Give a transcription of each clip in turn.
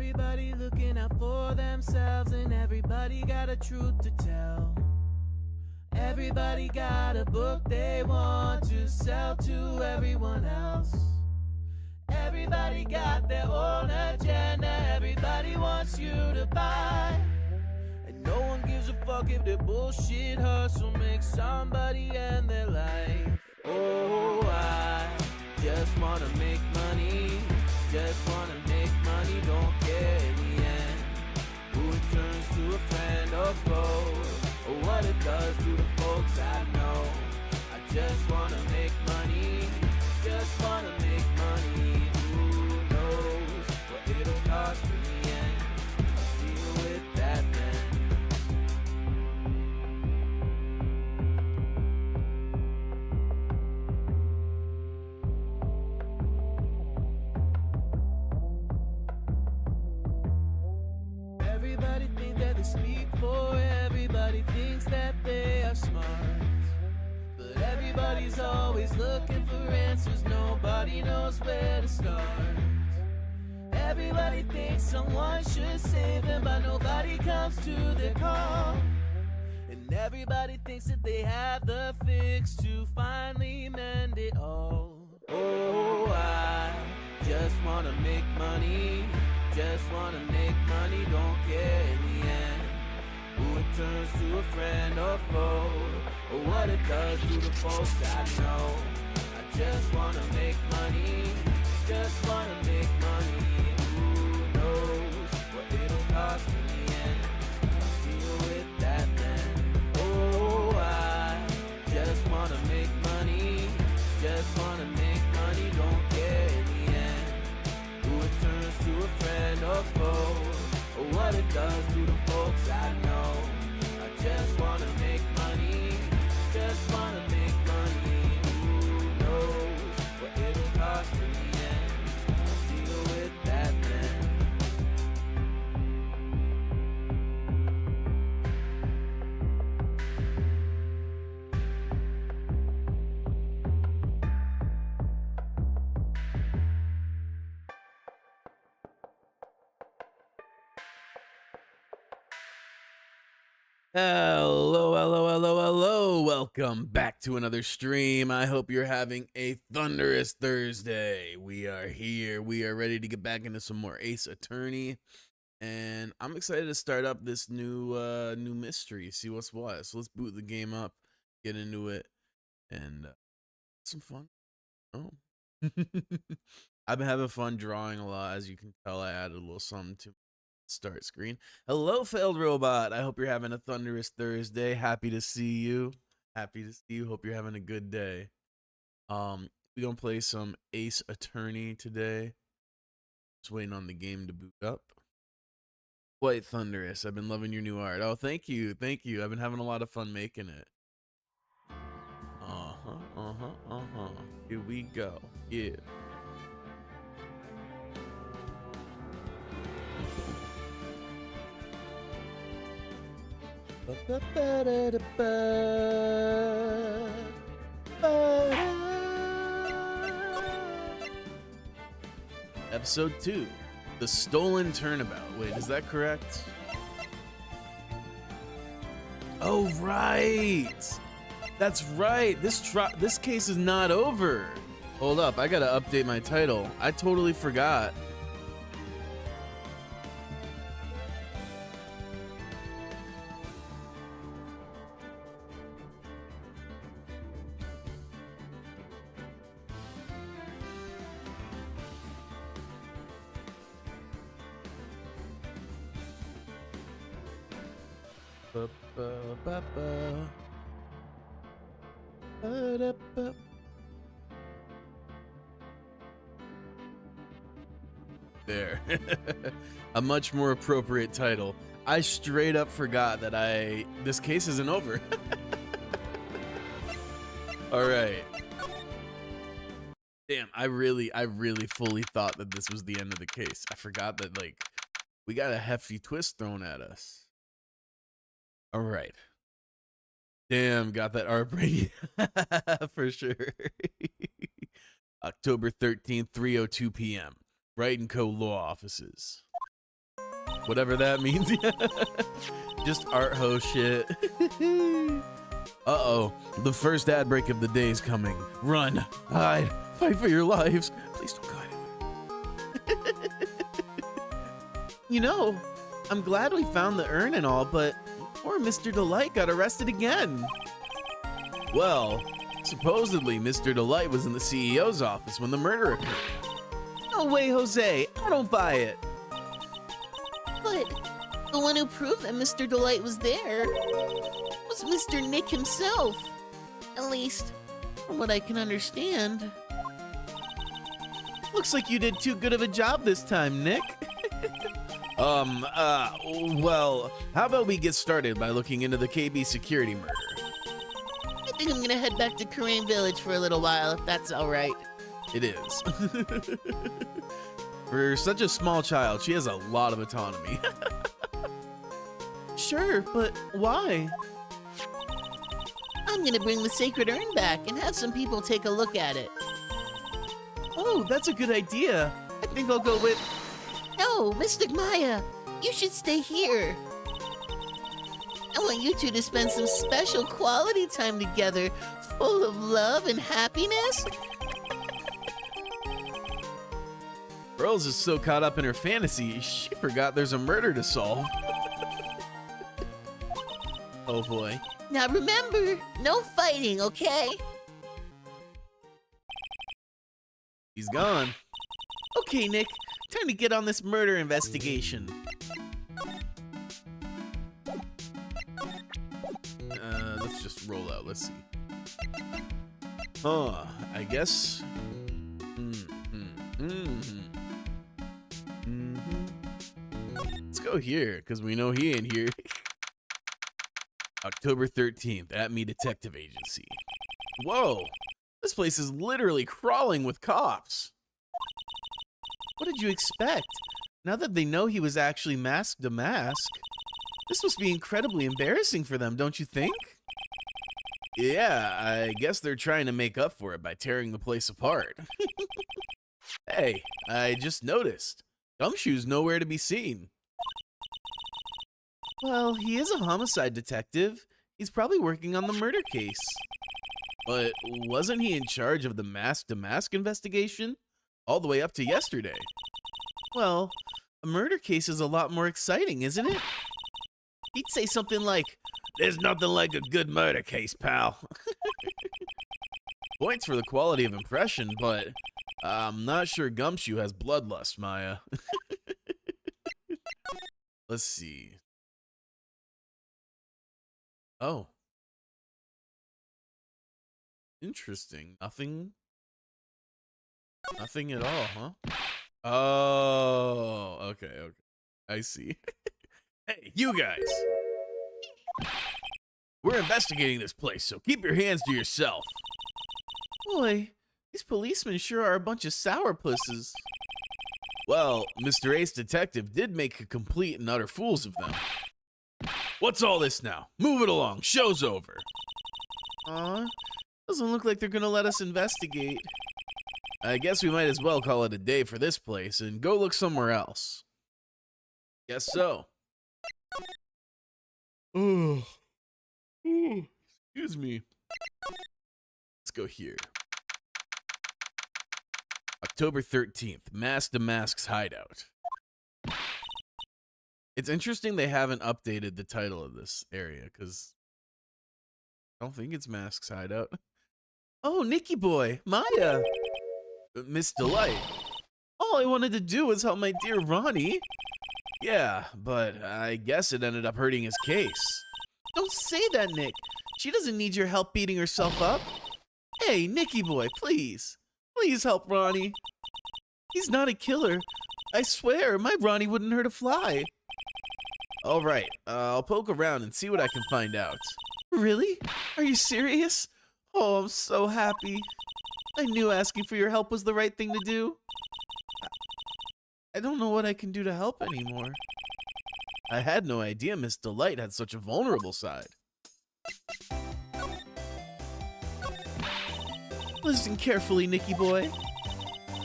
Everybody looking out for themselves, and everybody got a truth to tell. Everybody got a book they want to sell to everyone else. Everybody got their own agenda, everybody wants you to buy. And no one gives a fuck if their bullshit hustle makes somebody end their life. Oh, I just wanna make money, just wanna make money, don't care in the end who it turns to a friend or foe, or what it does to the folks I know. I just wanna make money, just wanna make money. Who knows what it'll cost in the end? I'll deal with that then. Everybody thinks that they speak for everybody, thinks that they are smart. But everybody's always looking for answers, nobody knows where to start. Everybody thinks someone should save them, but nobody comes to their call. And everybody thinks that they have the fix to finally mend it all. Oh, I just wanna make money, just wanna make money, don't care in the end who it turns to a friend or foe, or what it does to the folks I know. I just wanna make money, just wanna make money. Who knows what it'll cost in the end? I'll deal with that then. Oh, I just wanna make money, just wanna make money, don't care in the end who it turns to a friend or foe, or what it does to the folks I know. I just wanna make money, just wanna make money. Who knows what it'll cost in the end? I'll deal with that then. Hello, hello, hello, hello. Welcome back to another stream. I hope you're having a thunderous Thursday. We are here. We are ready to get back into some more Ace Attorney. And I'm excited to start up this new mystery, see what's what. So let's boot the game up, get into it, and some fun. Oh. I've been having fun drawing a lot. As you can tell, I added a little something to start screen. Hello, failed robot. I hope you're having a thunderous Thursday. Happy to see you. Happy to see you. Hope you're having a good day. We're gonna play some Ace Attorney today. Just waiting on the game to boot up. Quite thunderous. I've been loving your new art. Oh, thank you. Thank you. I've been having a lot of fun making it. Here we go. Yeah. Episode 2, The Stolen Turnabout. Wait, is that correct? Oh, right. That's right. This case is not over. Hold up, I gotta update my title. I totally forgot. There. A much more appropriate title. I straight up forgot that this case isn't over. All right. Damn, I really fully thought that this was the end of the case. I forgot that, like, we got a hefty twist thrown at us. All right. Damn, got that art break for sure. October 13th, 3:02 p.m. Wright & Co. Law Offices. whatever that means. Just art ho shit. Uh-oh, the first ad break of the day is coming. Run, hide, fight for your lives. Please don't go anywhere. You know, I'm glad we found the urn and all, but poor Mr. Delight got arrested again. Well, supposedly Mr. Delight was in the CEO's office when the murder occurred. No way, Jose. I don't buy it. But the one who proved that Mr. Delight was there was Mr. Nick himself. At least, from what I can understand. Looks like you did too good of a job this time, Nick. Well, how about we get started by looking into the KB security murder? I think I'm gonna head back to Karain Village for a little while, if that's all right. It is. For such a small child, she has a lot of autonomy. Sure, but why? I'm gonna bring the sacred urn back and have some people take a look at it. Oh, that's a good idea. I think I'll go with... No, Mystic Maya, you should stay here. I want you two to spend some special quality time together, full of love and happiness. Pearls is so caught up in her fantasy, she forgot there's a murder to solve. Oh boy. Now remember, no fighting, okay? He's gone. Okay, Nick, time to get on this murder investigation. Let's just roll out. Let's see. I guess. Let's go here, because we know he ain't here. October 13th, at Me Detective Agency. Whoa, this place is literally crawling with cops. What did you expect? Now that they know he was actually masked to mask, this must be incredibly embarrassing for them, don't you think? Yeah, I guess they're trying to make up for it by tearing the place apart. Hey, I just noticed. Gumshoe's nowhere to be seen. Well, he is a homicide detective. He's probably working on the murder case. But wasn't he in charge of the mask-to-mask investigation? All the way up to yesterday. Well, a murder case is a lot more exciting, isn't it? He'd say something like, "There's nothing like a good murder case, pal." Points for the quality of impression, but I'm not sure Gumshoe has bloodlust, Maya. Let's see. Oh. Interesting. Nothing at all, huh? Oh, okay. I see. Hey, you guys. We're investigating this place, so keep your hands to yourself. boy, these policemen sure are a bunch of sourpusses. Well, Mr. Ace Detective did make a complete and utter fools of them. What's all this now? Move it along. Show's over. Doesn't look like they're gonna let us investigate. I guess we might as well call it a day for this place and go look somewhere else. Guess so. Oh. Excuse me. Let's go here. October 13th, Mask to Mask's hideout. It's interesting they haven't updated the title of this area, because I don't think it's Mask's hideout. Oh, Nicky boy, Maya. Miss Delight. All I wanted to do was help my dear Ronnie. Yeah, but I guess it ended up hurting his case. Don't say that, Nick. She doesn't need your help beating herself up. Hey, Nicky boy, please. Please help Ronnie. He's not a killer. I swear, my Ronnie wouldn't hurt a fly. All right, I'll poke around and see what I can find out. Really? Are you serious? Oh, I'm so happy. I knew asking for your help was the right thing to do. I don't know what I can do to help anymore. I had no idea Miss Delight had such a vulnerable side. Listen carefully, Nicky boy.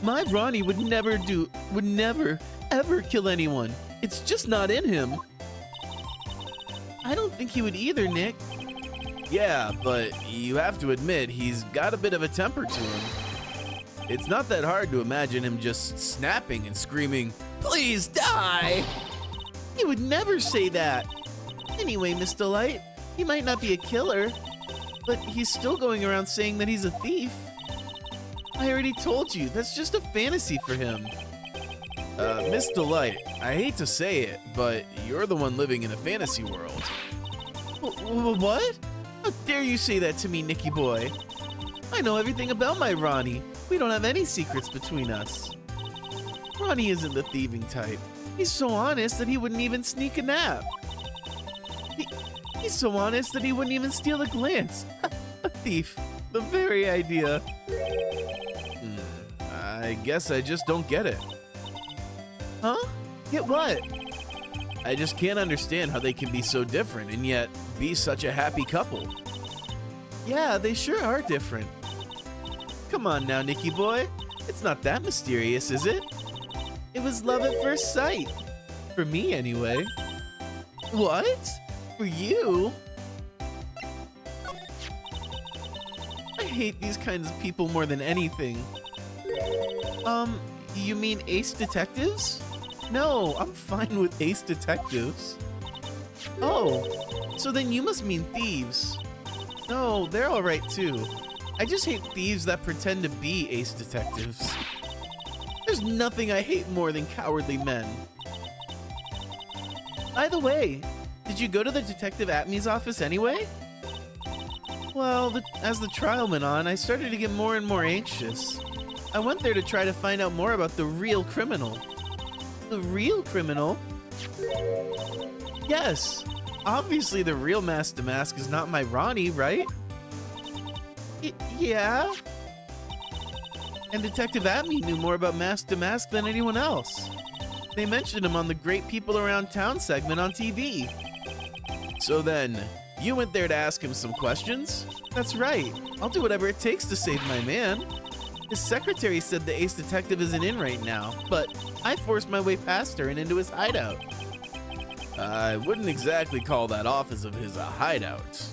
My Ronnie would never, ever kill anyone. It's just not in him. I don't think he would either, Nick. Yeah, but you have to admit he's got a bit of a temper to him. It's not that hard to imagine him just snapping and screaming, "Please die!" He would never say that. Anyway, Miss Delight, he might not be a killer, but he's still going around saying that he's a thief. I already told you, that's just a fantasy for him. Miss Delight, I hate to say it, but you're the one living in a fantasy world. What? How dare you say that to me, Nicky boy? I know everything about my Ronnie. We don't have any secrets between us. Ronnie isn't the thieving type. He's so honest that he wouldn't even sneak a nap. He's so honest that he wouldn't even steal a glance. A thief. The very idea. I guess I just don't get it. Huh? Get what? I just can't understand how they can be so different and yet be such a happy couple. Yeah, they sure are different. Come on now, Nicky boy. It's not that mysterious, is it? It was love at first sight. For me, anyway. What? For you? I hate these kinds of people more than anything. You mean ace detectives? No, I'm fine with ace detectives. Oh, so then you must mean thieves. No, they're alright too. I just hate thieves that pretend to be ace detectives. There's nothing I hate more than cowardly men. By the way, did you go to the Detective Atmy's office anyway? Well, as the trial went on, I started to get more and more anxious. I went there to try to find out more about the real criminal. The real criminal? Yes. Obviously, the real Mask Damask is not my Ronnie, right? Yeah. And Detective Atmy knew more about Mask Damask than anyone else. They mentioned him on the Great People Around Town segment on TV. So then, you went there to ask him some questions? That's right. I'll do whatever it takes to save my man. His secretary said the ace detective isn't in right now, but I forced my way past her and into his hideout. I wouldn't exactly call that office of his a hideout.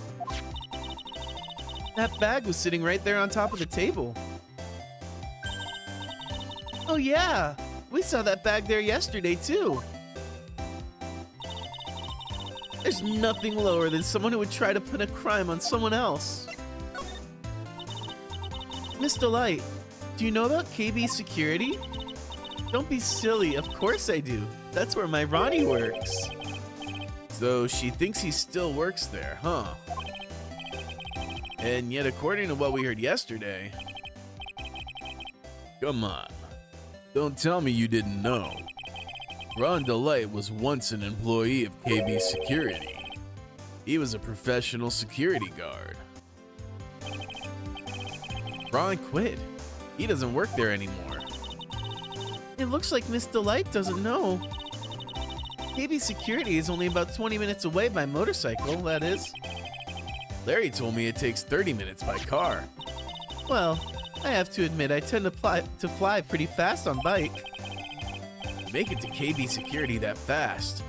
That bag was sitting right there on top of the table. Oh yeah, we saw that bag there yesterday too. There's nothing lower than someone who would try to put a crime on someone else. Miss Delight, do you know about KB Security? Don't be silly, of course I do. That's where my Ronnie works. So she thinks he still works there, huh? And yet, according to what we heard yesterday... Come on. Don't tell me you didn't know. Ron Delight was once an employee of KB Security. He was a professional security guard. Ron quit. He doesn't work there anymore. It looks like Miss Delight doesn't know. KB Security is only about 20 minutes away by motorcycle, that is. Larry told me it takes 30 minutes by car. Well, I have to admit I tend to fly pretty fast on bike. Make it to KB Security that fast.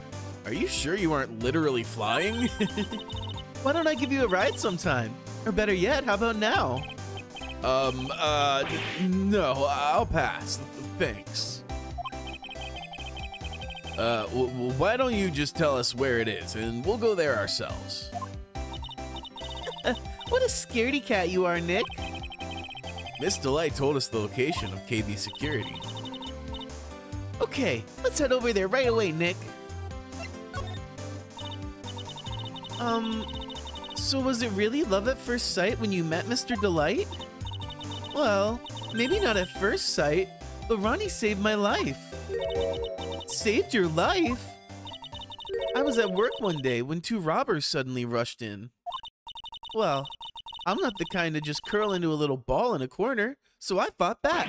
Are you sure you aren't literally flying? Why don't I give you a ride sometime? Or better yet, how about now? No, I'll pass. Thanks. Why don't you just tell us where it is, and we'll go there ourselves. What a scaredy cat you are, Nick. Miss Delight told us the location of KB Security. Okay, let's head over there right away, Nick. So was it really love at first sight when you met Mr. Delight? Well, maybe not at first sight, but Ronnie saved my life. Saved your life? I was at work one day when two robbers suddenly rushed in. Well, I'm not the kind to just curl into a little ball in a corner, so I fought back.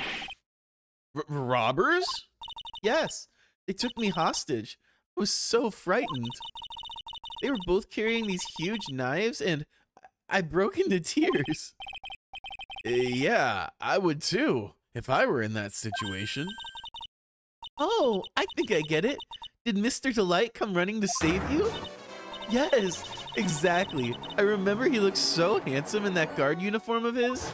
Robbers? Yes, they took me hostage. I was so frightened. They were both carrying these huge knives, and I broke into tears. Yeah, I would too, if I were in that situation. Oh, I think I get it. Did Mr. Delight come running to save you? Yes, exactly. I remember he looked so handsome in that guard uniform of his.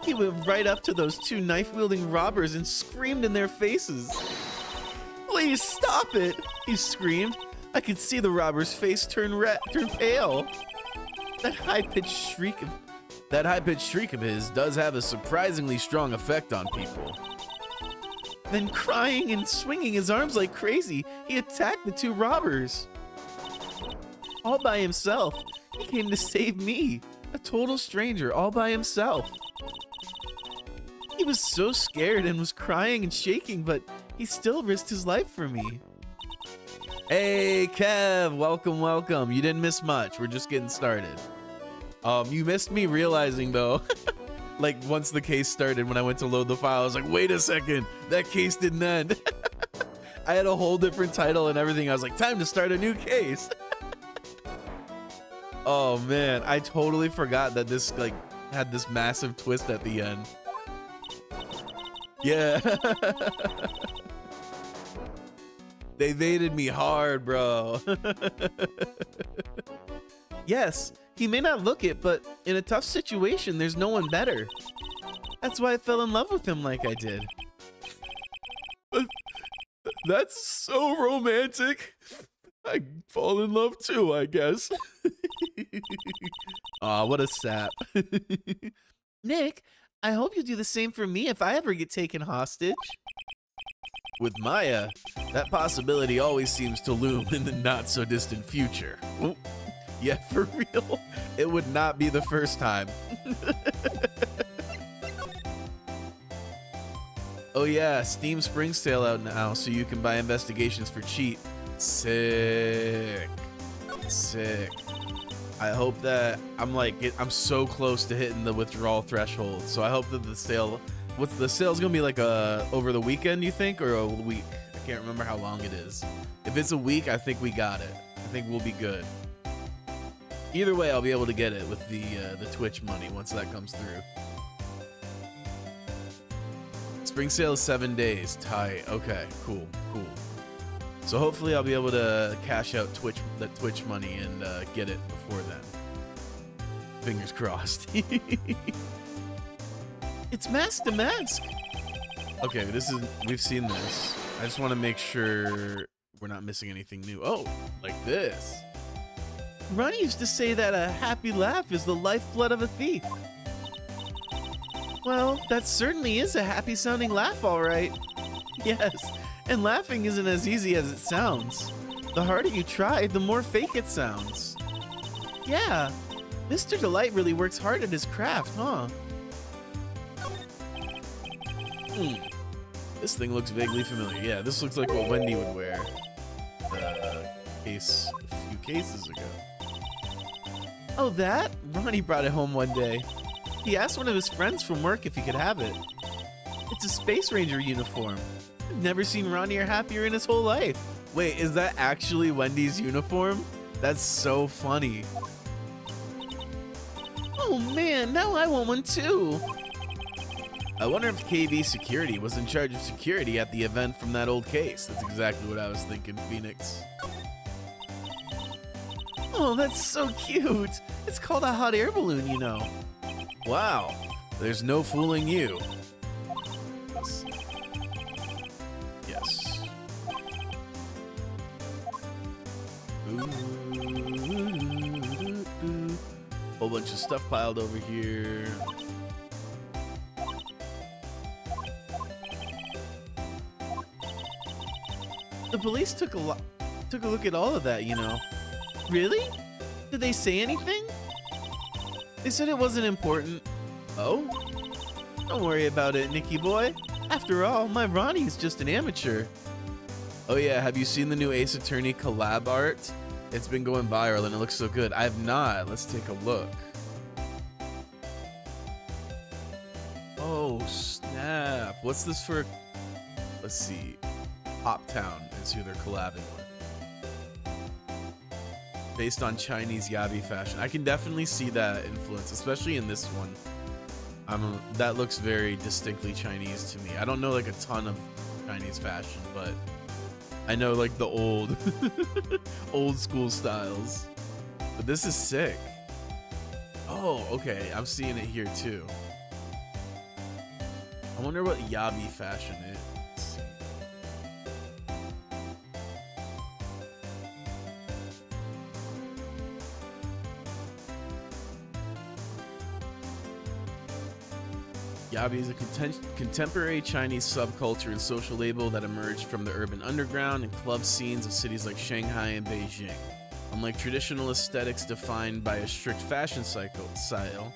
He went right up to those two knife-wielding robbers and screamed in their faces. Please stop it, he screamed. I could see the robber's face turn pale. That high-pitched shriek of his does have a surprisingly strong effect on people. Then crying and swinging his arms like crazy, he attacked the two robbers. All by himself. He came to save me, a total stranger, all by himself. He was so scared and was crying and shaking, but he still risked his life for me. Hey, Kev, welcome, welcome. You didn't miss much. We're just getting started. You missed me realizing, though, like, once the case started, when I went to load the file, I was like, wait a second, that case didn't end. I had a whole different title and everything. I was like, time to start a new case. Oh, man, I totally forgot that this, like, had this massive twist at the end. Yeah. They baited me hard, bro. Yes, he may not look it, but in a tough situation, there's no one better. That's why I fell in love with him like I did. That's so romantic. I fall in love too, I guess. Aw, what a sap. Nick, I hope you do the same for me if I ever get taken hostage. With Maya, that possibility always seems to loom in the not-so-distant future. Ooh. Yeah, for real, it would not be the first time. Oh yeah, Steam Spring Sale out now, so you can buy investigations for cheap. Sick. Sick. I hope that I'm so close to hitting the withdrawal threshold, so I hope that the sale, what's the sale's gonna be like over the weekend, you think, or a week? I can't remember how long it is. If it's a week, I think we got it. I think we'll be good. Either way, I'll be able to get it with the Twitch money once that comes through. Spring sale is 7 days. Tight. Okay, cool, cool. So hopefully I'll be able to cash out the Twitch money and get it before then. Fingers crossed. It's Mask to Mask. Okay, we've seen this. I just want to make sure we're not missing anything new. Oh, like this. Ronnie used to say that a happy laugh is the lifeblood of a thief. Well, that certainly is a happy sounding laugh, all right. Yes, and laughing isn't as easy as it sounds. The harder you try, the more fake it sounds. Yeah, Mr. Delight really works hard at his craft, huh? This thing looks vaguely familiar. Yeah, this looks like what Wendy would wear a few cases ago. Oh, that? Ronnie brought it home one day. He asked one of his friends from work if he could have it. It's a Space Ranger uniform. I've never seen Ronnie happier in his whole life. Wait, is that actually Wendy's uniform? That's so funny. Oh man, now I want one too. I wonder if KV Security was in charge of security at the event from that old case. That's exactly what I was thinking, Phoenix. Oh, that's so cute. It's called a hot air balloon, you know. Wow, there's no fooling you. Yes. Whole bunch of stuff piled over here. The police took a look at all of that, you know. Really? Did they say anything? They said it wasn't important. Oh? Don't worry about it, Nicky boy. After all, my Ronnie is just an amateur. Oh yeah, have you seen the new Ace Attorney collab art? It's been going viral and it looks so good. I have not. Let's take a look. Oh, snap. What's this for? Let's see. Hoptown is who they're collabing with. Based on Chinese yabi fashion. I can definitely see that influence, especially in this one. That looks very distinctly Chinese to me. I don't know like a ton of Chinese fashion, but I know like the old old school styles. But this is sick. Oh, okay. I'm seeing it here too. I wonder what Yabi fashion is. Let's see. Yabi is a contemporary Chinese subculture and social label that emerged from the urban underground and club scenes of cities like Shanghai and Beijing. Unlike traditional aesthetics defined by a strict fashion style,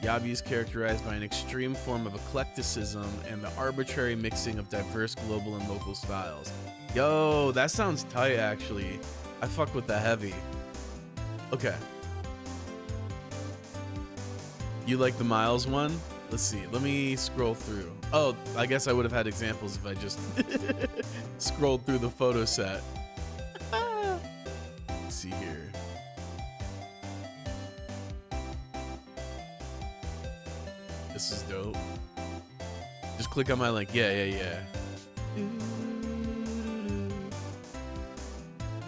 Yabi is characterized by an extreme form of eclecticism and the arbitrary mixing of diverse global and local styles. Yo, that sounds tight actually. I fuck with the heavy. Okay. You like the Miles one? Let's see. Let me scroll through. Oh, I guess I would have had examples if I just scrolled through the photo set. Let's see here. This is dope. Just click on my link. Yeah.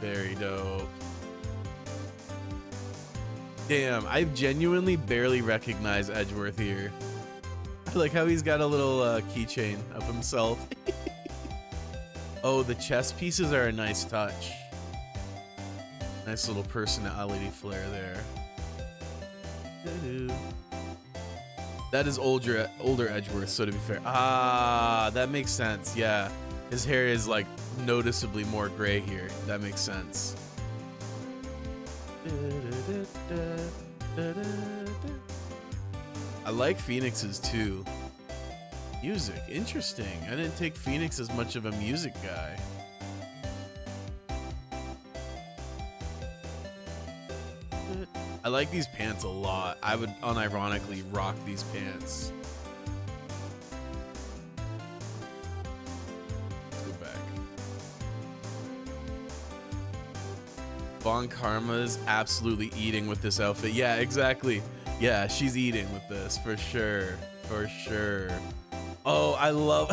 Very dope. Damn, I genuinely barely recognize Edgeworth here. I like how he's got a little keychain of himself. Oh, the chess pieces are a nice touch. Nice little personality flair there. That is older Edgeworth, so to be fair. Ah, that makes sense. Yeah, his hair is like noticeably more gray here. That makes sense. I like Phoenix's too. Music, interesting. I didn't take Phoenix as much of a music guy. I like these pants a lot. I would unironically rock these pants. Let's go back. Von Karma's absolutely eating with this outfit. Yeah, exactly. Yeah, she's eating with this for sure. For sure. Oh, I love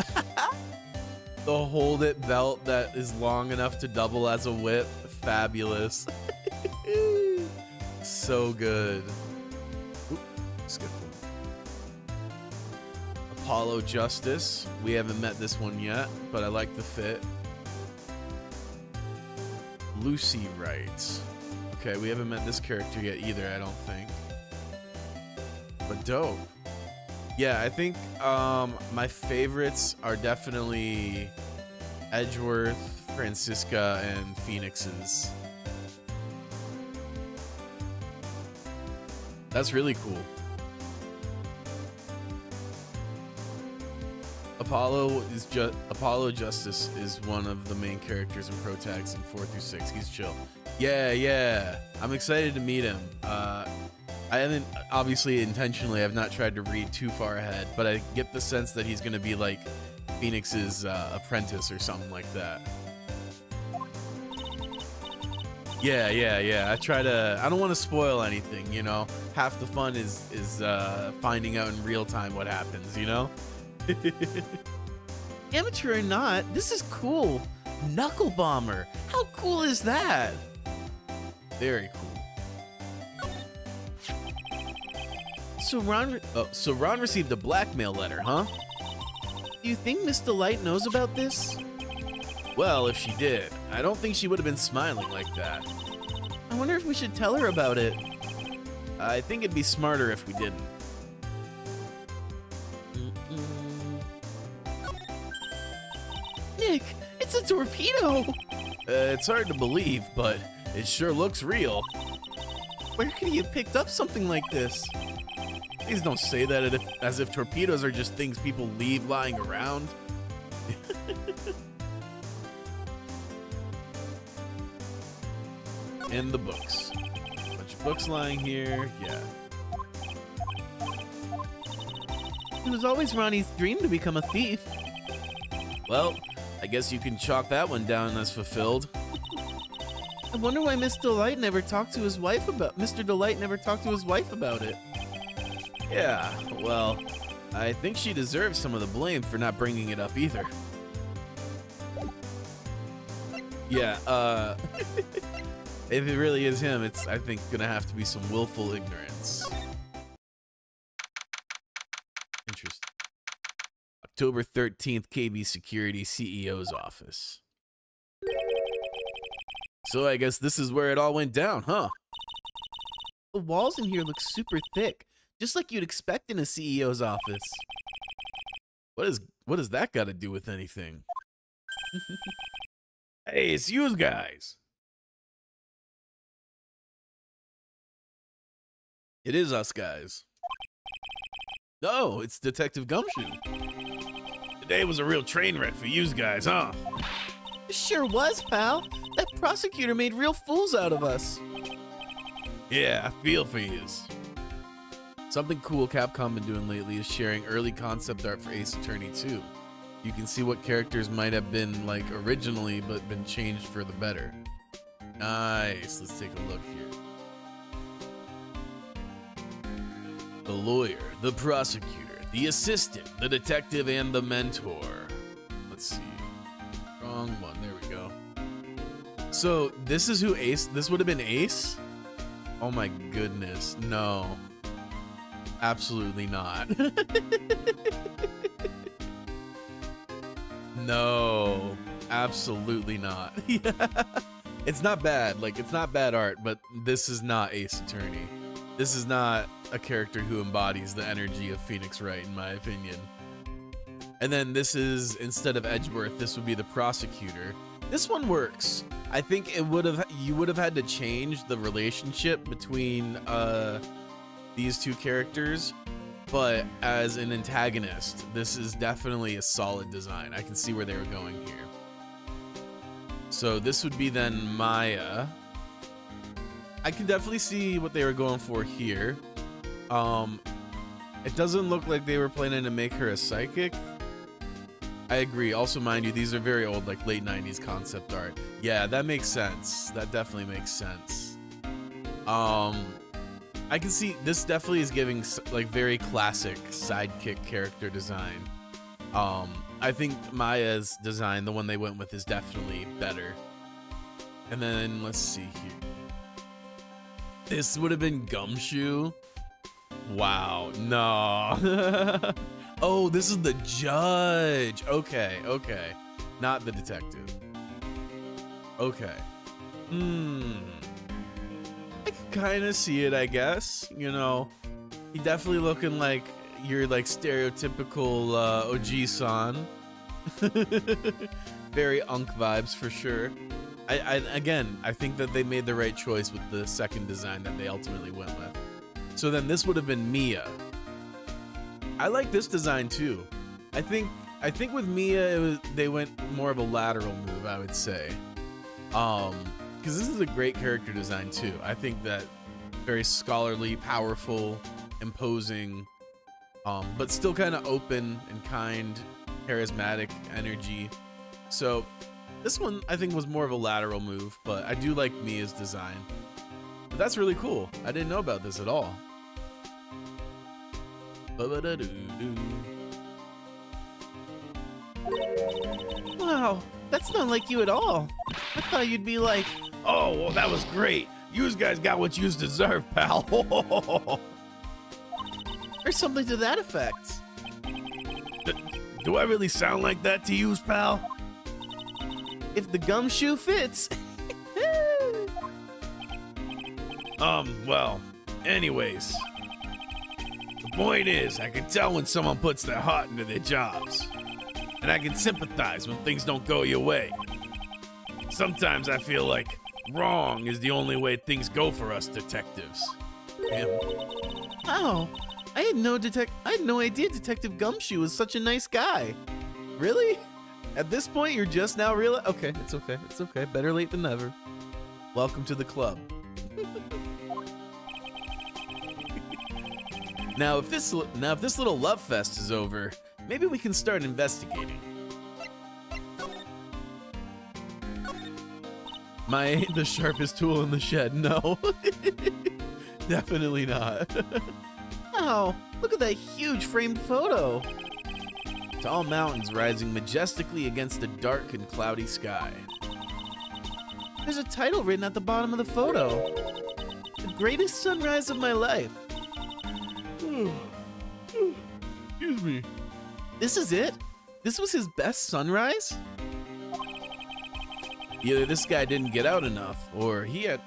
the hold it belt that is long enough to double as a whip. Fabulous. So good. Oop, skip one. Apollo Justice. We haven't met this one yet, but I like the fit. Lucy Wright. Okay, we haven't met this character yet either, I don't think. But dope. Yeah, I think my favorites are definitely Edgeworth, Francisca, and Phoenix's. That's really cool. Apollo Justice is one of the main characters in Pro Tags in 4 through 6. He's chill. Yeah. I'm excited to meet him. I haven't, obviously, intentionally, I've not tried to read too far ahead, but I get the sense that he's going to be like Phoenix's apprentice or something like that. Yeah. I don't want to spoil anything, you know? Half the fun is finding out in real time what happens, you know? Amateur or not, this is cool. Knuckle Bomber. How cool is that? Very cool. So Ron received a blackmail letter, huh? Do you think Miss Delight knows about this? Well, if she did, I don't think she would have been smiling like that. I wonder if we should tell her about it. I think it'd be smarter if we didn't. Nick, it's a torpedo! It's hard to believe, but it sure looks real. Where could he have picked up something like this? Please don't say that as if torpedoes are just things people leave lying around. And the books. Bunch of books lying here. Yeah. It was always Ronnie's dream to become a thief. Well, I guess you can chalk that one down as fulfilled. I wonder why Mr. Delight never talked to his wife about it. Yeah, well, I think she deserves some of the blame for not bringing it up either. Yeah, if it really is him, it's, I think, gonna have to be some willful ignorance. Interesting. October 13th, KB Security CEO's office. So I guess this is where it all went down, huh? The walls in here look super thick, just like you'd expect in a CEO's office. What does that got to do with anything? Hey, it's you guys. It is us guys. No, it's Detective Gumshoe. Today was a real train wreck for you guys, huh? It sure was, pal. That prosecutor made real fools out of us. Yeah, I feel for yous. Something cool Capcom been doing lately is sharing early concept art for Ace Attorney 2. You can see what characters might have been like originally but been changed for the better. Nice, let's take a look here. The lawyer, the prosecutor, the assistant, the detective, and the mentor. Let's see. Wrong one, there we go. So this is who Ace, this would have been Ace? Oh my goodness, no. Absolutely not. No, absolutely not. Yeah. It's not bad, like it's not bad art, but this is not Ace Attorney. This is not a character who embodies the energy of Phoenix Wright, in my opinion. And then this is, instead of Edgeworth, this would be the prosecutor. This one works. I think you would have had to change the relationship between these two characters, but as an antagonist, this is definitely a solid design. I can see where they were going here. So this would be then Maya. I can definitely see what they were going for here. It doesn't look like they were planning to make her a psychic. I agree. Also, mind you, these are very old, like late 90s concept art. Yeah, that makes sense. That definitely makes sense. I can see this definitely is giving like very classic sidekick character design. I think Maya's design, the one they went with, is definitely better. And then let's see here. This would have been Gumshoe. Wow, no. Oh, this is the judge. Okay, okay. Not the detective. Okay. I can kind of see it, I guess. You know, he definitely looking like your like stereotypical Oji-san. Very Unk vibes for sure. Again, I think that they made the right choice with the second design that they ultimately went with. So then this would have been Mia. I like this design too. I think with Mia they went more of a lateral move, I would say. Because this is a great character design too. I think that very scholarly, powerful, imposing, but still kind of open and kind, charismatic energy. So this one I think was more of a lateral move, but I do like Mia's design. But that's really cool. I didn't know about this at all. Wow, that's not like you at all. I thought you'd be like, oh, well, that was great. You guys got what you deserve, pal. or something to that effect. Do I really sound like that to you, pal? If the gumshoe fits. Well, anyways. The point is, I can tell when someone puts their heart into their jobs. And I can sympathize when things don't go your way. Sometimes I feel like wrong is the only way things go for us detectives. Damn. Wow, I had no idea Detective Gumshoe was such a nice guy. Really? At this point, you're just now realizing? Okay, it's okay. It's okay. Better late than never. Welcome to the club. Now, if this little love fest is over, maybe we can start investigating. My ain't the sharpest tool in the shed, no. Definitely not. Oh, look at that huge framed photo. Tall mountains rising majestically against a dark and cloudy sky. There's a title written at the bottom of the photo. The greatest sunrise of my life. Excuse me. This is it? This was his best sunrise? Either this guy didn't get out enough, or he had...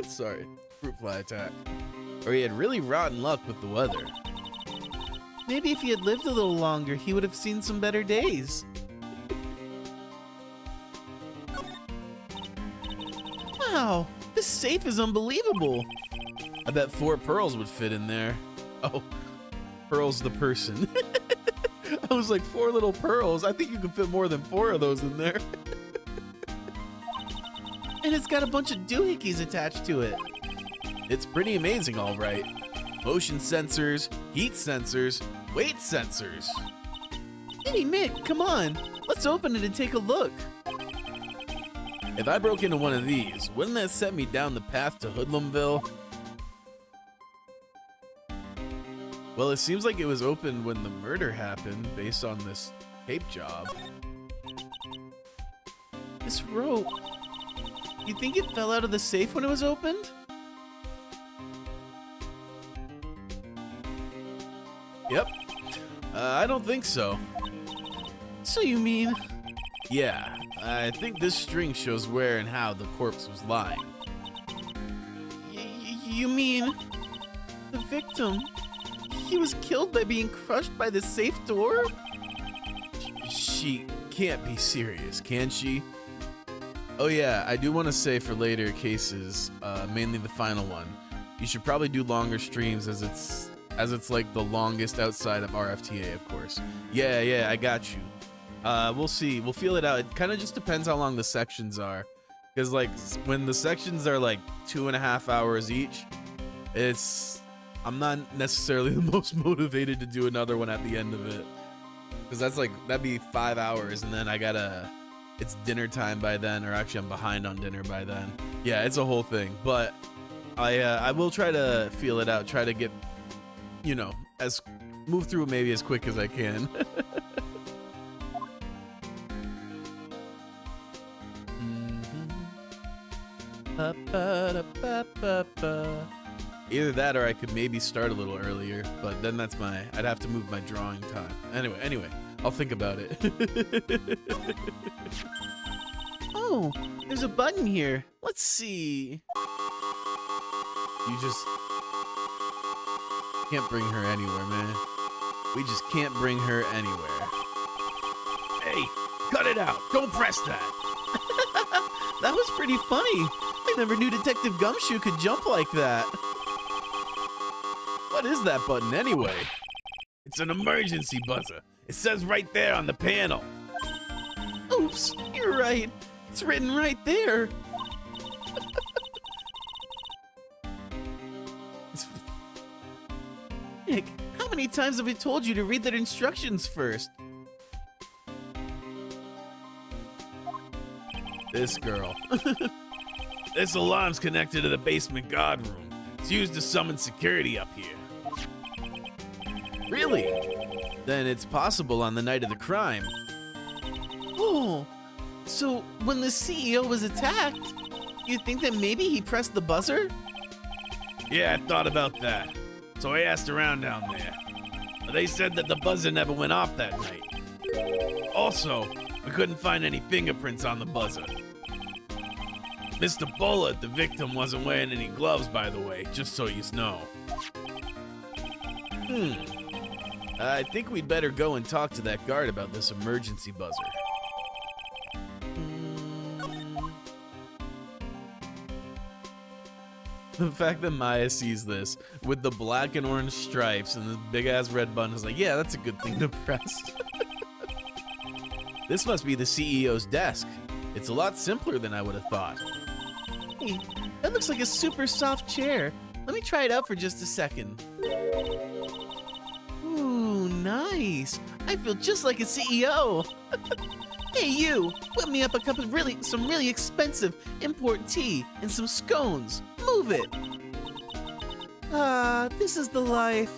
Sorry, fruit fly attack. Or he had really rotten luck with the weather. Maybe if he had lived a little longer, he would have seen some better days. Wow, this safe is unbelievable. I bet 4 pearls would fit in there. Oh, Pearl's the person. I was like, 4 little pearls. I think you could fit more than 4 of those in there. And it's got a bunch of doohickeys attached to it. It's pretty amazing, all right. Motion sensors, heat sensors, weight sensors. Hey, Nick, come on. Let's open it and take a look. If I broke into one of these, wouldn't that set me down the path to Hoodlumville? Well, it seems like it was opened when the murder happened, based on this tape job. This rope. You think it fell out of the safe when it was opened? Yep. I don't think so. So you mean... Yeah, I think this string shows where and how the corpse was lying. You mean... the victim... he was killed by being crushed by the safe door? She can't be serious, can she? Oh yeah, I do want to say for later cases, mainly the final one, you should probably do longer streams as it's like the longest outside of RFTA, of course. Yeah, I got you. We'll see. We'll feel it out. It kind of just depends how long the sections are. Because like when the sections are like 2.5 hours each, I'm not necessarily the most motivated to do another one at the end of it. Because that'd be 5 hours, and then it's dinner time by then, or actually I'm behind on dinner by then. Yeah, it's a whole thing. But I will try to feel it out, try to get, move through it maybe as quick as I can. Either that or I could maybe start a little earlier, but then I'd have to move my drawing time. Anyway, I'll think about it. Oh, there's a button here. Let's see. You just can't bring her anywhere, man. We just can't bring her anywhere. Hey, cut it out. Don't press that. That was pretty funny. I never knew Detective Gumshoe could jump like that. What is that button anyway? It's an emergency buzzer. It says right there on the panel. Oops, you're right. It's written right there. Nick, how many times have I told you to read the instructions first? This girl. This alarm's connected to the basement guard room. It's used to summon security up here. Really? Then it's possible on the night of the crime. Oh, so when the CEO was attacked, you think that maybe he pressed the buzzer? Yeah, I thought about that. So I asked around down there. They said that the buzzer never went off that night. Also, we couldn't find any fingerprints on the buzzer. Mr. Bullet, the victim, wasn't wearing any gloves, by the way, just so you know. I think we'd better go and talk to that guard about this emergency buzzer. The fact that Maya sees this with the black and orange stripes and the big ass red button is like, yeah, that's a good thing to press. This must be the CEO's desk. It's a lot simpler than I would have thought. Hey, that looks like a super soft chair. Let me try it out for just a second. Ooh, nice. I feel just like a CEO. Hey, you, whip me up a cup of some really expensive import tea and some scones. Move it. This is the life.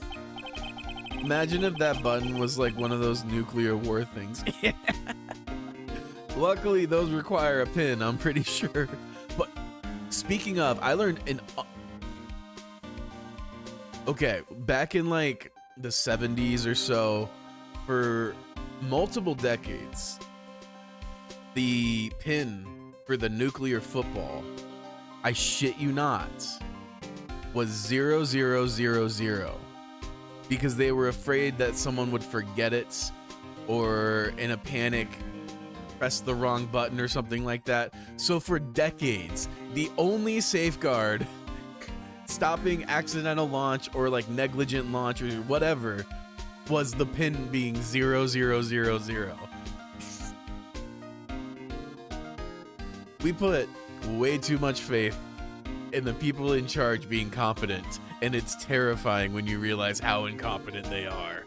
Imagine if that button was like one of those nuclear war things. Luckily, those require a pin, I'm pretty sure. But speaking of, I learned in... Okay, back in like the 70s or so, for multiple decades, the pin for the nuclear football, I shit you not, was 0000, because they were afraid that someone would forget it or in a panic press the wrong button or something like that. So for decades, the only safeguard stopping accidental launch or like negligent launch or whatever was the pin being 0000. We put way too much faith in the people in charge being competent, and it's terrifying when you realize how incompetent they are.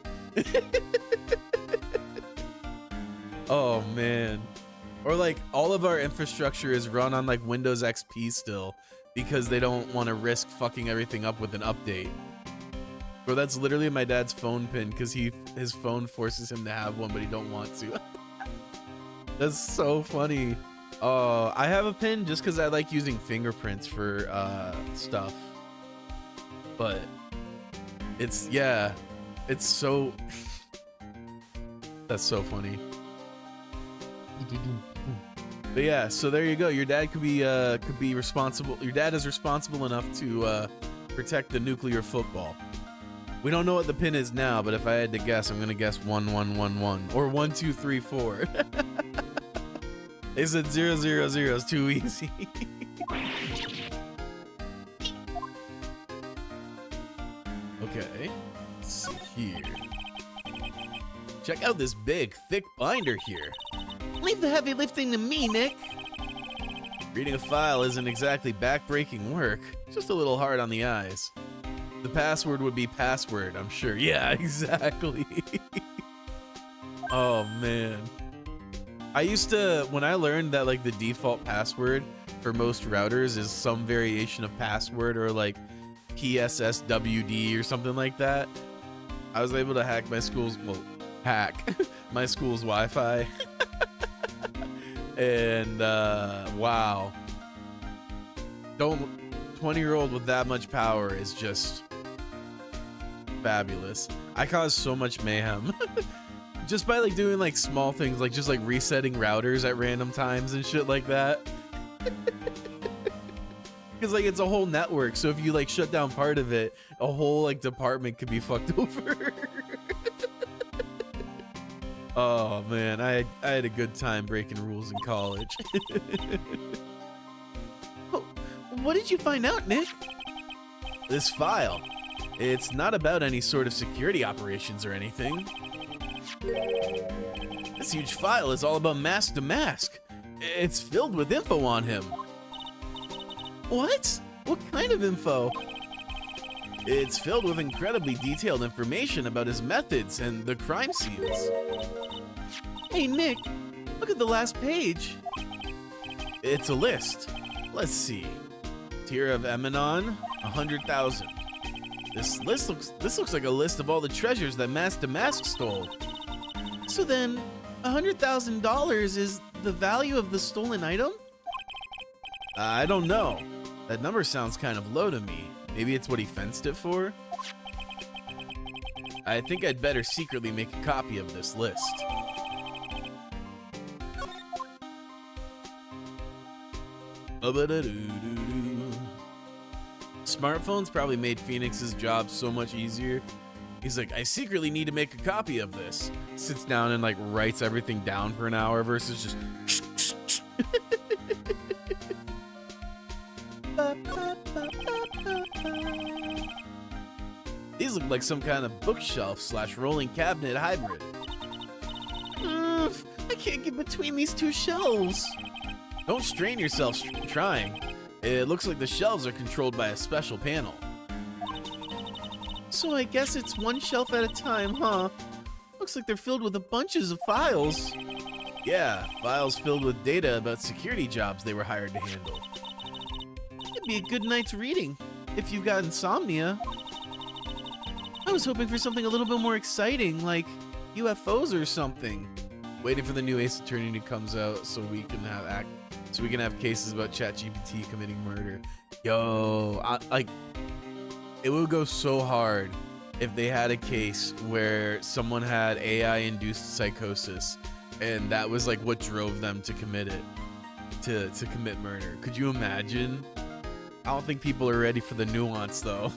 Oh man. Or like all of our infrastructure is run on like Windows XP still because they don't want to risk fucking everything up with an update. Bro, that's literally my dad's phone pin because his phone forces him to have one, but he don't want to. That's so funny. Oh, I have a pin just because I like using fingerprints for stuff. But it's, yeah, it's so... That's so funny. But yeah, so there you go. Your dad could be responsible. Your dad is responsible enough to protect the nuclear football. We don't know what the pin is now, but if I had to guess, I'm gonna guess 1111 or 1234. They said 000 is too easy. Okay, let's see here. Check out this big, thick binder here. Leave the heavy lifting to me, Nick. Reading a file isn't exactly back-breaking work, just a little hard on the eyes. The password would be password, I'm sure. Yeah, exactly. Oh, man. I used to, when I learned that like the default password for most routers is some variation of password or like PSSWD or something like that, I was able to hack my school's, my school's Wi-Fi. And wow, 20-year-old with that much power is just fabulous. I caused so much mayhem just by like doing like small things, like just like resetting routers at random times and shit like that. Because like it's a whole network, so if you like shut down part of it, a whole like department could be fucked over. Oh man, I had a good time breaking rules in college. Oh, what did you find out, Nick? This file, it's not about any sort of security operations or anything. This huge file is all about Mask to Mask. It's filled with info on him. What? What kind of info? It's filled with incredibly detailed information about his methods and the crime scenes. Hey, Nick, look at the last page. It's a list. Let's see. Tier of Eminon, 100,000. This looks like a list of all the treasures that Mask to Mask stole. So then, $100,000 is the value of the stolen item? I don't know. That number sounds kind of low to me. Maybe it's what he fenced it for? I think I'd better secretly make a copy of this list. Smartphones probably made Phoenix's job so much easier. He's like, I secretly need to make a copy of this. Sits down and like writes everything down for an hour versus just These look like some kind of bookshelf / rolling cabinet hybrid. I can't get between these two shelves. Don't strain yourself trying. It looks like the shelves are controlled by a special panel. So I guess it's one shelf at a time, huh? Looks like they're filled with a bunches of files. Yeah, files filled with data about security jobs they were hired to handle. It'd be a good night's reading, if you've got insomnia. I was hoping for something a little bit more exciting, like UFOs or something. Waiting for the new Ace Attorney to comes out so we can have cases about ChatGPT committing murder. Yo, it would go so hard if they had a case where someone had AI-induced psychosis, and that was like what drove them to commit murder. Could you imagine? I don't think people are ready for the nuance, though.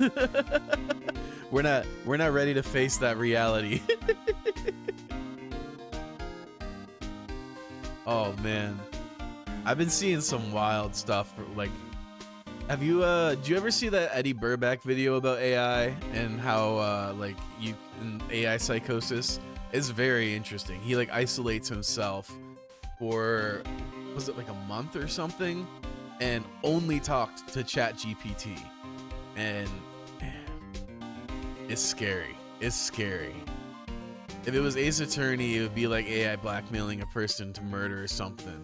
We're not ready to face that reality. Oh man, I've been seeing some wild stuff. Like, do you ever see that Eddie Burback video about AI and how like AI psychosis is very interesting. He like isolates himself for, was it like a month or something, and only talked to ChatGPT, and it's scary. It's scary. If it was Ace Attorney, it would be like AI blackmailing a person to murder or something.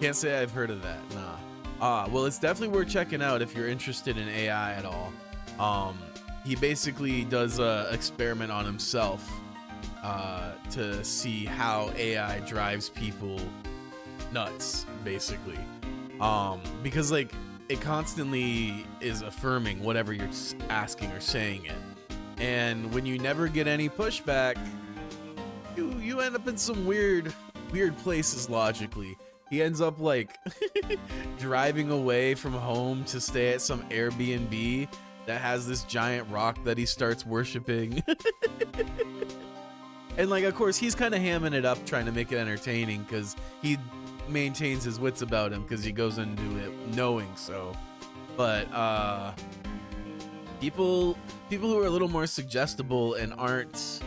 Can't say I've heard of that, nah. Well, it's definitely worth checking out if you're interested in AI at all. He basically does a experiment on himself to see how AI drives people nuts, basically. Because like it constantly is affirming whatever you're asking or saying it. And when you never get any pushback, you end up in some weird places logically. He ends up like driving away from home to stay at some Airbnb that has this giant rock that he starts worshiping. And like, of course, he's kind of hamming it up, trying to make it entertaining because he maintains his wits about him because he goes into it knowing so. But people who are a little more suggestible and aren't,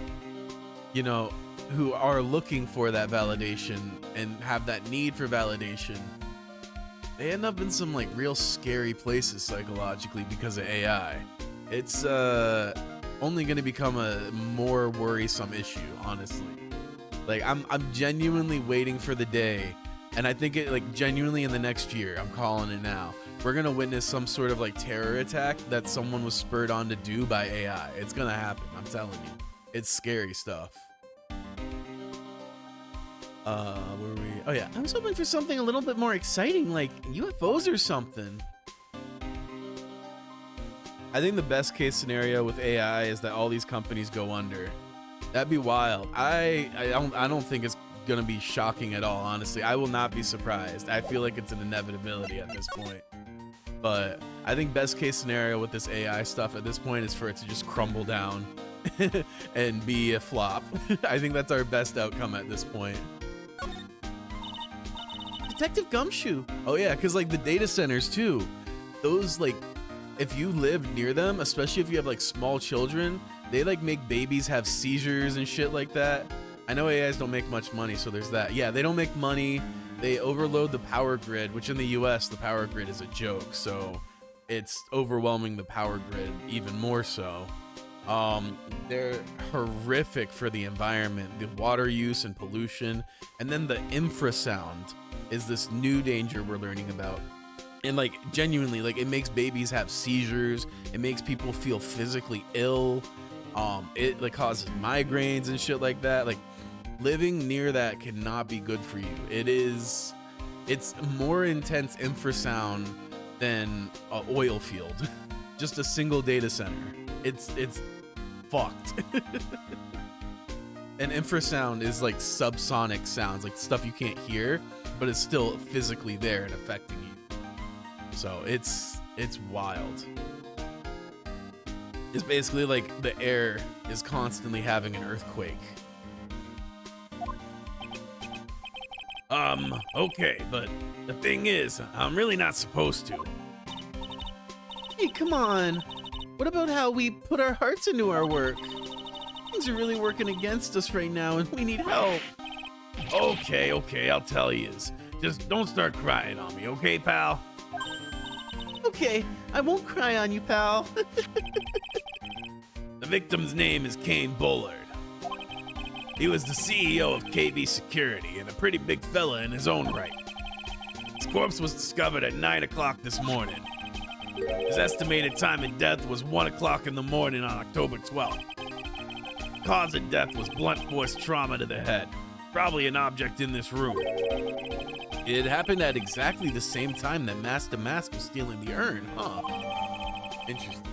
you know, who are looking for that validation and have that need for validation, they end up in some like real scary places psychologically because of AI. It's only going to become a more worrisome issue, honestly. Like I'm genuinely waiting for the day, and I think it like genuinely in the next year, I'm calling it now, we're gonna witness some sort of like terror attack that someone was spurred on to do by AI. It's gonna happen, I'm telling you. It's scary stuff. Where were we? Oh yeah, I was hoping for something a little bit more exciting, like UFOs or something. I think the best case scenario with AI is that all these companies go under. That'd be wild. I don't think it's gonna be shocking at all, honestly. I will not be surprised. I feel like it's an inevitability at this point. But I think best case scenario with this AI stuff at this point is for it to just crumble down and be a flop. I think that's our best outcome at this point. Detective Gumshoe. Oh yeah, because like the data centers too, those like, if you live near them, especially if you have like small children, they like make babies have seizures and shit like that. I know AIs don't make much money, so there's that. Yeah, they don't make money. They overload the power grid, which in the US, the power grid is a joke. So it's overwhelming the power grid even more so. They're horrific for the environment, the water use and pollution. And then the infrasound is this new danger we're learning about. And like genuinely, like it makes babies have seizures. It makes people feel physically ill. It like causes migraines and shit like that. Like living near that cannot be good for you. It's more intense infrasound than an oil field. Just a single data center. It's fucked. And infrasound is like subsonic sounds, like stuff you can't hear, but it's still physically there and affecting you. So it's wild. It's basically like the air is constantly having an earthquake. Okay, but the thing is, I'm really not supposed to. Hey, come on. What about how we put our hearts into our work? Things are really working against us right now, and we need help. Okay, I'll tell you. Just don't start crying on me, okay, pal? Okay, I won't cry on you, pal. The victim's name is Kane Bullard. He was the CEO of KB Security and a pretty big fella in his own right. His corpse was discovered at 9 o'clock this morning. His estimated time of death was 1 o'clock in the morning on October 12th. The cause of death was blunt force trauma to the head. Probably an object in this room. It happened at exactly the same time that Master Mask was stealing the urn, huh? Interesting.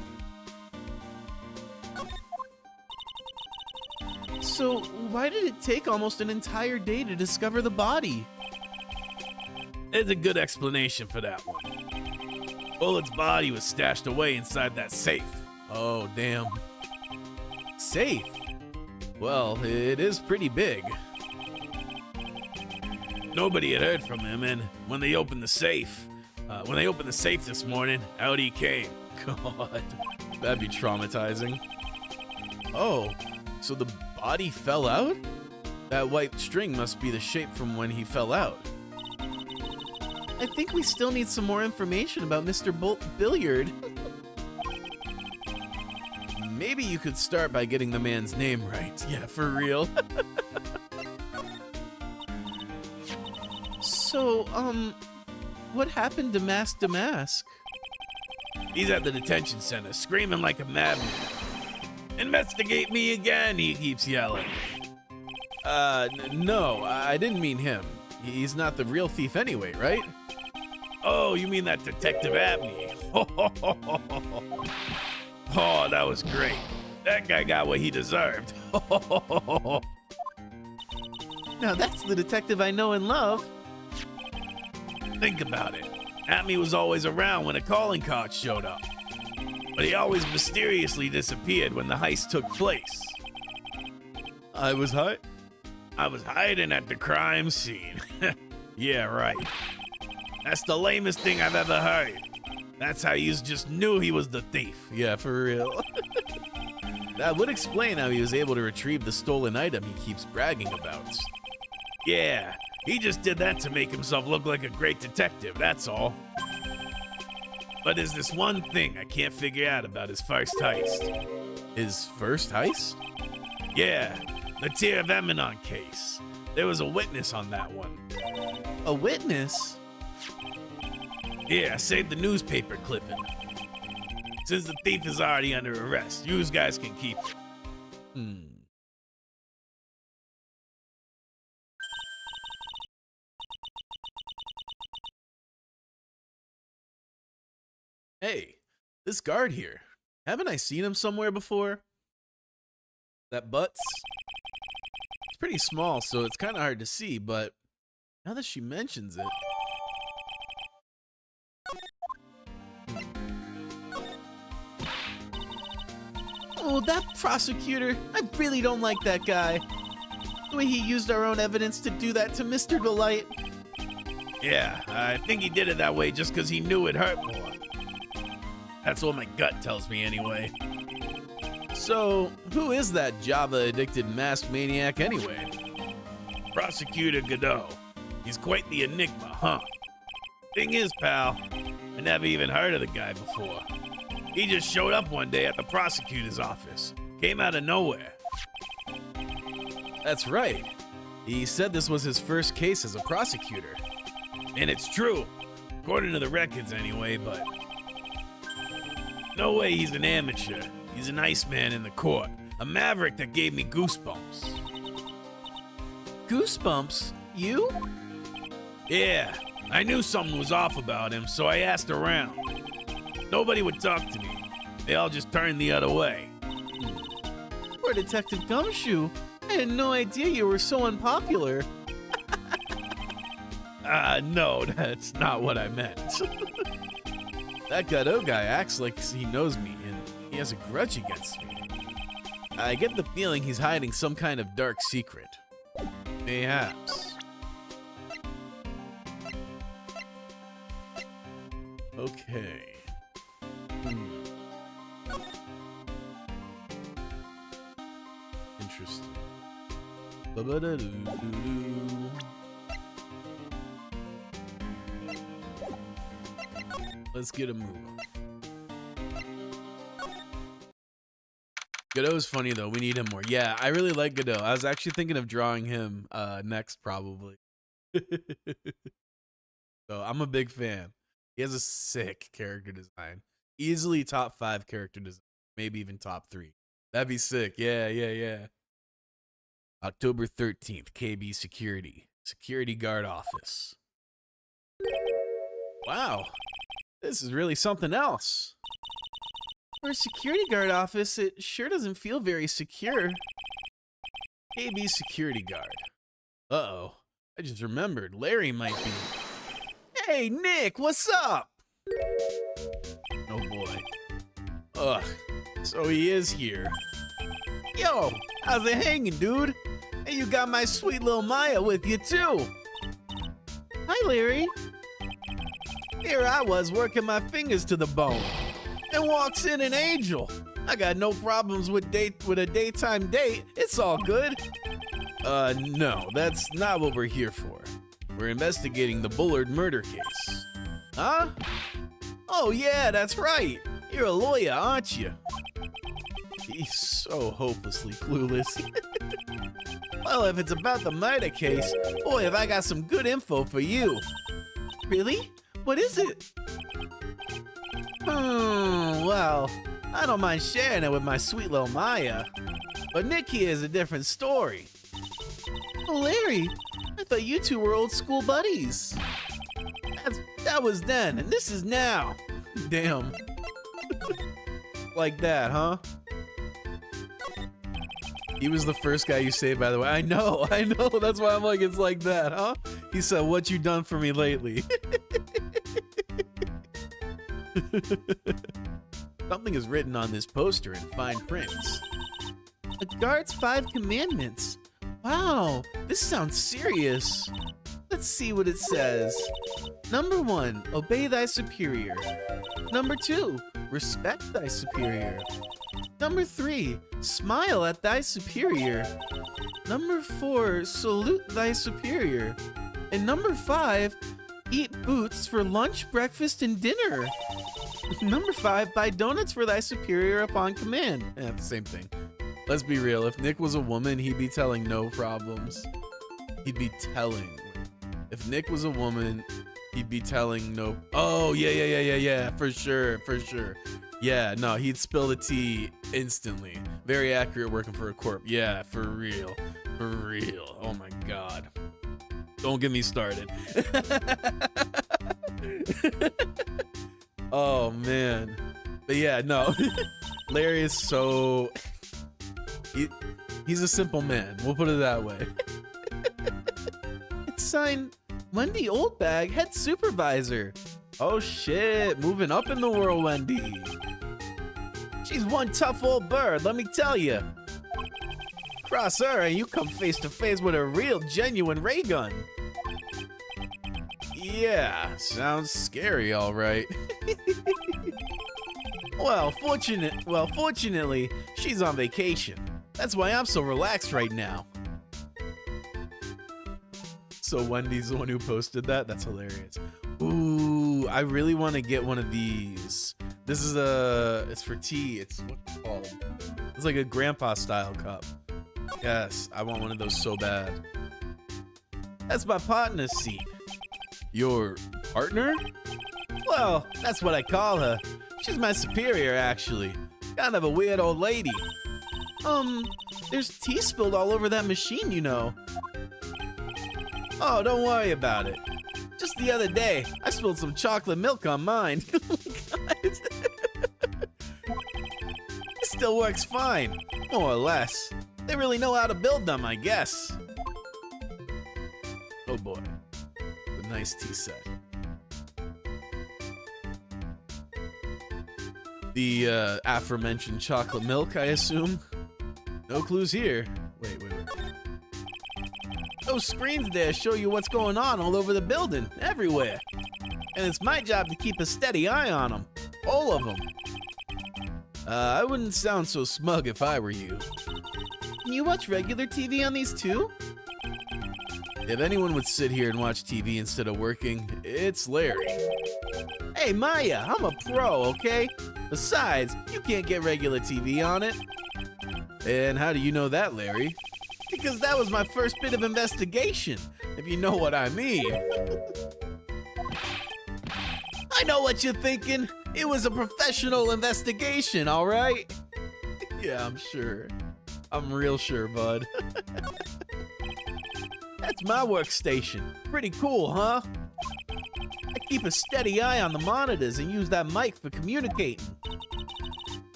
So, why did it take almost an entire day to discover the body? There's a good explanation for that one. Bullet's body was stashed away inside that safe. Oh, damn. Safe? Well, it is pretty big. Nobody had heard from him, and when they opened the safe this morning, out he came. God, that'd be traumatizing. Oh, so the body fell out? That white string must be the shape from when he fell out. I think we still need some more information about Mr. Billiard. Maybe you could start by getting the man's name right. Yeah, for real. So, what happened to Mask Damask? He's at the detention center, screaming like a madman. Investigate me again, he keeps yelling. No, I didn't mean him. He's not the real thief anyway, right? Oh, you mean that Detective Abney? Oh, that was great. That guy got what he deserved. Now that's the detective I know and love. Think about it. Abney was always around when a calling card showed up. But he always mysteriously disappeared when the heist took place. I was hiding at the crime scene. Yeah, right. That's the lamest thing I've ever heard. That's how you just knew he was the thief. Yeah, for real. That would explain how he was able to retrieve the stolen item he keeps bragging about. Yeah, he just did that to make himself look like a great detective, that's all. But there's this one thing I can't figure out about his first heist. His first heist? Yeah, the Tear of Eminon case. There was a witness on that one. A witness? Yeah, I saved the newspaper clipping. Since the thief is already under arrest, you guys can keep it. Hey, this guard here. Haven't I seen him somewhere before? That Butts? It's pretty small, so it's kind of hard to see, but now that she mentions it... Oh, that prosecutor. I really don't like that guy. The way he used our own evidence to do that to Mr. Delight. Yeah, I think he did it that way just because he knew it hurt more. That's what my gut tells me anyway. So, who is that Java-addicted masked maniac anyway? Prosecutor Godot. He's quite the enigma, huh? Thing is, pal, I never even heard of the guy before. He just showed up one day at the prosecutor's office. Came out of nowhere. That's right. He said this was his first case as a prosecutor. And it's true. According to the records anyway, but... No way he's an amateur. He's an Iceman in the court. A maverick that gave me goosebumps. Goosebumps? You? Yeah, I knew something was off about him, so I asked around. Nobody would talk to me. They all just turned the other way. Poor Detective Gumshoe. I had no idea you were so unpopular. No, that's not what I meant. That Godot guy acts like he knows me, and he has a grudge against me. I get the feeling he's hiding some kind of dark secret. Mayhaps. Okay. Interesting. Ba-ba-da-doo-doo-doo. Let's get a move on. Godot's funny though. We need him more. Yeah, I really like Godot. I was actually thinking of drawing him next, probably. So I'm a big fan. He has a sick character design. Easily top 5 character design. Maybe even top 3. That'd be sick. Yeah. October 13th, KB Security. Security guard office. Wow. This is really something else. For a security guard office, it sure doesn't feel very secure. KB Security Guard. Uh-oh. I just remembered. Larry might be... Hey, Nick, what's up? Oh, boy. Ugh. So he is here. Yo, how's it hanging, dude? And you got my sweet little Maya with you, too. Hi, Larry. Here I was working my fingers to the bone. And walks in an angel. I got no problems with a daytime date. It's all good. No, that's not what we're here for. We're investigating the Bullard murder case. Huh? Oh yeah, that's right. You're a lawyer, aren't you? He's so hopelessly clueless. Well, if it's about the murder case, boy, have I got some good info for you. Really? What is it? Well, I don't mind sharing it with my sweet little Maya. But Nick here is a different story. Oh, Larry, I thought you two were old school buddies. That was then, and this is now. Damn. Like that, huh? He was the first guy you saved, by the way. I know. That's why I'm like, it's like that, huh? He said, what you done for me lately? Something is written on this poster in fine print. The guard's 5 commandments. Wow, this sounds serious. Let's see what it says. Number 1, obey thy superior. Number 2, respect thy superior. Number 3, smile at thy superior. Number 4, salute thy superior. And number 5, eat boots for lunch, breakfast, and dinner. Number 5, buy donuts for thy superior upon command. Yeah, same thing. Let's be real. If Nick was a woman, he'd be telling no problems. He'd be telling. If Nick was a woman, he'd be telling no. Oh, yeah. For sure. Yeah, no, he'd spill the tea instantly. Very accurate working for a corp. Yeah, for real. Oh my God. Don't get me started. Oh, man. But yeah, no. Larry is so... He's a simple man. We'll put it that way. It's signed Wendy Oldbag, head supervisor. Oh shit, moving up in the world, Wendy. She's one tough old bird, let me tell you. Cross her and you come face to face with a real genuine ray gun. Yeah, sounds scary, all right. Well, fortunately, she's on vacation. That's why I'm so relaxed right now. So Wendy's the one who posted that? That's hilarious. Ooh, I really want to get one of these. This is it's for tea. It's what's it called? It's like a grandpa style cup. Yes, I want one of those so bad. That's my partner's seat. Your partner? Well, that's what I call her. She's my superior, actually. Kind of a weird old lady. There's tea spilled all over that machine, you know. Oh, don't worry about it. Just the other day, I spilled some chocolate milk on mine. It still works fine, more or less. They really know how to build them, I guess. Oh boy, a nice tea set. The aforementioned chocolate milk, I assume. No clues here. Wait. Those screens there show you what's going on all over the building, everywhere. And it's my job to keep a steady eye on them. All of them. I wouldn't sound so smug if I were you. Can you watch regular TV on these too? If anyone would sit here and watch TV instead of working, it's Larry. Hey Maya, I'm a pro, okay? Besides, you can't get regular TV on it. And how do you know that, Larry? Because that was my first bit of investigation, if you know what I mean. I know what you're thinking. It was a professional investigation, all right? Yeah, I'm sure. I'm real sure, bud. That's my workstation. Pretty cool, huh? I keep a steady eye on the monitors and use that mic for communicating.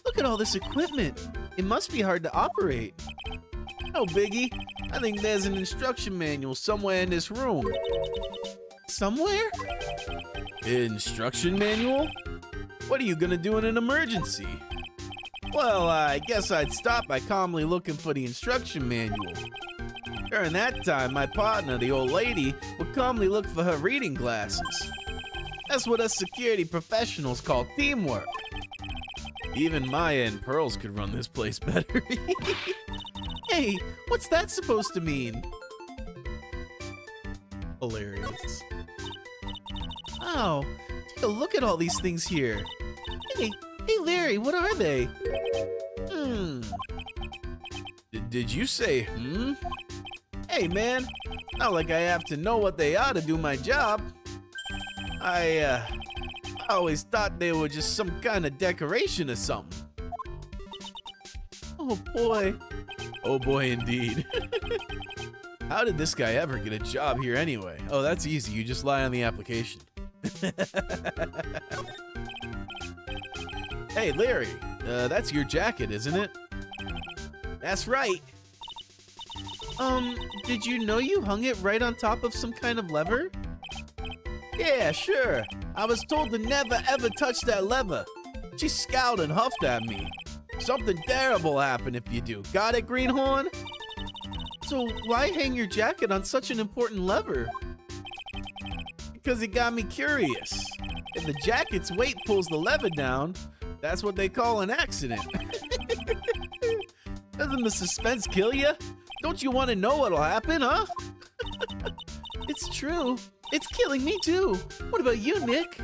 Look at all this equipment. It must be hard to operate. No biggie. I think there's an instruction manual somewhere in this room. Somewhere? Instruction manual? What are you gonna do in an emergency? Well, I guess I'd stop by calmly looking for the instruction manual. During that time, my partner, the old lady, would calmly look for her reading glasses. That's what us security professionals call teamwork. Even Maya and Pearls could run this place better. Hey, what's that supposed to mean? Hilarious. Wow, take a look at all these things here. Hey, Larry, what are they? Did you say, Hey, man, not like I have to know what they are to do my job. I always thought they were just some kind of decoration or something. Oh boy. Oh boy, indeed. How did this guy ever get a job here anyway? Oh, that's easy. You just lie on the application. Hey, Larry, that's your jacket, isn't it? That's right. Did you know you hung it right on top of some kind of lever? Yeah, sure. I was told to never ever touch that lever. She scowled and huffed at me. Something terrible happened if you do. Got it, Greenhorn? So why hang your jacket on such an important lever? Because it got me curious. If the jacket's weight pulls the lever down, that's what they call an accident. Doesn't the suspense kill you? Don't you want to know what'll happen, huh? It's true. It's killing me too. What about you, Nick?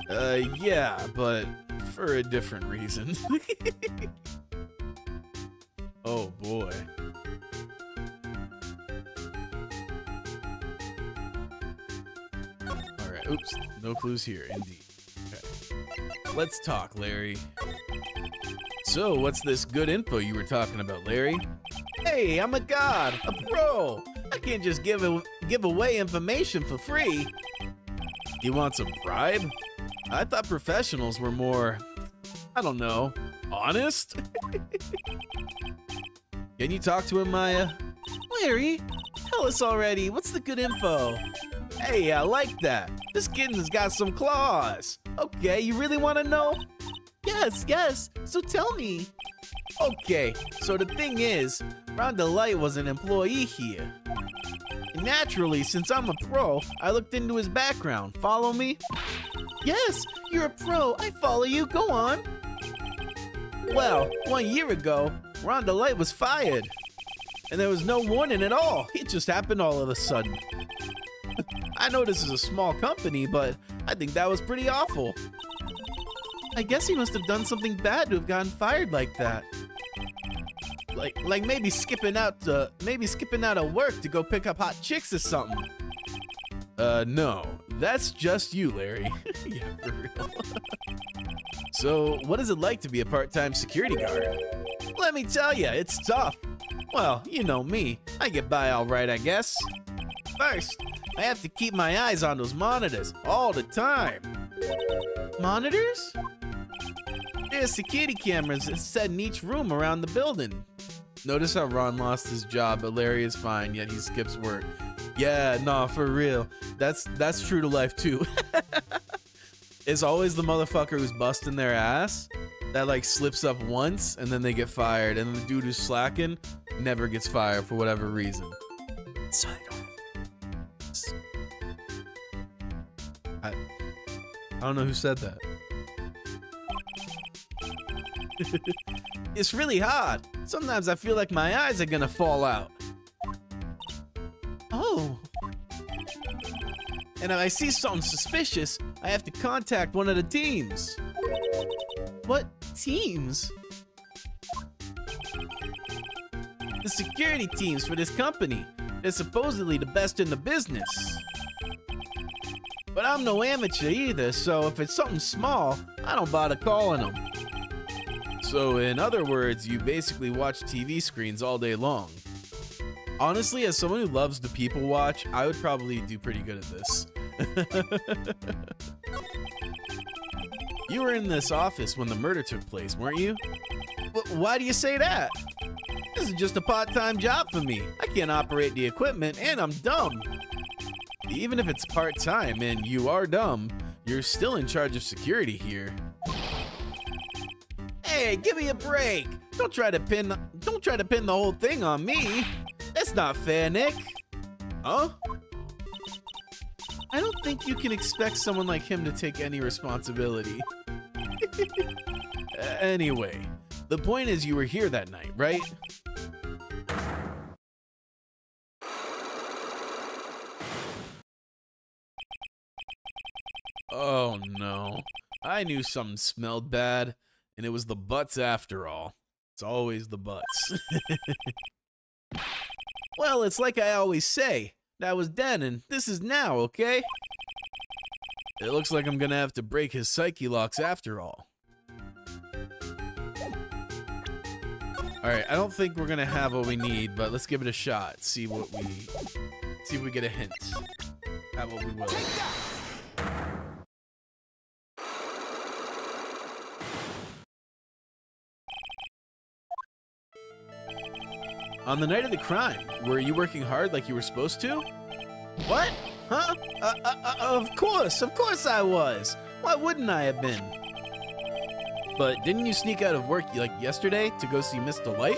Yeah, but for a different reason. Oh boy. Alright, oops, no clues here, indeed. Okay. Let's talk, Larry. So, what's this good info you were talking about, Larry? Hey, I'm a god, a pro. I can't just give away information for free. You want some bribe? I thought professionals were more, I don't know, honest? Can you talk to him, Maya? Larry, tell us already. What's the good info? Hey, I like that. This kitten's got some claws. Okay, you really want to know? Yes. So tell me. Okay, so the thing is, Rhonda Light was an employee here. And naturally, since I'm a pro, I looked into his background. Follow me? Yes, you're a pro. I follow you. Go on. Well, 1 year ago, Rhonda Light was fired. And there was no warning at all. It just happened all of a sudden. I know this is a small company, but I think that was pretty awful. I guess he must have done something bad to have gotten fired like that. Like maybe skipping out of work to go pick up hot chicks or something. No, that's just you, Larry. Yeah, for real. So, what is it like to be a part-time security guard? Let me tell you, it's tough. Well, you know me. I get by all right, I guess. First, I have to keep my eyes on those monitors all the time. Monitors? There's security cameras set in each room around the building. Notice how Ron lost his job, but Larry is fine, yet he skips work. Yeah, nah, for real. That's true to life too. It's always the motherfucker who's busting their ass that like slips up once and then they get fired, and the dude who's slacking never gets fired for whatever reason. So I don't know who said that. It's really hard. Sometimes I feel like my eyes are gonna fall out. Oh. And if I see something suspicious, I have to contact one of the teams. What teams? The security teams for this company. They're supposedly the best in the business. But I'm no amateur either, so if it's something small, I don't bother calling them. So, in other words, you basically watch TV screens all day long. Honestly, as someone who loves to people watch, I would probably do pretty good at this. You were in this office when the murder took place, weren't you? Why do you say that? This is just a part-time job for me. I can't operate the equipment, and I'm dumb. Even if it's part-time and you are dumb, you're still in charge of security here. Hey, give me a break. Don't try to pin the whole thing on me. That's not fair, Nick. Huh? I don't think you can expect someone like him to take any responsibility. Anyway, the point is you were here that night, right? Oh no, I knew something smelled bad, and it was the butts after all. It's always the butts. Well, it's like I always say. That was then, and this is now, okay? It looks like I'm gonna have to break his psyche locks after all. Alright, I don't think we're gonna have what we need, but let's give it a shot. See if we get a hint. Have what we will. On the night of the crime, were you working hard like you were supposed to? What? Huh? Of course I was. Why wouldn't I have been? But didn't you sneak out of work like yesterday to go see Miss Delight?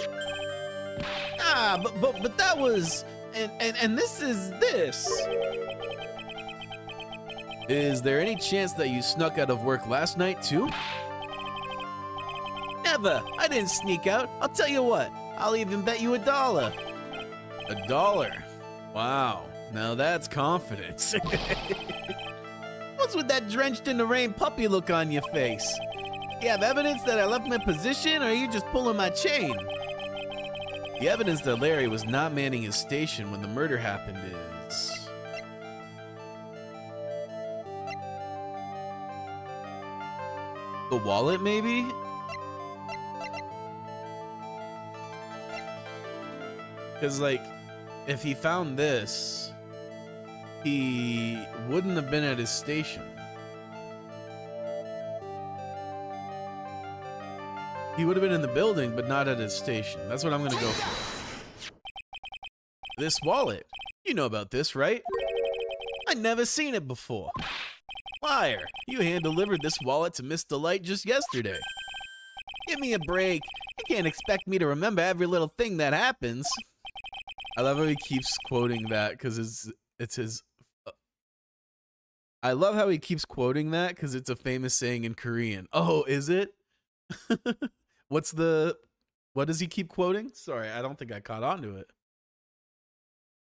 Ah, but that was, and this is this. Is there any chance that you snuck out of work last night too? Never. I didn't sneak out. I'll tell you what. I'll even bet you $1. $1? Wow. Now that's confidence. What's with that drenched in the rain puppy look on your face? You have evidence that I left my position, or are you just pulling my chain? The evidence that Larry was not manning his station when the murder happened is... the wallet, maybe? Because, like, if he found this, he wouldn't have been at his station. He would have been in the building, but not at his station. That's what I'm going to go for. This wallet. You know about this, right? I'd never seen it before. Liar. You hand-delivered this wallet to Miss Delight just yesterday. Give me a break. You can't expect me to remember every little thing that happens. I love how he keeps quoting that because it's his. I love how he keeps quoting that because it's a famous saying in Korean. Oh, is it? What does he keep quoting? Sorry, I don't think I caught on to it.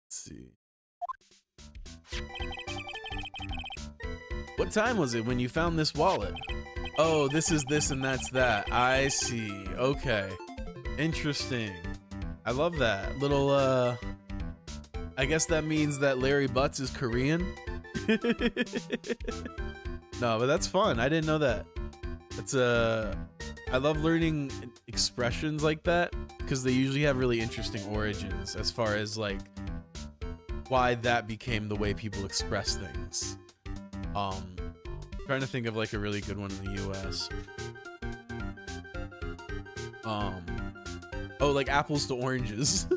Let's see. What time was it when you found this wallet? Oh, this is this and that's that. I see. Okay. Interesting. I love that. Little, I guess that means that Larry Butts is Korean? No, but that's fun. I didn't know that. It's, I love learning expressions like that because they usually have really interesting origins as far as, like, why that became the way people express things. Trying to think of, like, a really good one in the US. Oh, like apples to oranges.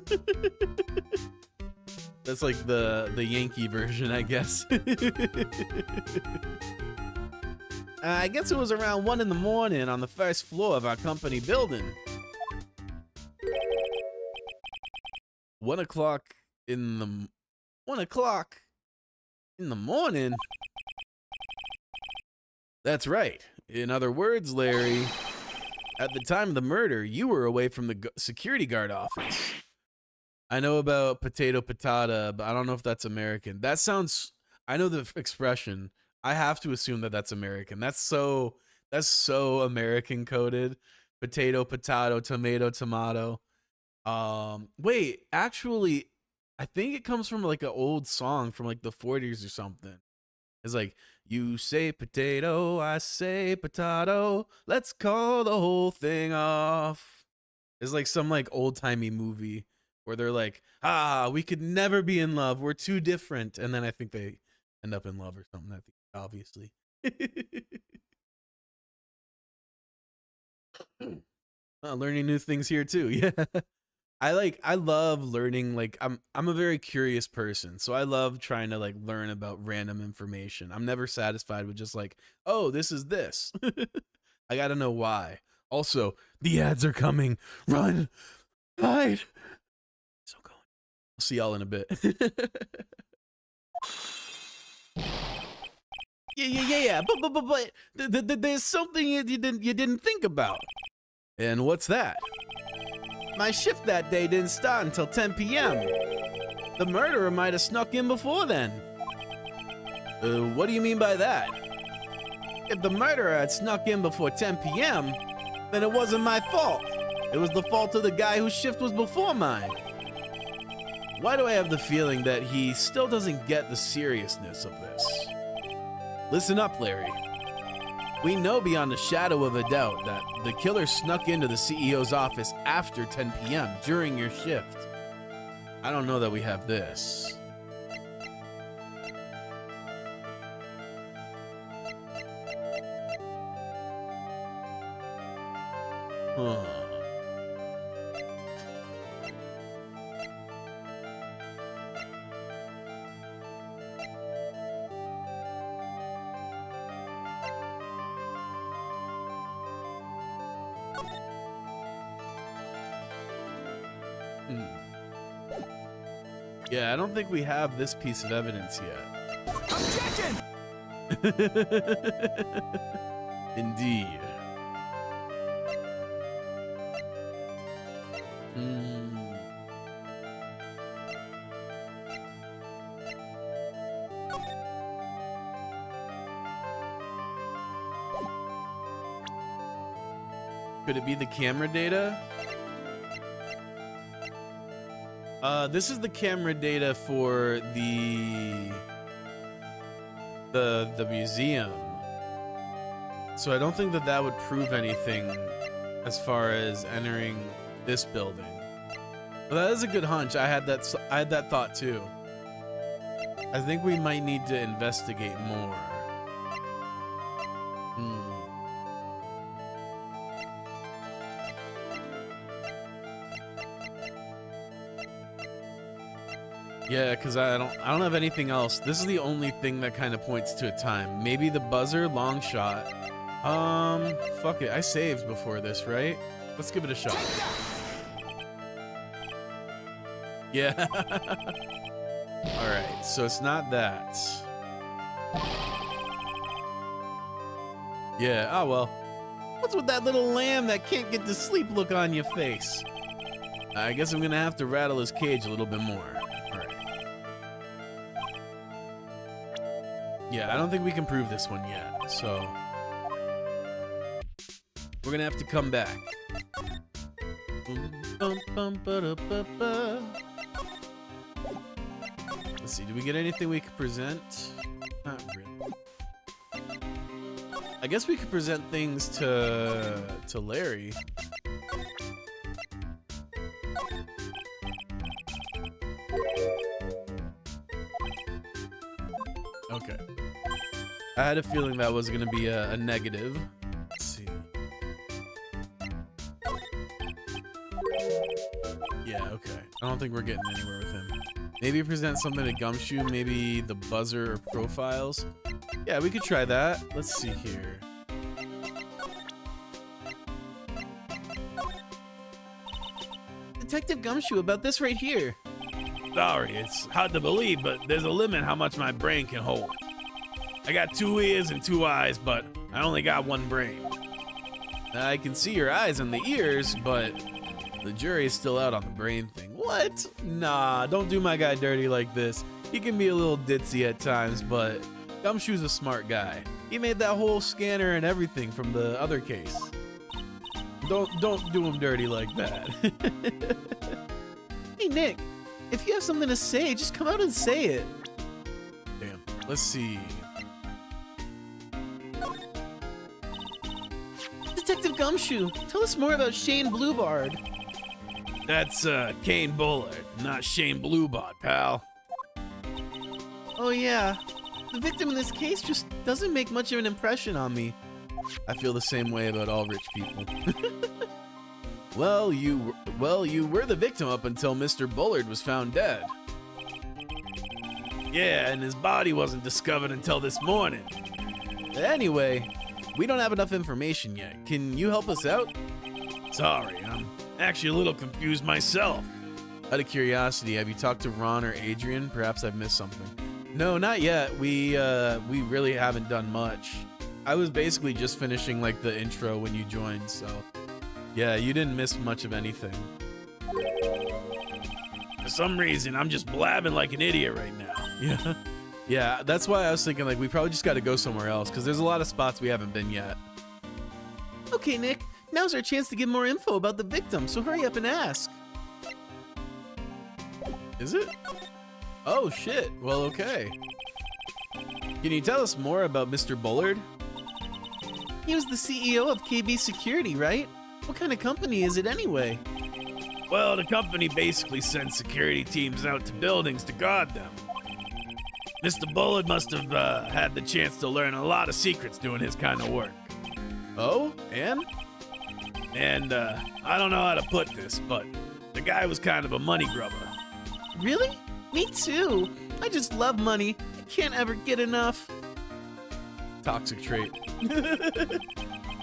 That's like the Yankee version, I guess. I guess it was around 1 in the morning on the first floor of our company building. 1 o'clock in the 1 o'clock in the morning? That's right. In other words, Larry, at the time of the murder, you were away from the security guard office. I know about potato patata, but I don't know if that's American. That sounds... I know the expression. I have to assume that that's American. That's so American coded. Potato, potato, tomato, tomato. Wait, actually, I think it comes from like an old song from like the 40s or something. It's like, you say potato, I say potato. Let's call the whole thing off. It's like some like old timey movie where they're like, we could never be in love. We're too different. And then I think they end up in love or something. I think obviously. Learning new things here too. Yeah. I love learning. Like I'm a very curious person, so I love trying to like learn about random information. I'm never satisfied with just like, oh, this is this. I gotta know why. Also, the ads are coming. Run, hide. So going. I'll see y'all in a bit. Yeah. But there's something you didn't think about. And what's that? My shift that day didn't start until 10 p.m. The murderer might have snuck in before then. What do you mean by that? If the murderer had snuck in before 10 p.m., then it wasn't my fault. It was the fault of the guy whose shift was before mine. Why do I have the feeling that he still doesn't get the seriousness of this? Listen up, Larry. We know beyond a shadow of a doubt that the killer snuck into the CEO's office after 10 p.m. during your shift. I don't know that we have this. Huh. Yeah, I don't think we have this piece of evidence yet. Objection! Indeed. Could it be the camera data? This is the camera data for the museum. So I don't think that that would prove anything as far as entering this building. But that is a good hunch. I had that thought too. I think we might need to investigate more. Yeah, because I don't have anything else. This is the only thing that kind of points to a time. Maybe the buzzer, long shot. Fuck it. I saved before this, right? Let's give it a shot. Yeah. All right, so it's not that. Yeah, oh well. What's with that little lamb that can't get to sleep look on your face? I guess I'm gonna have to rattle his cage a little bit more. Yeah, I don't think we can prove this one yet, so we're gonna have to come back. Let's see, do we get anything we could present? Not really. I guess we could present things to Larry. Okay. I had a feeling that was going to be a negative. Let's see. Yeah, okay. I don't think we're getting anywhere with him. Maybe present something to Gumshoe, maybe the buzzer or profiles. Yeah, we could try that. Let's see here. Detective Gumshoe, about this right here. Sorry, it's hard to believe, but there's a limit how much my brain can hold. I got 2 ears and 2 eyes, but I only got 1 brain. I can see your eyes and the ears, but the jury's still out on the brain thing. What? Nah, don't do my guy dirty like this. He can be a little ditzy at times, but Gumshoe's a smart guy. He made that whole scanner and everything from the other case. Don't do him dirty like that. Hey, Nick, if you have something to say, just come out and say it. Damn. Let's see. Gumshoe, tell us more about Shane Bluebard. That's Kane Bullard, not Shane Bluebot, pal. Oh yeah, the victim in this case just doesn't make much of an impression on me. I feel the same way about all rich people. Well, you were the victim up until Mr. Bullard was found dead. Yeah, and his body wasn't discovered until this morning. Anyway, we don't have enough information yet. Can you help us out? Sorry, I'm actually a little confused myself. Out of curiosity, have you talked to Ron or Adrian? Perhaps I've missed something. No, not yet. We really haven't done much. I was basically just finishing like the intro when you joined, so yeah, you didn't miss much of anything. For some reason, I'm just blabbing like an idiot right now. Yeah. Yeah, that's why I was thinking like we probably just got to go somewhere else because there's a lot of spots we haven't been yet. Okay, Nick, now's our chance to get more info about the victim, so hurry up and ask. Is it? Oh shit. Well, okay. Can you tell us more about Mr. Bullard? He was the CEO of KB Security, right? What kind of company is it anyway? Well, the company basically sends security teams out to buildings to guard them. Mr. Bullard must have had the chance to learn a lot of secrets doing his kind of work. Oh, and? And I don't know how to put this, but the guy was kind of a money grubber. Really? Me too. I just love money. I can't ever get enough. Toxic trait.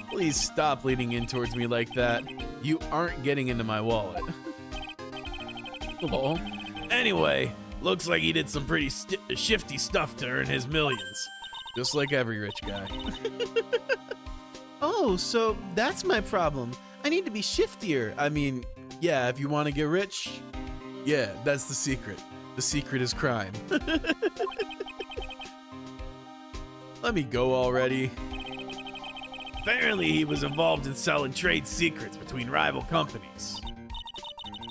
Please stop leaning in towards me like that. You aren't getting into my wallet. Lol. Anyway, looks like he did some pretty shifty stuff to earn his millions. Just like every rich guy. Oh, so that's my problem. I need to be shiftier. I mean, yeah, if you want to get rich, yeah, that's the secret. The secret is crime. Let me go already. Apparently, he was involved in selling trade secrets between rival companies.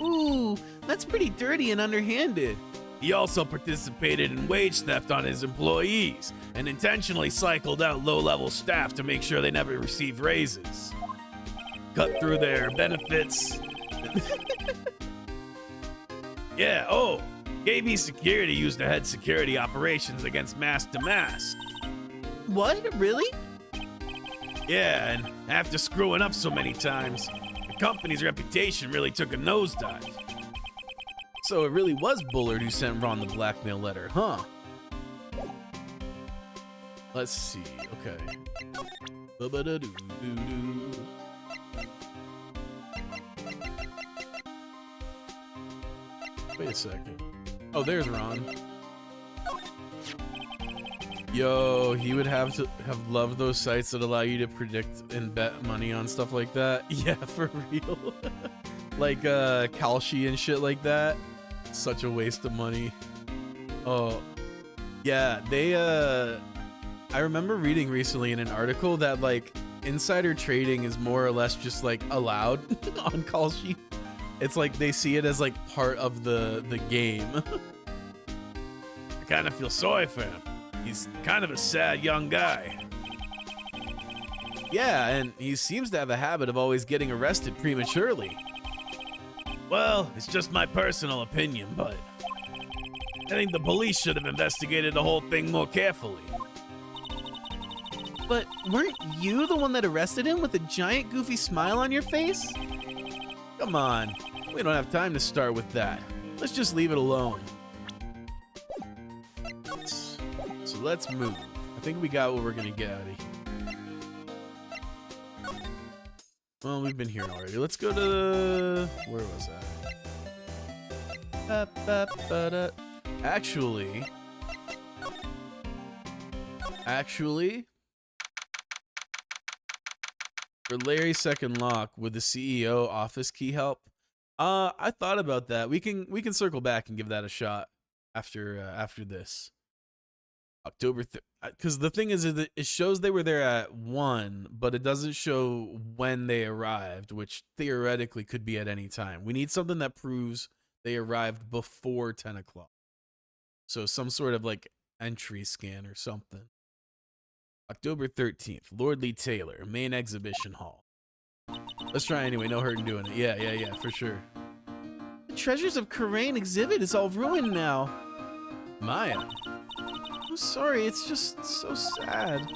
Ooh, that's pretty dirty and underhanded. He also participated in wage theft on his employees and intentionally cycled out low-level staff to make sure they never received raises. Cut through their benefits. Yeah, oh, KB Security used to head security operations against Mask to Mask. What? Really? Yeah, and after screwing up so many times, the company's reputation really took a nosedive. So it really was Bullard who sent Ron the blackmail letter, huh? Let's see, okay. Ba-ba-da-doo-doo-doo. Wait a second. Oh, there's Ron. Yo, he would have to have loved those sites that allow you to predict and bet money on stuff like that. Yeah, for real. Like Kalshi and shit like that. Such a waste of money. Oh, yeah, they I remember reading recently in an article that like insider trading is more or less just like allowed on Kalshi. It's like they see it as like part of the game. I kind of feel sorry for him. He's kind of a sad young guy. Yeah, and he seems to have a habit of always getting arrested prematurely. Well, it's just my personal opinion, but I think the police should have investigated the whole thing more carefully. But weren't you the one that arrested him with a giant goofy smile on your face? Come on, we don't have time to start with that. Let's just leave it alone. So let's move. I think we got what we're gonna get out of here. Well, we've been here already. Let's go to... Where was that? Actually, for Larry's second lock, would the CEO office key help? I thought about that. We can circle back and give that a shot after this. October, because the thing is that it shows they were there at 1, but it doesn't show when they arrived, which theoretically could be at any time. We need something that proves they arrived before 10 o'clock. So some sort of like entry scan or something. October 13th, Lord Lee Taylor, main exhibition hall. Let's try anyway. No hurting doing it. Yeah, for sure. The Treasures of Karain exhibit is all ruined now. Maya. I'm sorry, it's just so sad.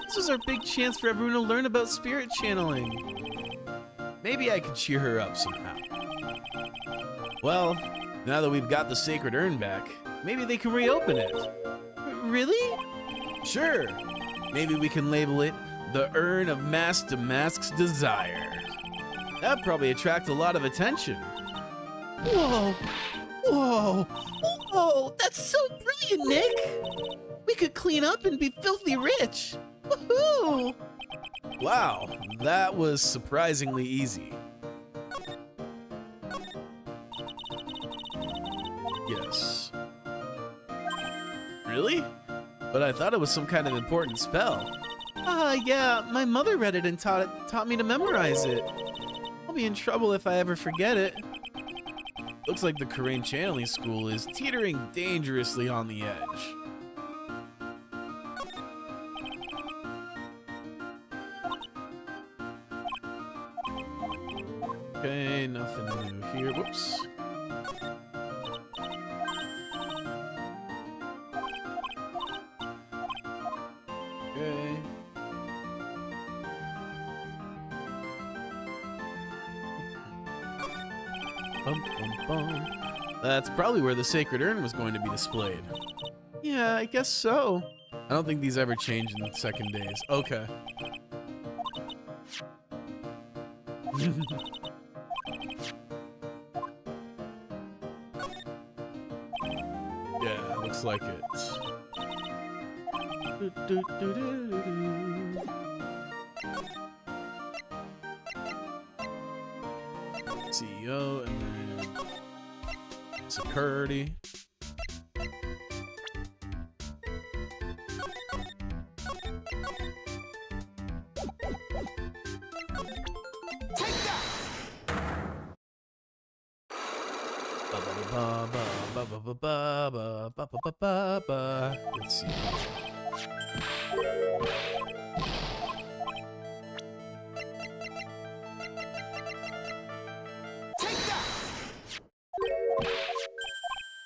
This was our big chance for everyone to learn about spirit channeling. Maybe I could cheer her up somehow. Well, now that we've got the sacred urn back, maybe they can reopen it. Really? Sure. Maybe we can label it the Urn of Mask Damask's Desire. That'd probably attract a lot of attention. Whoa! Whoa! Whoa! That's so brilliant, Nick! We could clean up and be filthy rich! Woohoo! Wow, that was surprisingly easy. Yes. Really? But I thought it was some kind of important spell. Yeah, my mother read it and taught me to memorize it. I'll be in trouble if I ever forget it. Looks like the Karain Channeling School is teetering dangerously on the edge. Okay, nothing new here. Whoops. Okay. Bum, bum, bum. That's probably where the sacred urn was going to be displayed. Yeah, I guess so. I don't think these ever change in the second days. Okay. Yeah, looks like it. CEO and then security. Let's see.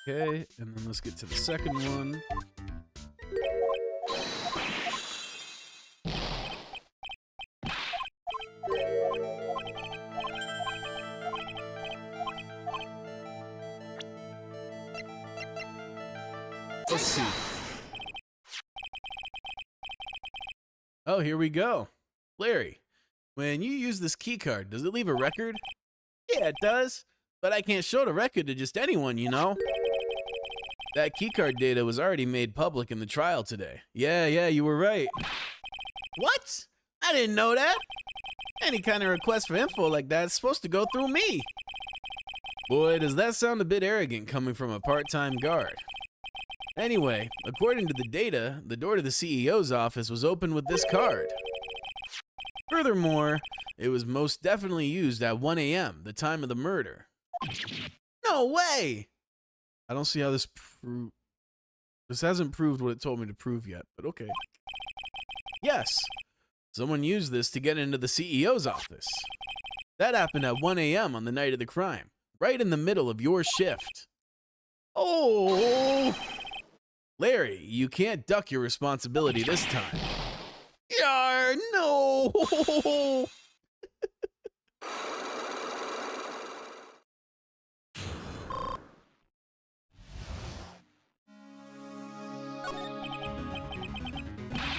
Okay, and then let's get to the second one. Let's see. Oh, here we go. Larry, when you use this key card, does it leave a record? Yeah, it does. But I can't show the record to just anyone, you know? That keycard data was already made public in the trial today. Yeah, you were right. What? I didn't know that. Any kind of request for info like that is supposed to go through me. Boy, does that sound a bit arrogant coming from a part-time guard. Anyway, according to the data, the door to the CEO's office was opened with this card. Furthermore, it was most definitely used at 1 a.m., the time of the murder. No way! I don't see how this hasn't proved what it told me to prove yet, but okay. Yes, someone used this to get into the CEO's office. That happened at 1 a.m. on the night of the crime, right in the middle of your shift. Oh! Larry, you can't duck your responsibility this time. Yar, no!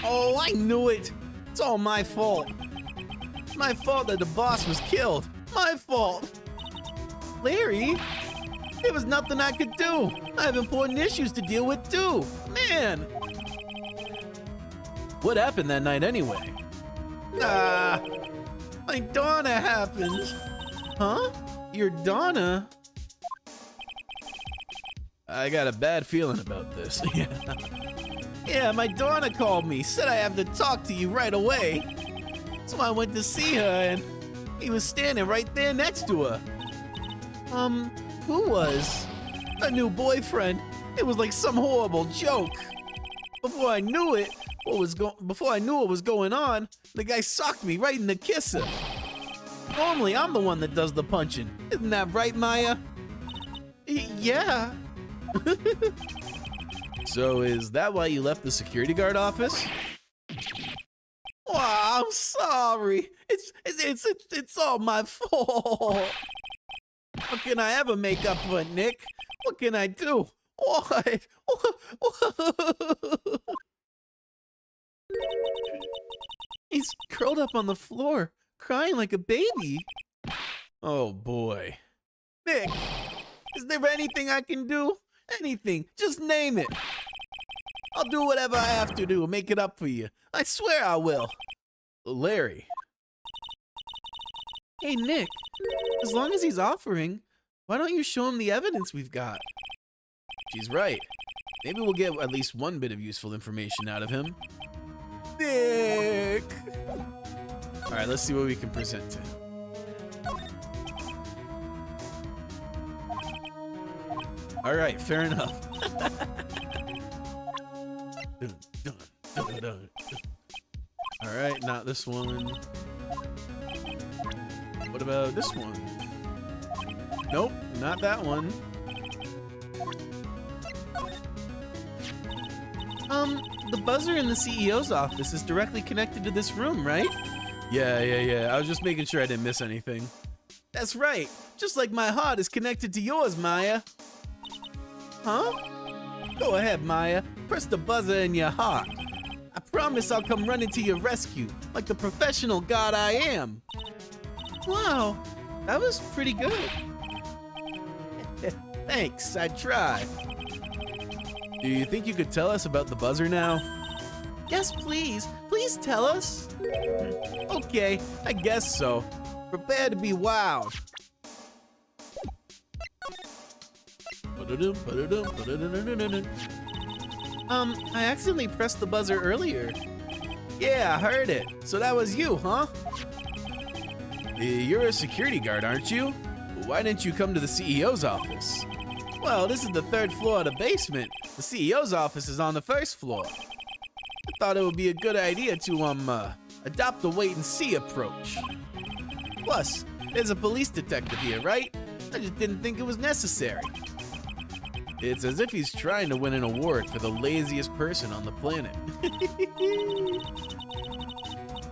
Oh, I knew it! It's all my fault. It's my fault that the boss was killed. My fault. Larry, there was nothing I could do. I have important issues to deal with too. Man! What happened that night anyway? My Donna happened. Huh? Your Donna? I got a bad feeling about this. Yeah, my Donna called me, said I have to talk to you right away. So I went to see her and he was standing right there next to her. Who was? A new boyfriend. It was like some horrible joke. Before I knew what was going on, the guy socked me right in the kisser. Normally, I'm the one that does the punching. Isn't that right, Maya? Yeah. So is that why you left the security guard office? Oh, I'm sorry. It's all my fault. How can I ever make up for it, Nick? What can I do? What? He's curled up on the floor, crying like a baby. Oh boy. Nick, is there anything I can do? Anything. Just name it. I'll do whatever I have to do to make it up for you. I swear I will. Larry. Hey, Nick. As long as he's offering, why don't you show him the evidence we've got? She's right. Maybe we'll get at least one bit of useful information out of him. Nick! Alright, let's see what we can present to him. Alright, fair enough. Alright, not this one. What about this one? Nope, not that one. The buzzer in the CEO's office is directly connected to this room, right? Yeah. I was just making sure I didn't miss anything. That's right. Just like my heart is connected to yours, Maya. Huh? Go ahead, Maya. Press the buzzer in your heart. I promise I'll come running to your rescue, like the professional god I am. Wow, that was pretty good. Thanks, I tried. Do you think you could tell us about the buzzer now? Yes, please. Please tell us. Okay, I guess so. Prepare to be wowed. I accidentally pressed the buzzer earlier. Yeah, I heard it. So that was you, huh? You're a security guard, aren't you? Why didn't you come to the CEO's office? Well, this is the 3rd floor of the basement. The CEO's office is on the 1st floor. I thought it would be a good idea to, adopt a wait-and-see approach. Plus, there's a police detective here, right? I just didn't think it was necessary. It's as if he's trying to win an award for the laziest person on the planet.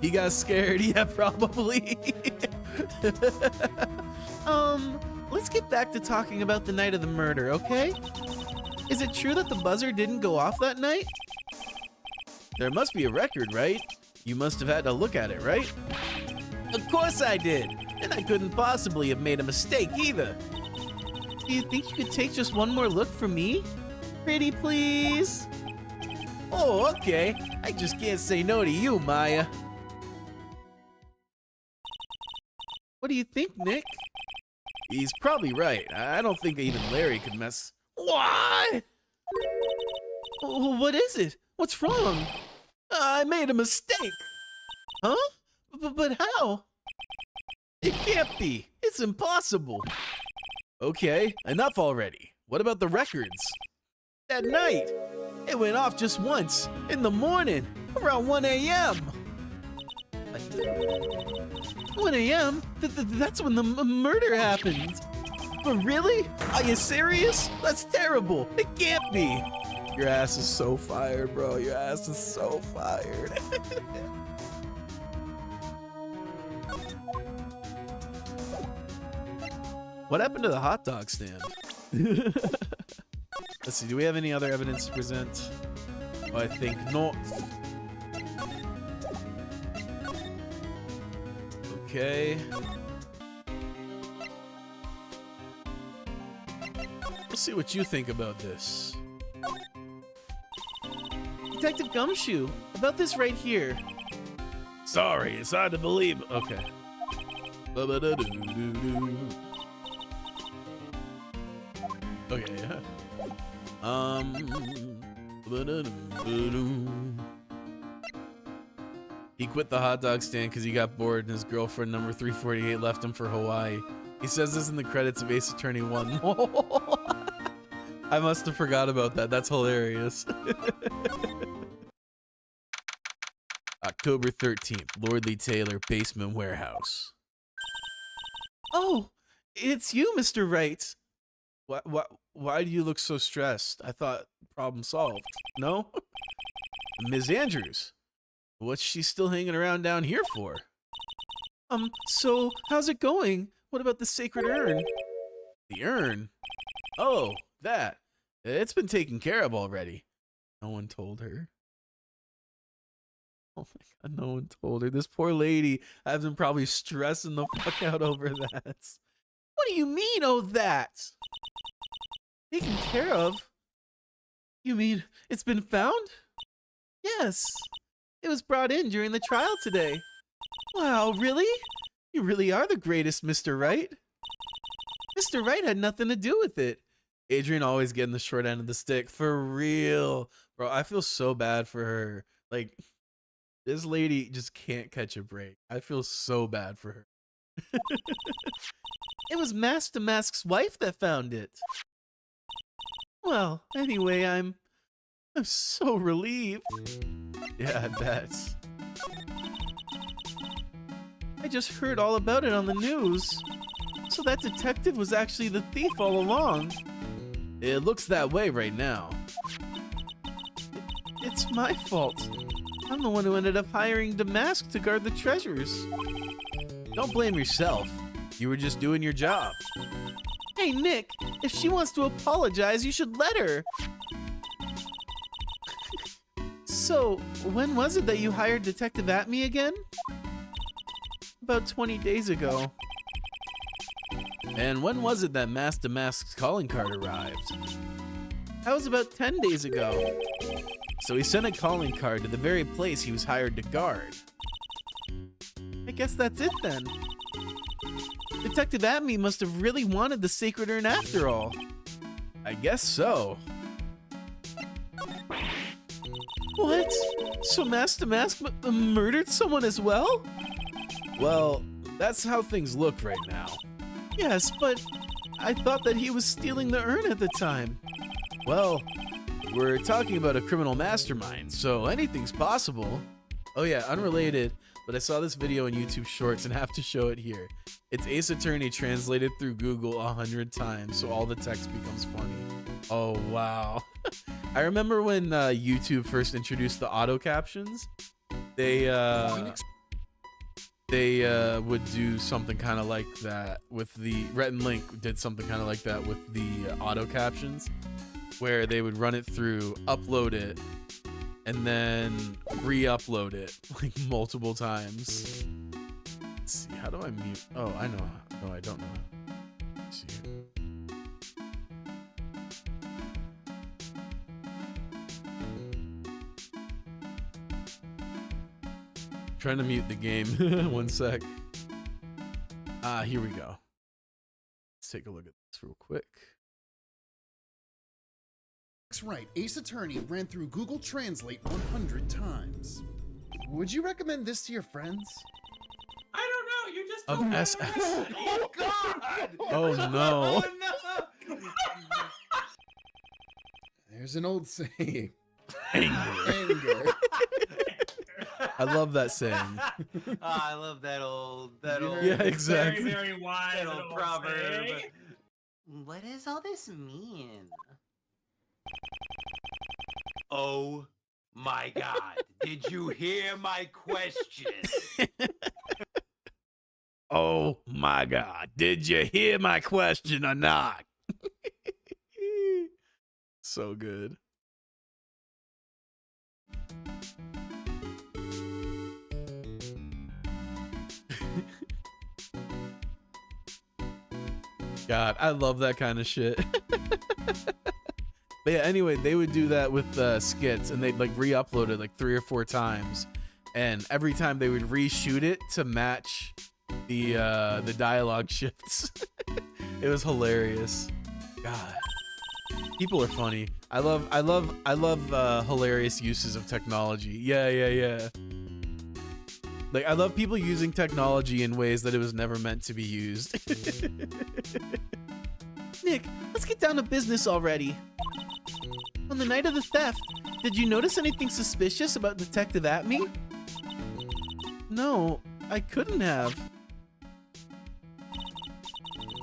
He got scared, yeah, probably. Let's get back to talking about the night of the murder, okay? Is it true that the buzzer didn't go off that night? There must be a record, right? You must have had to look at it, right? Of course I did, and I couldn't possibly have made a mistake either. Do you think you could take just one more look for me? Pretty please? Oh, okay. I just can't say no to you, Maya. What do you think, Nick? He's probably right. I don't think even Larry could mess... What? What is it? What's wrong? I made a mistake. Huh? But how? It can't be. It's impossible. Okay, enough already. What about the records? That night, it went off just once, in the morning, around 1 a.m. 1 a.m.? That's when the murder happened. But really? Are you serious? That's terrible. It can't be. Your ass is so fired, bro. Your ass is so fired. What happened to the hot dog stand? Let's see, do we have any other evidence to present? Oh, I think not. Okay. We'll see what you think about this. Detective Gumshoe, about this right here. Sorry, it's hard to believe. Okay. Okay, yeah. He quit the hot dog stand because he got bored and his girlfriend number 348 left him for Hawaii. He says this in the credits of Ace Attorney 1. I must have forgot about that. That's hilarious. October 13th, Lordly Taylor, basement warehouse. Oh, it's you, Mr. Wright. Why do you look so stressed? I thought problem solved. No? Ms. Andrews, what's she still hanging around down here for? So how's it going? What about the sacred urn? The urn? Oh, that. It's been taken care of already. No one told her. Oh my god, no one told her. This poor lady has been probably stressing the fuck out over that. What do you mean, oh that? Taken care of? You mean it's been found? Yes. It was brought in during the trial today. Wow, really? You really are the greatest, Mr. Wright. Mr. Wright had nothing to do with it. Adrian always getting the short end of the stick. For real. Bro, I feel so bad for her. Like, this lady just can't catch a break. I feel so bad for her. It was Mask to Mask's wife that found it. Well, anyway, I'm so relieved. Yeah, I bet. I just heard all about it on the news. So that detective was actually the thief all along. It looks that way right now. It's my fault. I'm the one who ended up hiring Damask to guard the treasures. Don't blame yourself. You were just doing your job. Hey, Nick, if she wants to apologize, you should let her. So, when was it that you hired Detective Atme again? About 20 days ago. And when was it that Mask to Mask's calling card arrived? That was about 10 days ago. So he sent a calling card to the very place he was hired to guard. I guess that's it then. Detective Atme must have really wanted the sacred urn after all. I guess so. What? So Mask to Mask murdered someone as well? Well, that's how things look right now. Yes, but I thought that he was stealing the urn at the time. Well, we're talking about a criminal mastermind, so anything's possible. Oh yeah, unrelated, but I saw this video on YouTube Shorts and have to show it here. It's Ace Attorney translated through Google 100 times, so all the text becomes funny. Oh wow. I remember when YouTube first introduced the auto captions. They would do something kind of like that with the Rhett and Link did something kind of like that with the auto captions, where they would run it through, upload it, and then re-upload it like multiple times. Let's see, how do I mute? Oh, I know. No, I don't know. Let's see. Trying to mute the game. One sec. Here we go. Let's take a look at this real quick. That's right. Ace Attorney ran through Google Translate 100 times. Would you recommend this to your friends? I don't know. You just Of told me. SS. Oh God! Oh no. no. There's an old saying. Anger. Anger. I love that saying. Oh, I love that old. Yeah, exactly. Very, very wise That old old proverb. saying. What does all this mean? Oh my god. Did you hear my question? Oh my God. Did you hear my question or not? So good. God, I love that kind of shit. But yeah, anyway, they would do that with skits, and they'd like re-upload it like 3 or 4 times, and every time they would reshoot it to match the dialogue shifts. It was hilarious. God, people are funny. I love hilarious uses of technology. Yeah. Like, I love people using technology in ways that it was never meant to be used. Nick, let's get down to business already. On the night of the theft, did you notice anything suspicious about Detective Atme? No, I couldn't have.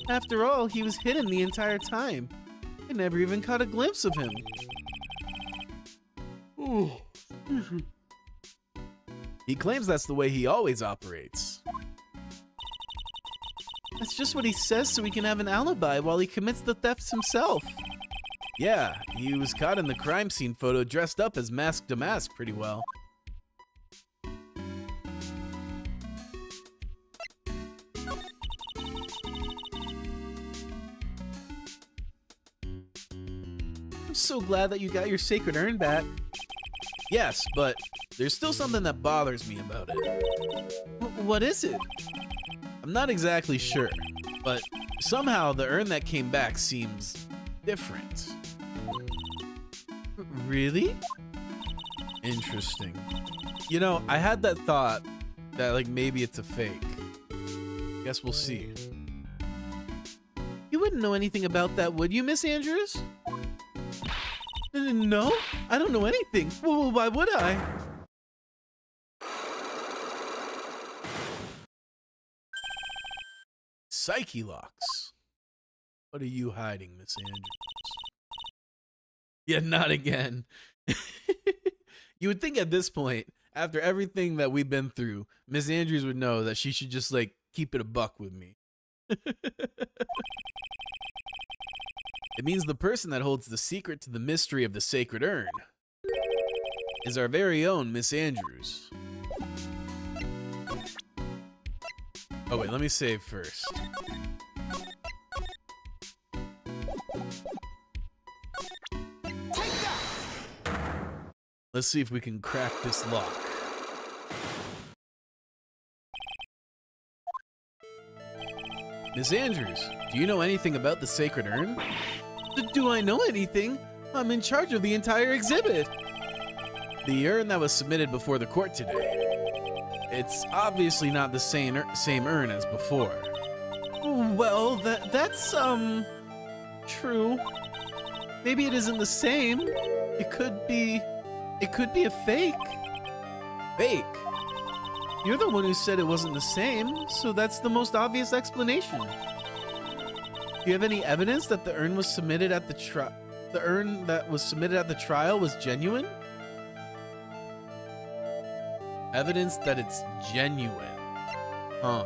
After all, he was hidden the entire time. I never even caught a glimpse of him. He claims that's the way he always operates. That's just what he says so he can have an alibi while he commits the thefts himself. Yeah, he was caught in the crime scene photo dressed up as Mask Damas pretty well. I'm so glad that you got your sacred urn back. Yes, but there's still something that bothers me about it. What is it? I'm not exactly sure, but somehow the urn that came back seems different. Really? Interesting. You know, I had that thought that like maybe it's a fake. Guess we'll see. You wouldn't know anything about that, would you, Miss Andrews? No, I don't know anything. Well, why would I? Psyche locks. What are you hiding, Miss Andrews? Yeah, not again. You would think at this point, after everything that we've been through, Miss Andrews would know that she should just like keep it a buck with me. It means the person that holds the secret to the mystery of the sacred urn is our very own Miss Andrews. Oh wait, let me save first. Let's see if we can crack this lock. Miss Andrews, do you know anything about the sacred urn? Do I know anything? I'm in charge of the entire exhibit. The urn that was submitted before the court today. It's obviously not the same urn as before. Well, that's true. Maybe it isn't the same. It could be a fake. Fake? You're the one who said it wasn't the same, so that's the most obvious explanation. Do you have any evidence that the urn was submitted at the trial was genuine? Evidence that it's genuine. Huh.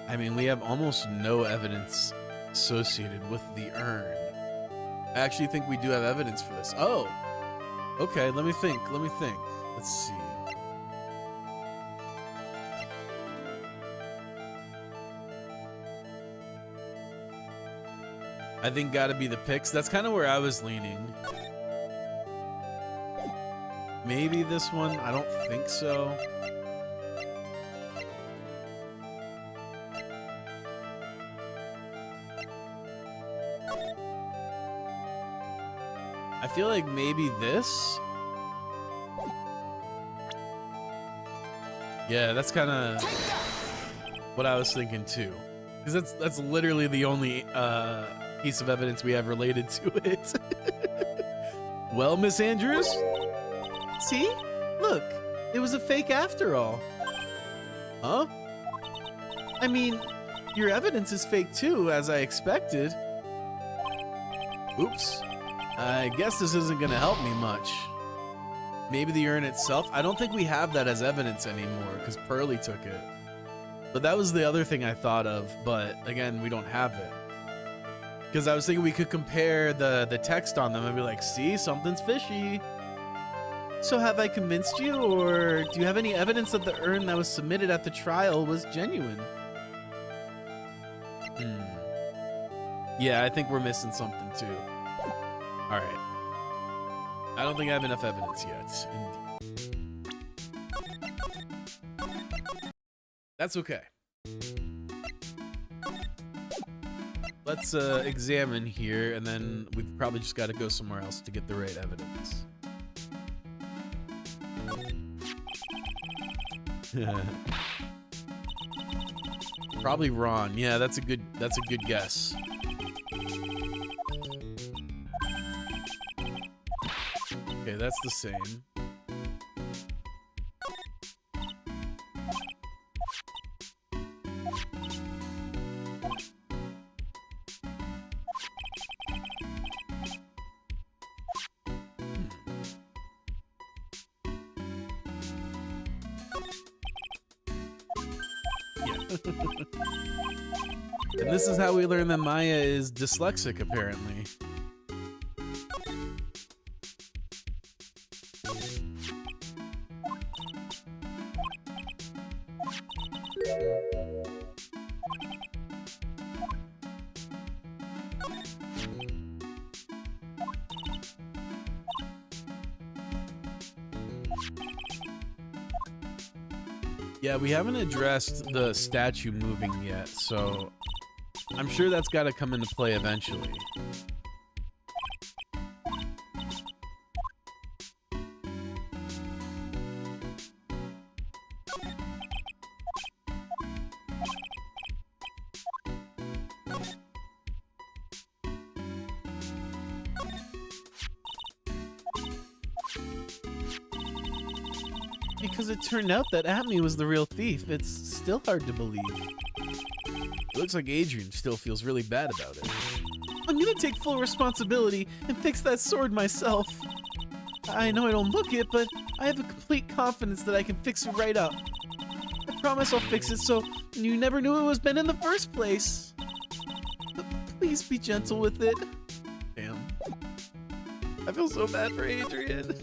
I mean, we have almost no evidence associated with the urn. I actually think we do have evidence for this. Oh! Okay, let me think. Let's see. I think gotta be the pics. That's kind of where I was leaning. Maybe this one? I don't think so. I feel like maybe this? Yeah, that's kind of what I was thinking too. Because that's literally the only piece of evidence we have related to it. Well, Miss Andrews? See? Look, it was a fake after all. Huh? I mean, your evidence is fake too, as I expected. Oops. I guess this isn't gonna help me much. Maybe the urn itself? I don't think we have that as evidence anymore, because Pearly took it. But that was the other thing I thought of, but again, we don't have it. Because I was thinking we could compare the text on them and be like, see, something's fishy. So have I convinced you, or do you have any evidence that the urn that was submitted at the trial was genuine? Yeah, I think we're missing something too. Alright. I don't think I have enough evidence yet. That's okay. Let's examine here, and then we've probably just got to go somewhere else to get the right evidence. Probably Ron. Yeah, that's a good guess. Okay, that's the same. And this is how we learn that Maya is dyslexic, apparently. Yeah, we haven't addressed the statue moving yet, so I'm sure that's got to come into play eventually. Because it turned out that Atme was the real thief. It's still hard to believe. It looks like Adrian still feels really bad about it. I'm gonna take full responsibility and fix that sword myself. I know I don't look it, but I have a complete confidence that I can fix it right up. I promise I'll fix it so you never knew it was Ben in the first place. But please be gentle with it. Damn. I feel so bad for Adrian.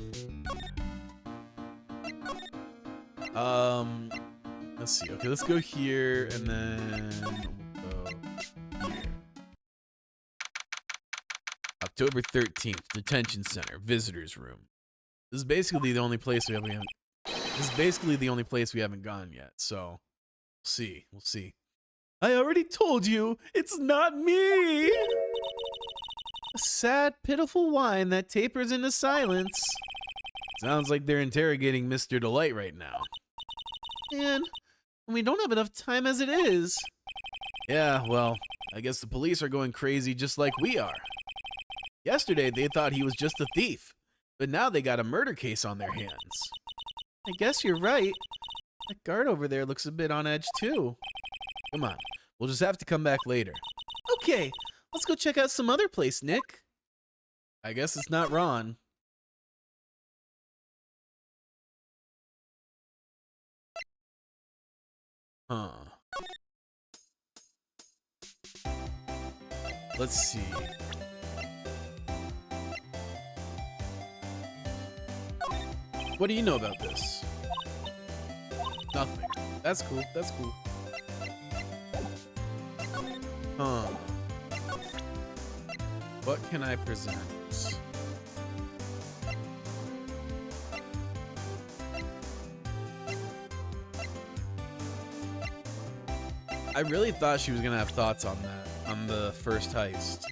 Let's see. Okay, let's go here and then we'll go here. October 13th, detention center, visitors room. This is basically the only place we haven't. This is basically the only place we haven't gone yet. So, we'll see. We'll see. I already told you, it's not me! A sad, pitiful whine that tapers into silence. Sounds like they're interrogating Mr. Delight right now. Man, we don't have enough time as it is. Yeah, well, I guess the police are going crazy just like we are. Yesterday, they thought he was just a thief, but now they got a murder case on their hands. I guess you're right. That guard over there looks a bit on edge, too. Come on, we'll just have to come back later. Okay, let's go check out some other place, Nick. I guess it's not Ron. Huh. Let's see. What do you know about this? Nothing. That's cool. That's cool. Huh. What can I present? I really thought she was gonna have thoughts on that, on the first heist.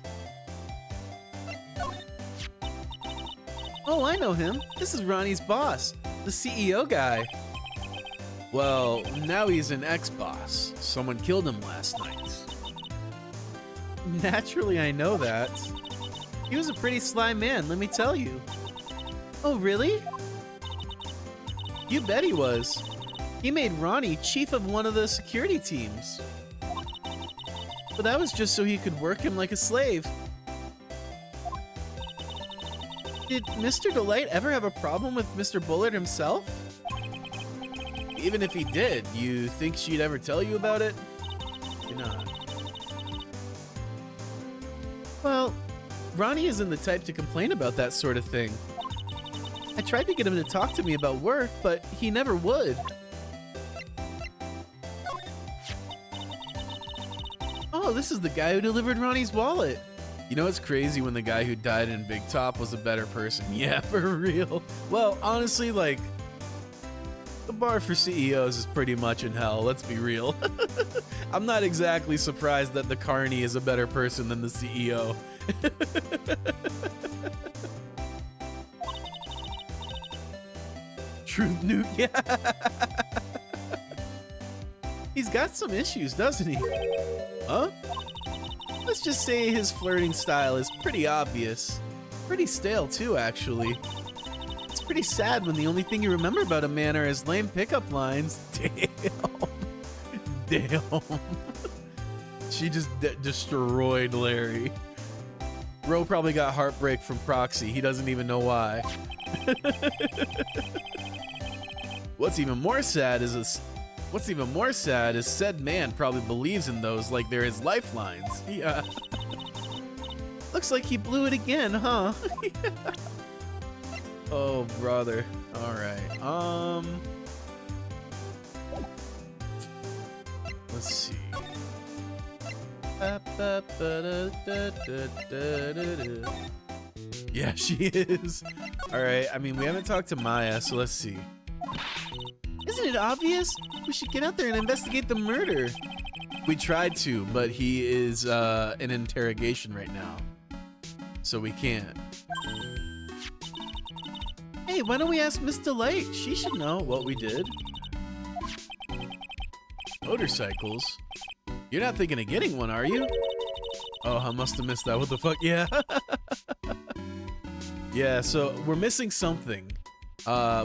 Oh, I know him. This is Ronnie's boss, the CEO guy. Well, now he's an ex-boss. Someone killed him last night. Naturally, I know that. He was a pretty sly man, let me tell you. Oh, really? You bet he was. He made Ronnie chief of one of the security teams. But that was just so he could work him like a slave. Did Mr. Delight ever have a problem with Mr. Bullard himself? Even if he did, you think she'd ever tell you about it? You're not. Well, Ronnie isn't the type to complain about that sort of thing. I tried to get him to talk to me about work, but he never would. Oh, this is the guy who delivered Ronnie's wallet. You know what's crazy when the guy who died in Big Top was a better person? Yeah, for real. Well, honestly, like, the bar for CEOs is pretty much in hell, let's be real. I'm not exactly surprised that the carny is a better person than the CEO. Truth Nuke, yeah. He's got some issues, doesn't he? Huh? Let's just say his flirting style is pretty obvious. Pretty stale, too, actually. It's pretty sad when the only thing you remember about a man are his lame pickup lines. Damn. She just destroyed Larry. Bro probably got heartbreak from Proxy. He doesn't even know why. What's even more sad is What's even more sad is said man probably believes in those like they're his lifelines. Yeah. Looks like he blew it again, huh? Oh, brother. All right. Let's see. Yeah, she is. All right. I mean, we haven't talked to Maya, so let's see. Isn't it obvious? We should get out there and investigate the murder. We tried to, but he is in interrogation right now, so we can't. Hey, why don't we ask Miss Delight? She should know. What we did. Motorcycles? You're not thinking of getting one, are you? Oh, I must have missed that. What the fuck? Yeah. Yeah, so we're missing something.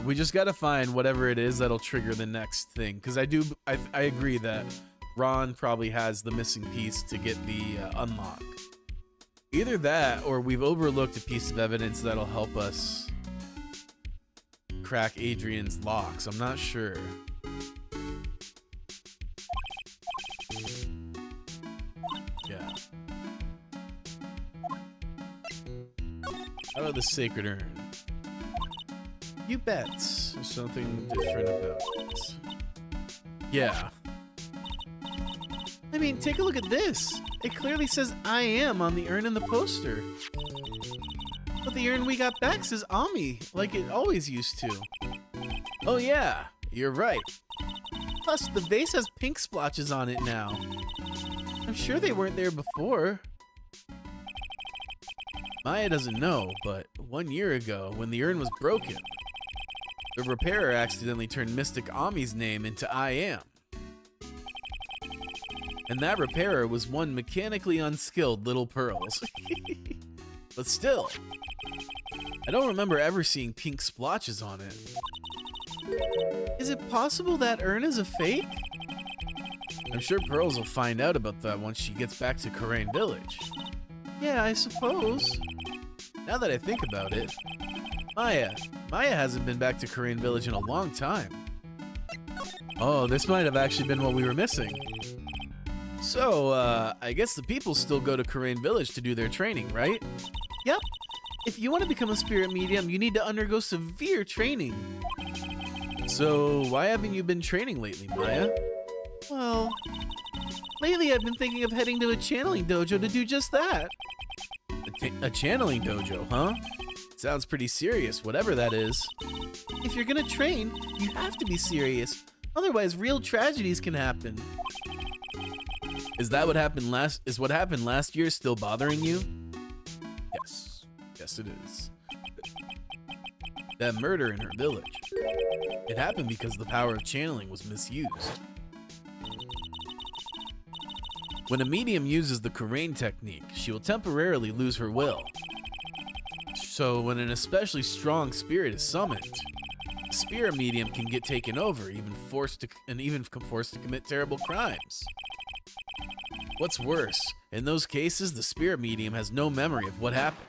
We just gotta find whatever it is that'll trigger the next thing. Because I agree that Ron probably has the missing piece to get the unlock. Either that, or we've overlooked a piece of evidence that'll help us crack Adrian's locks. I'm not sure. Yeah. How about the sacred urn? You bet. There's something different about it. Yeah. I mean, take a look at this. It clearly says I am on the urn in the poster. But the urn we got back says Ami, like it always used to. Oh yeah, you're right. Plus, the vase has pink splotches on it now. I'm sure they weren't there before. Maya doesn't know, but 1 year ago, when the urn was broken, the repairer accidentally turned Mystic Ami's name into I Am. And that repairer was one mechanically unskilled Little Pearls. But still, I don't remember ever seeing pink splotches on it. Is it possible that urn is a fake? I'm sure Pearls will find out about that once she gets back to Karain Village. Yeah, I suppose. Now that I think about it, Maya hasn't been back to Karain Village in a long time. Oh, this might have actually been what we were missing. So, I guess the people still go to Karain Village to do their training, right? Yep. If you want to become a spirit medium, you need to undergo severe training. So, why haven't you been training lately, Maya? Well, lately I've been thinking of heading to a channeling dojo to do just that. A channeling dojo, huh? Sounds pretty serious, whatever that is. If you're gonna train, you have to be serious. Otherwise, real tragedies can happen. Is what happened last year still bothering you? Yes. Yes, it is. That murder in her village. It happened because the power of channeling was misused. When a medium uses the Karain technique, she will temporarily lose her will. So when an especially strong spirit is summoned, the spirit medium can get taken over, even forced to commit terrible crimes. What's worse, in those cases, the spirit medium has no memory of what happened.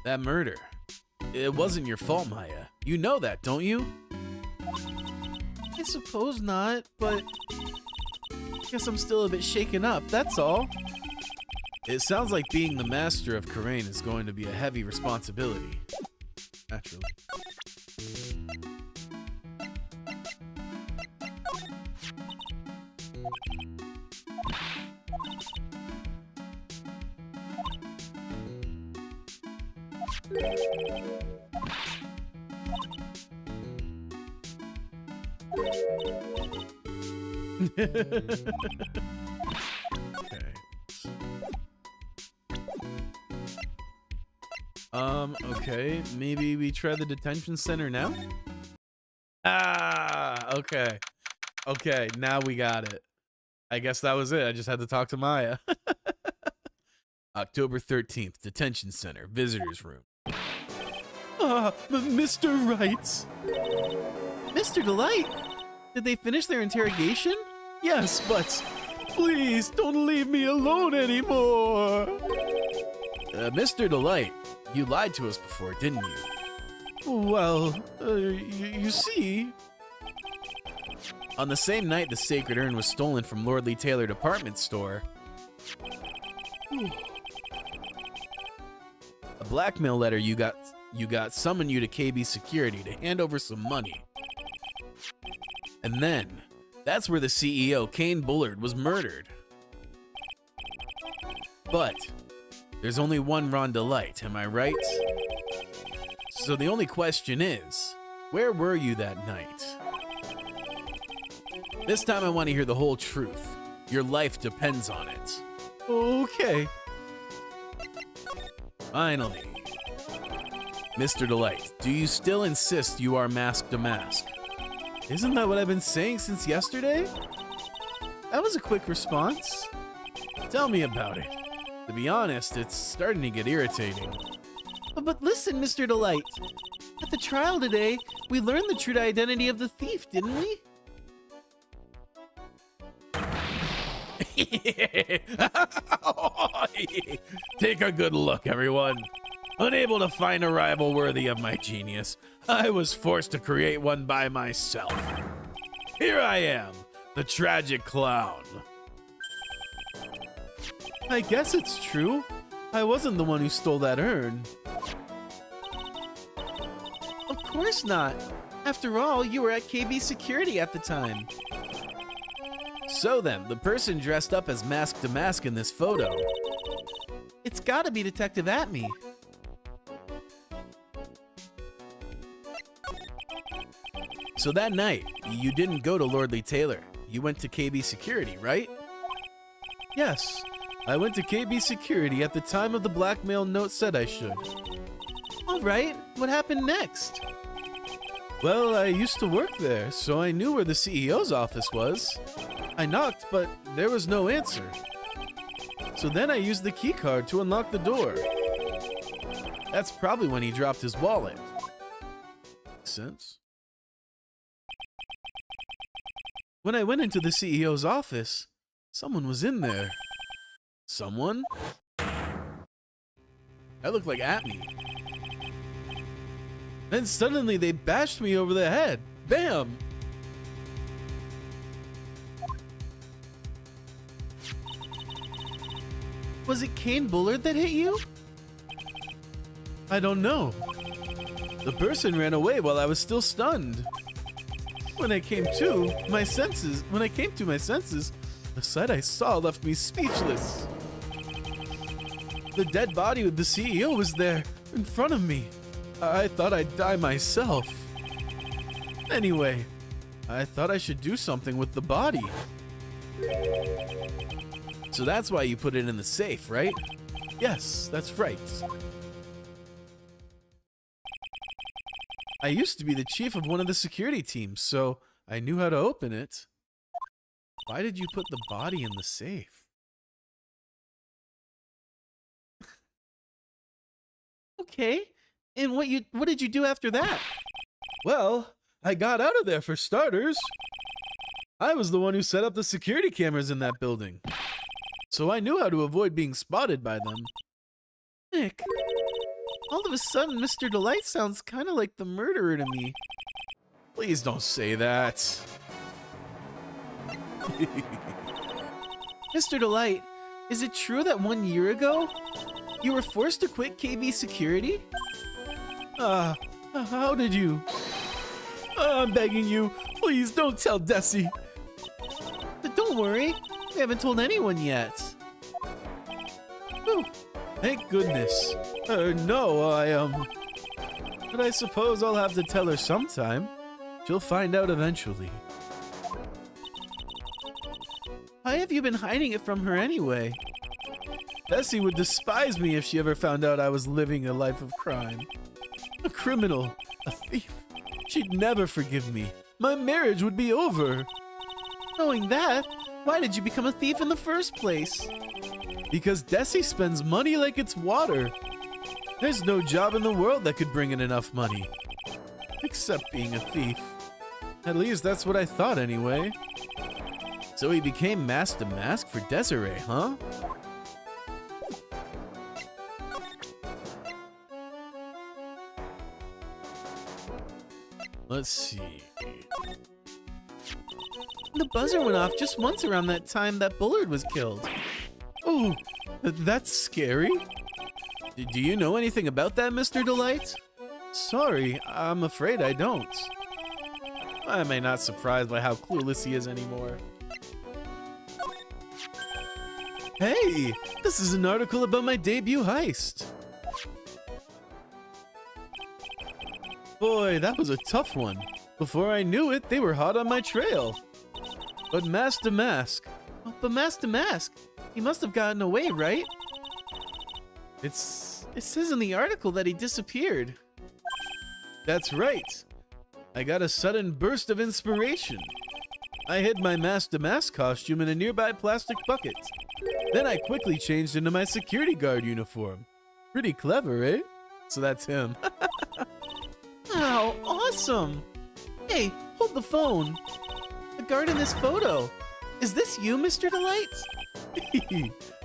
That murder, it wasn't your fault, Maya. You know that, don't you? I suppose not, but I guess I'm still a bit shaken up, that's all. It sounds like being the master of Karain is going to be a heavy responsibility. Naturally. Okay. Okay, maybe we try the detention center now? Ah, okay. Okay, now we got it. I guess that was it. I just had to talk to Maya. October 13th, detention center, visitors room. Mr. Wright. Mr. Delight, did they finish their interrogation? Yes, but please don't leave me alone anymore. Mr. Delight, you lied to us before, didn't you? Well, you see... On the same night the sacred urn was stolen from Lordly Taylor department store, a blackmail letter you got summoned you to KB Security to hand over some money. And then, that's where the CEO, Kane Bullard, was murdered. But, there's only one Ron Delight, am I right? So the only question is, where were you that night? This time I want to hear the whole truth. Your life depends on it. Okay. Finally. Mr. Delight, do you still insist you are Mask to Mask? Isn't that what I've been saying since yesterday? That was a quick response. Tell me about it. To be honest, it's starting to get irritating. But listen, Mr. Delight. At the trial today, we learned the true identity of the thief, didn't we? Take a good look, everyone. Unable to find a rival worthy of my genius, I was forced to create one by myself. Here I am, the tragic clown. I guess it's true. I wasn't the one who stole that urn. Of course not. After all, you were at KB Security at the time. So then, the person dressed up as Mask to Mask in this photo. It's gotta be Detective Atme. So that night, you didn't go to Lordly Taylor. You went to KB Security, right? Yes, I went to KB Security at the time of the blackmail note said I should. Alright, what happened next? Well, I used to work there, so I knew where the CEO's office was. I knocked, but there was no answer. So then I used the key card to unlock the door. That's probably when he dropped his wallet. Makes sense. When I went into the CEO's office, someone was in there. Someone? That looked like Atme. Then suddenly they bashed me over the head. Bam! Was it Kane Bullard that hit you? I don't know. The person ran away while I was still stunned. When I came to my senses, the sight I saw left me speechless. The dead body of the CEO was there, in front of me. I thought I'd die myself. Anyway, I thought I should do something with the body. So that's why you put it in the safe, right? Yes, that's right. I used to be the chief of one of the security teams, so I knew how to open it. Why did you put the body in the safe? Okay, and what did you do after that? Well, I got out of there for starters. I was the one who set up the security cameras in that building, so I knew how to avoid being spotted by them. Nick, all of a sudden, Mr. Delight sounds kind of like the murderer to me. Please don't say that. Mr. Delight, is it true that 1 year ago, you were forced to quit KB Security? How did you? I'm begging you, please don't tell Desi. But don't worry, we haven't told anyone yet. Whew, thank goodness. No, but I suppose I'll have to tell her sometime. She'll find out eventually. Why have you been hiding it from her anyway? Desi would despise me if she ever found out I was living a life of crime. A criminal, a thief. She'd never forgive me. My marriage would be over. Knowing that, why did you become a thief in the first place? Because Desi spends money like it's water. There's no job in the world that could bring in enough money. Except being a thief. At least that's what I thought anyway. So he became Mask to Mask for Desiree, huh? Let's see. The buzzer went off just once around that time that Bullard was killed. Oh, that's scary. Do you know anything about that, Mr. Delight? Sorry, I'm afraid I don't. I am not surprised by how clueless he is anymore. Hey, this is an article about my debut heist. Boy, that was a tough one. Before I knew it, they were hot on my trail. But Mask Damask. Oh, but Mask Damask, he must have gotten away, right? It says in the article that he disappeared. That's right. I got a sudden burst of inspiration. I hid my Mask Damask costume in a nearby plastic bucket. Then I quickly changed into my security guard uniform. Pretty clever, eh? So that's him. Wow, awesome! Hey, hold the phone. The guard in this photo. Is this you, Mr. Delight?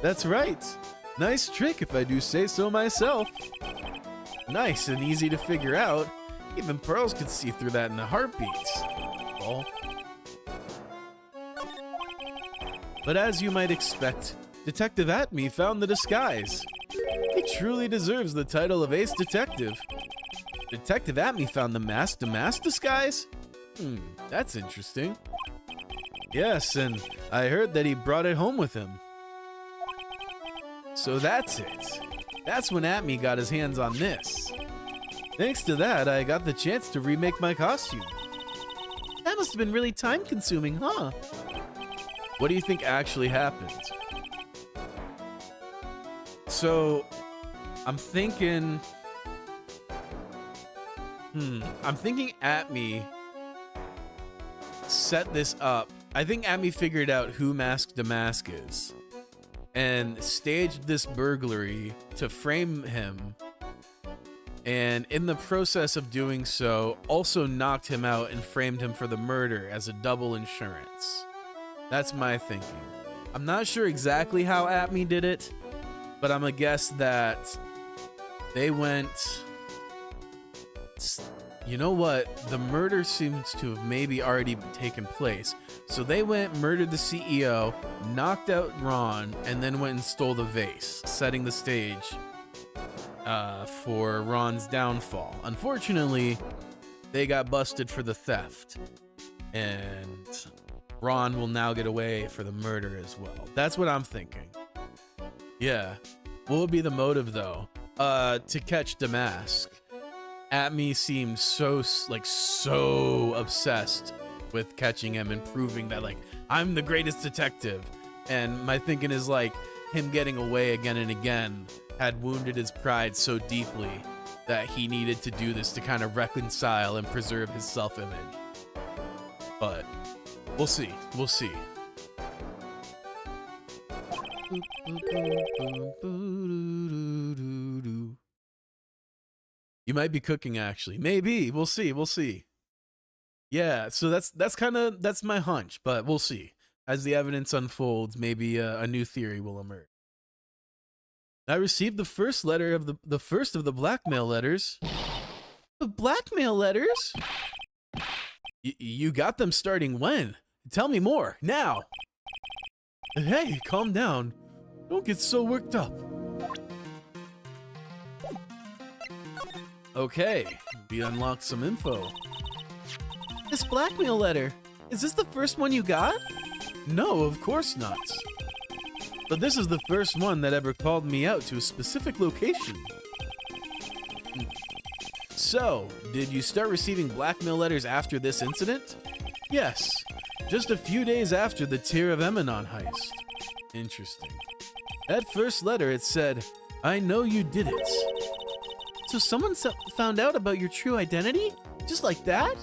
That's right. Nice trick if I do say so myself. Nice and easy to figure out. Even Pearls could see through that in a heartbeat. Oh. But as you might expect, Detective Atme found the disguise. He truly deserves the title of Ace Detective. Detective Atme found the Mask Damask disguise? That's interesting. Yes, and I heard that he brought it home with him. So that's it. That's when Atme got his hands on this. Thanks to that, I got the chance to remake my costume. That must have been really time-consuming, huh? What do you think actually happened? So, I'm thinking Atme set this up. I think Atme figured out who Mask Damask is and staged this burglary to frame him, and in the process of doing so, also knocked him out and framed him for the murder as a double insurance. That's my thinking. I'm not sure exactly how Atme did it, but I'm gonna guess that they went... You know what? The murder seems to have maybe already taken place. So they went, murdered the CEO, knocked out Ron, and then went and stole the vase, setting the stage for Ron's downfall. Unfortunately, they got busted for the theft, and Ron will now get away for the murder as well. That's what I'm thinking. Yeah. What would be the motive, though? To catch Damask. Atme seems so obsessed with catching him and proving that, like, I'm the greatest detective. And my thinking is, like, him getting away again and again had wounded his pride so deeply that he needed to do this to kind of reconcile and preserve his self-image. But we'll see. We'll see. You might be cooking, actually. Maybe. We'll see. We'll see. Yeah, so that's my hunch, but we'll see. As the evidence unfolds, maybe a new theory will emerge. I received the first letter of the first of the blackmail letters. The blackmail letters? You got them starting when? Tell me more, now! Hey, calm down. Don't get so worked up. Okay, we unlocked some info. This blackmail letter, is this the first one you got? No, of course not. But this is the first one that ever called me out to a specific location. So, did you start receiving blackmail letters after this incident? Yes, just a few days after the Tear of Emanon heist. Interesting. That first letter, it said, I know you did it. So someone found out about your true identity? Just like that?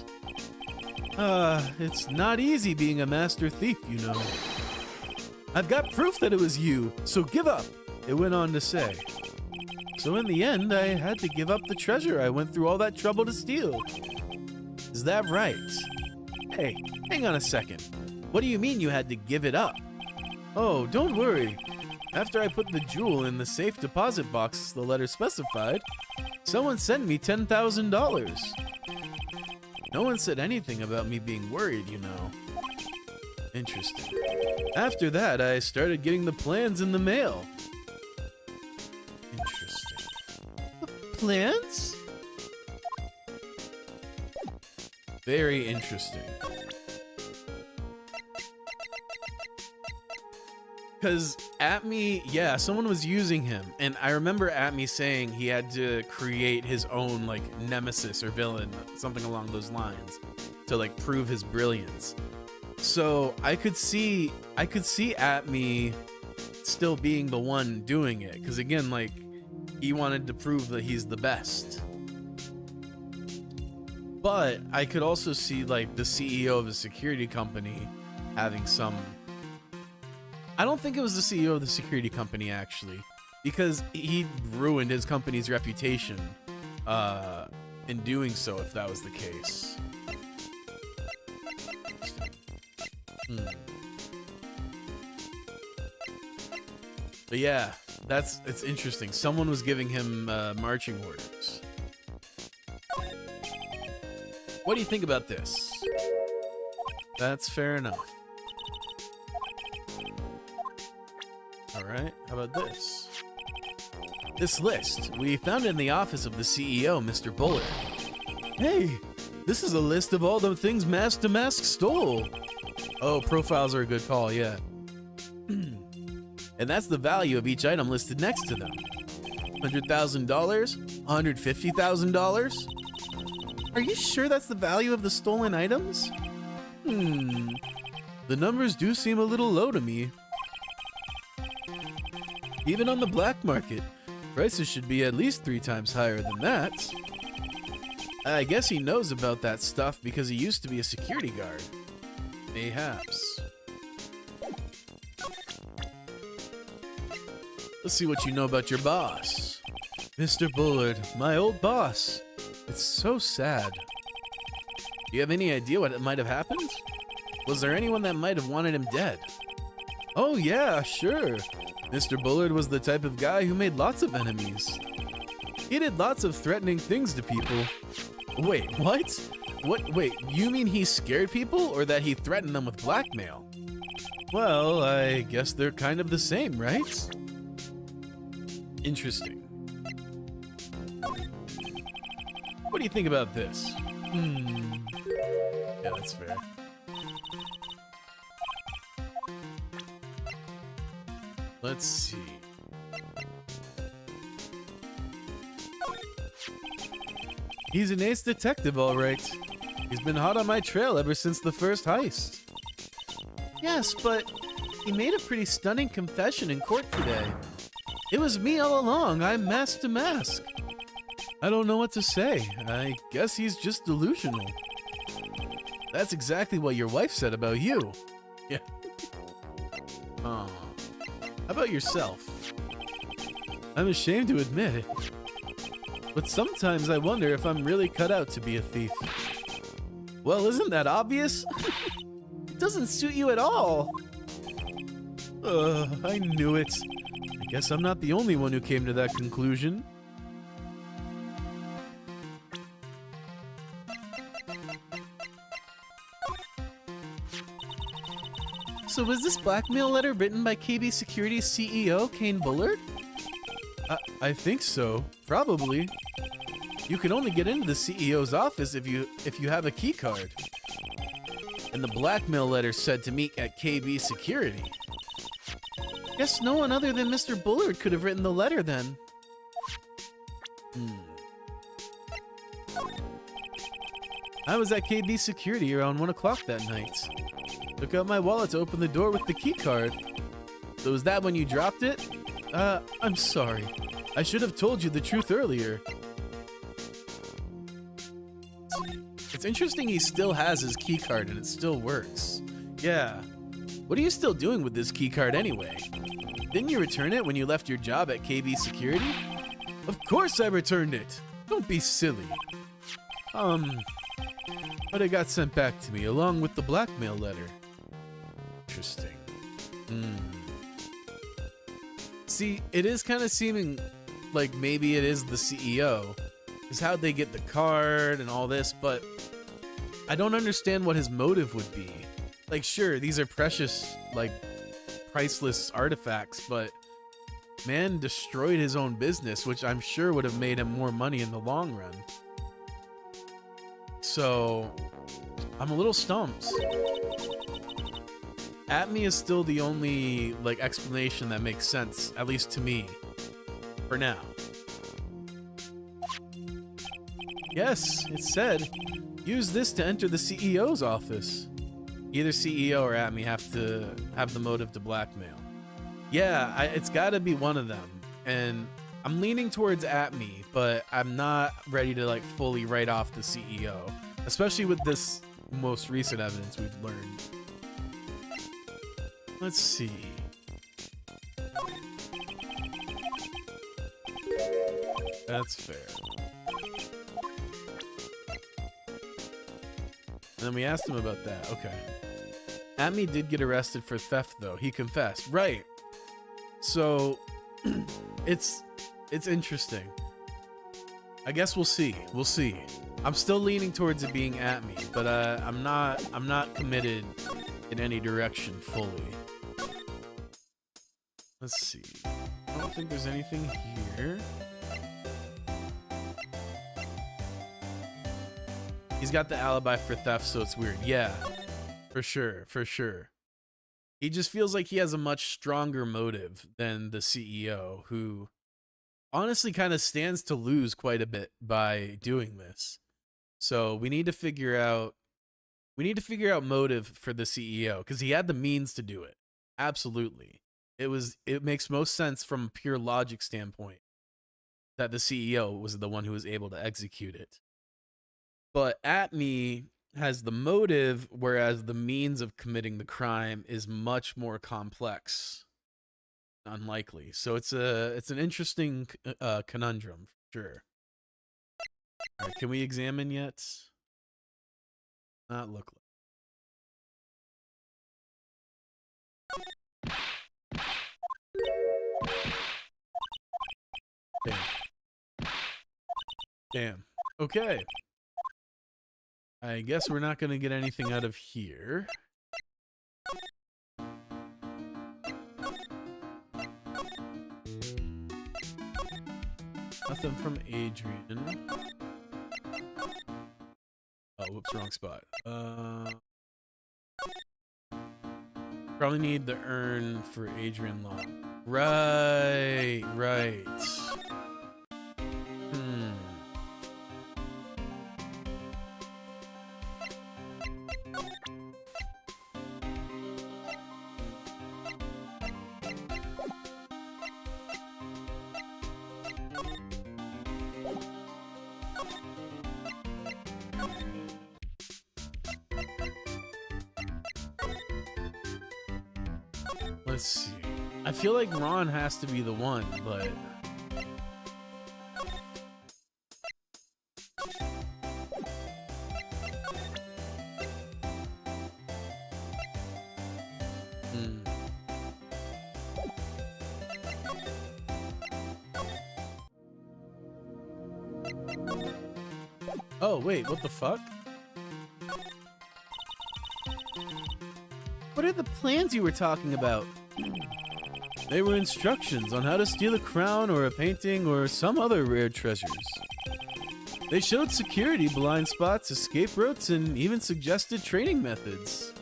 It's not easy being a master thief, you know. I've got proof that it was you, so give up, it went on to say. So in the end, I had to give up the treasure I went through all that trouble to steal. Is that right? Hey, hang on a second. What do you mean you had to give it up? Oh, don't worry. After I put the jewel in the safe deposit box the letter specified, someone sent me $10,000. No one said anything about me being worried, you know. Interesting. After that, I started getting the plans in the mail. Interesting. Plans? Very interesting. Because Atme, yeah, someone was using him. And I remember Atme saying he had to create his own, like, nemesis or villain, something along those lines, to, like, prove his brilliance. So I could see Atme still being the one doing it. Because, again, like, he wanted to prove that he's the best. But I could also see, like, the CEO of a security company having some... I don't think it was the CEO of the security company, actually, because he ruined his company's reputation in doing so, if that was the case. But yeah, it's interesting. Someone was giving him marching orders. What do you think about this? That's fair enough. Alright, how about this? This list, we found it in the office of the CEO, Mr. Bullard. Hey, this is a list of all the things Mask to Mask stole. Oh, profiles are a good call, yeah. And that's the value of each item listed next to them. $100,000? $150,000? Are you sure that's the value of the stolen items? The numbers do seem a little low to me. Even on the black market, prices should be at least 3 times higher than that. I guess he knows about that stuff because he used to be a security guard. Mayhaps. Let's see what you know about your boss. Mr. Bullard, my old boss. It's so sad. Do you have any idea what might have happened? Was there anyone that might have wanted him dead? Oh yeah, sure. Mr. Bullard was the type of guy who made lots of enemies. He did lots of threatening things to people. Wait, what? Wait, you mean he scared people or that he threatened them with blackmail? Well, I guess they're kind of the same, right? Interesting. What do you think about this? Yeah, that's fair. Let's see. He's an ace detective, all right. He's been hot on my trail ever since the first heist. Yes, but he made a pretty stunning confession in court today. It was me all along. I'm Mask to Mask. I don't know what to say. I guess he's just delusional. That's exactly what your wife said about you. Yeah. How about yourself? I'm ashamed to admit it, but sometimes I wonder if I'm really cut out to be a thief. Well, isn't that obvious? It doesn't suit you at all. I knew it. I guess I'm not the only one who came to that conclusion. So was this blackmail letter written by KB Security's CEO, Kane Bullard? I think so. Probably. You can only get into the CEO's office if you have a key card. And the blackmail letter said to meet at KB Security. Guess no one other than Mr. Bullard could have written the letter then. I was at KB Security around 1 o'clock that night. Took out my wallet to open the door with the key card. So was that when you dropped it? I'm sorry. I should have told you the truth earlier. It's interesting he still has his key card and it still works. Yeah. What are you still doing with this key card anyway? Didn't you return it when you left your job at KB Security? Of course I returned it. Don't be silly. But it got sent back to me along with the blackmail letter. Interesting. See, it is kind of seeming like maybe it is the CEO. Because how'd they get the card and all this, but I don't understand what his motive would be. Like, sure, these are precious, like, priceless artifacts, but man destroyed his own business, which I'm sure would have made him more money in the long run. So, I'm a little stumped. Atme is still the only, like, explanation that makes sense, at least to me, for now. Yes, it said, use this to enter the CEO's office. Either CEO or Atme have to have the motive to blackmail. Yeah, it's gotta be one of them. And I'm leaning towards Atme, but I'm not ready to, like, fully write off the CEO, especially with this most recent evidence we've learned. Let's see. That's fair. And then we asked him about that. Okay. Atme did get arrested for theft, though. He confessed. Right. So, it's interesting. I guess we'll see. We'll see. I'm still leaning towards it being Atme, but I'm not committed in any direction fully. Let's see. I don't think there's anything here. He's got the alibi for theft, so it's weird. Yeah, for sure, for sure. He just feels like he has a much stronger motive than the CEO, who honestly kind of stands to lose quite a bit by doing this. So we need to figure out motive for the CEO, because he had the means to do it. Absolutely. It makes most sense from a pure logic standpoint that the CEO was the one who was able to execute it. But Atme has the motive, whereas the means of committing the crime is much more complex, unlikely. So it's an interesting conundrum for sure. All right, can we examine yet? Not look like. Damn. Damn. Okay. I guess we're not going to get anything out of here. Nothing from Adrian. Oh, whoops, wrong spot. Probably need the urn for Adrian Long. Right. Let's see. I feel like Ron has to be the one, but oh, wait, what the fuck? What are the plans you were talking about? They were instructions on how to steal a crown or a painting or some other rare treasures. They showed security blind spots, escape routes, and even suggested training methods.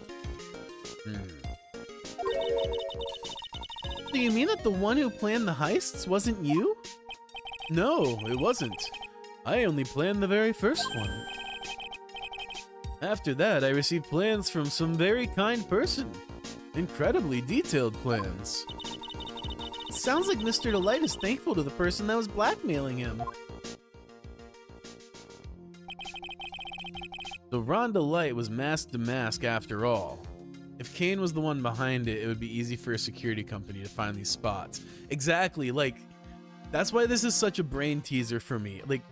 Do you mean that the one who planned the heists wasn't you? No, it wasn't. I only planned the very first one. After that, I received plans from some very kind person. Incredibly detailed plans. It sounds like Mr. Delight is thankful to the person that was blackmailing him. So Ron Delight was mask to mask after all. If Kane was the one behind it, it would be easy for a security company to find these spots. Exactly, like, that's why this is such a brain teaser for me. Like,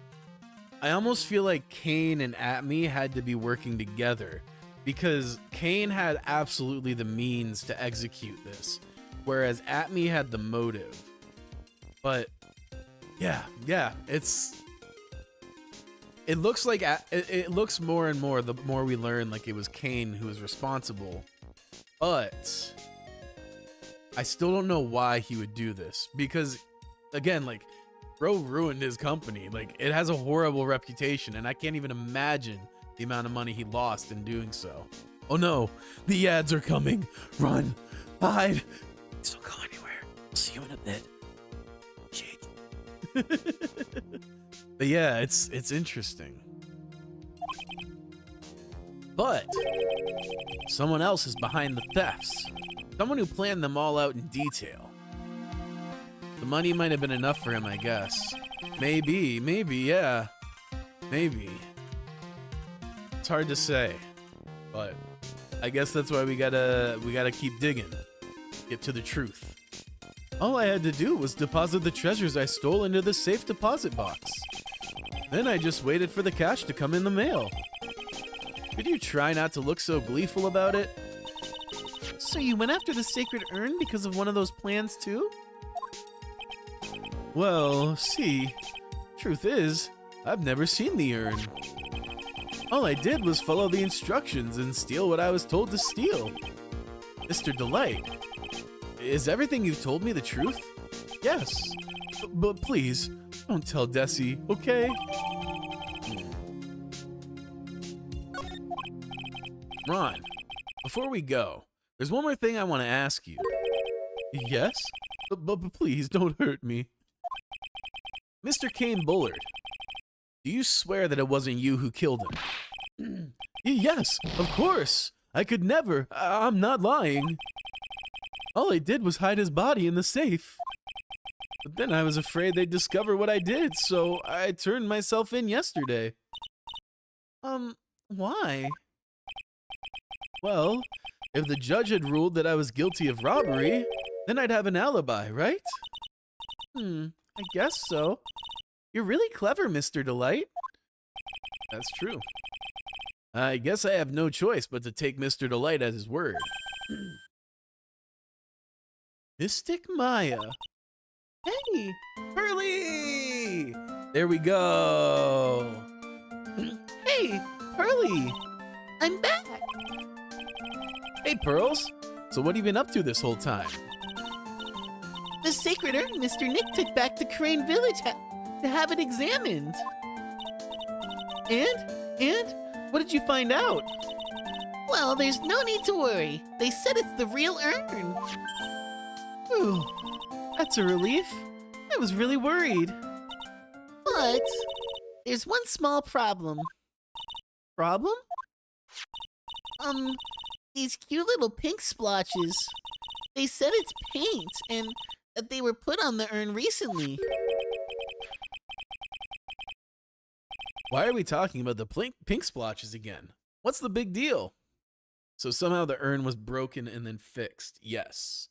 I almost feel like Kane and Atme had to be working together, because Kane had absolutely the means to execute this, whereas Atme had the motive. But yeah, it's It looks like it looks more and more the more we learn like it was Kane who was responsible, but I still don't know why he would do this because, again, like bro ruined his company. Like it has a horrible reputation, and I can't even imagine the amount of money he lost in doing so. Oh no, the ads are coming! Run, hide! Please don't go anywhere. I'll see you in a bit. Jake. But yeah, it's interesting. But someone else is behind the thefts. Someone who planned them all out in detail. The money might have been enough for him, I guess. Maybe, yeah. Maybe. It's hard to say. But I guess that's why we gotta keep digging. Get to the truth. All I had to do was deposit the treasures I stole into the safe deposit box. Then I just waited for the cash to come in the mail. Could you try not to look so gleeful about it? So you went after the sacred urn because of one of those plans too? Well, see, truth is, I've never seen the urn. All I did was follow the instructions and steal what I was told to steal. Mr. Delight, is everything you've told me the truth? Yes, but please, don't tell Desi, okay? Ron, before we go, there's one more thing I want to ask you. Yes? But please, don't hurt me. Mr. Kane Bullard, do you swear that it wasn't you who killed him? Yes, of course. I could never. I'm not lying. All I did was hide his body in the safe. But then I was afraid they'd discover what I did, so I turned myself in yesterday. Why? Well, if the judge had ruled that I was guilty of robbery, then I'd have an alibi, right? I guess so. You're really clever, Mr. Delight. That's true. I guess I have no choice but to take Mr. Delight at his word. Mystic Maya. Hey, Pearly! There we go. Hey, Pearly. I'm back. Hey, Pearls. So what have you been up to this whole time? The sacred urn Mr. Nick took back to Crane Village to have it examined. And? What did you find out? Well, there's no need to worry. They said it's the real urn. Ooh, that's a relief. I was really worried. But there's one small problem. Problem? These cute little pink splotches. They said it's paint and that they were put on the urn recently. Why are we talking about the pink splotches again? What's the big deal? So somehow the urn was broken and then fixed. Yes.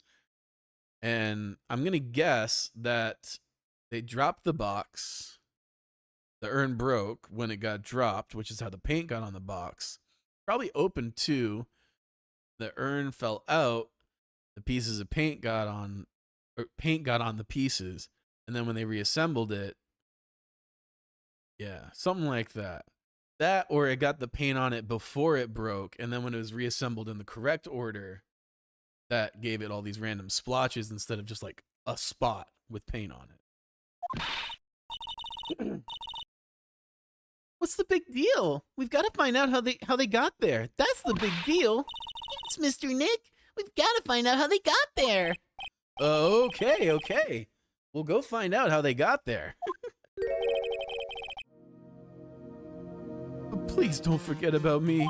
And I'm going to guess that they dropped the box. The urn broke when it got dropped, which is how the paint got on the box. Probably opened too. The urn fell out. The pieces of paint got on, or paint got on the pieces. And then when they reassembled it, yeah, something like that. That, or it got the paint on it before it broke, and then when it was reassembled in the correct order, that gave it all these random splotches instead of just like a spot with paint on it. What's the big deal? We've got to find out how they got there. That's the big deal. It's Mr. Nick. We've got to find out how they got there. Okay. We'll go find out how they got there. Please don't forget about me.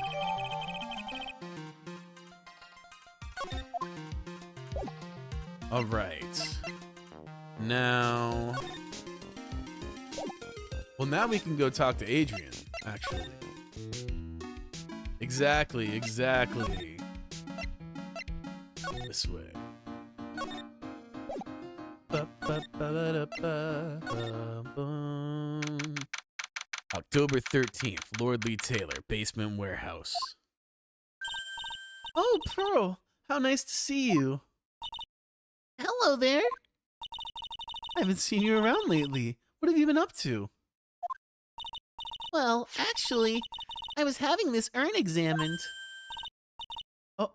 All right. Now... Well, now we can go talk to Adrian, actually. Exactly. This way. October 13th, Lord Lee Taylor, Basement Warehouse. Oh, Pearl, how nice to see you. Hello there. I haven't seen you around lately. What have you been up to? Well, actually, I was having this urn examined.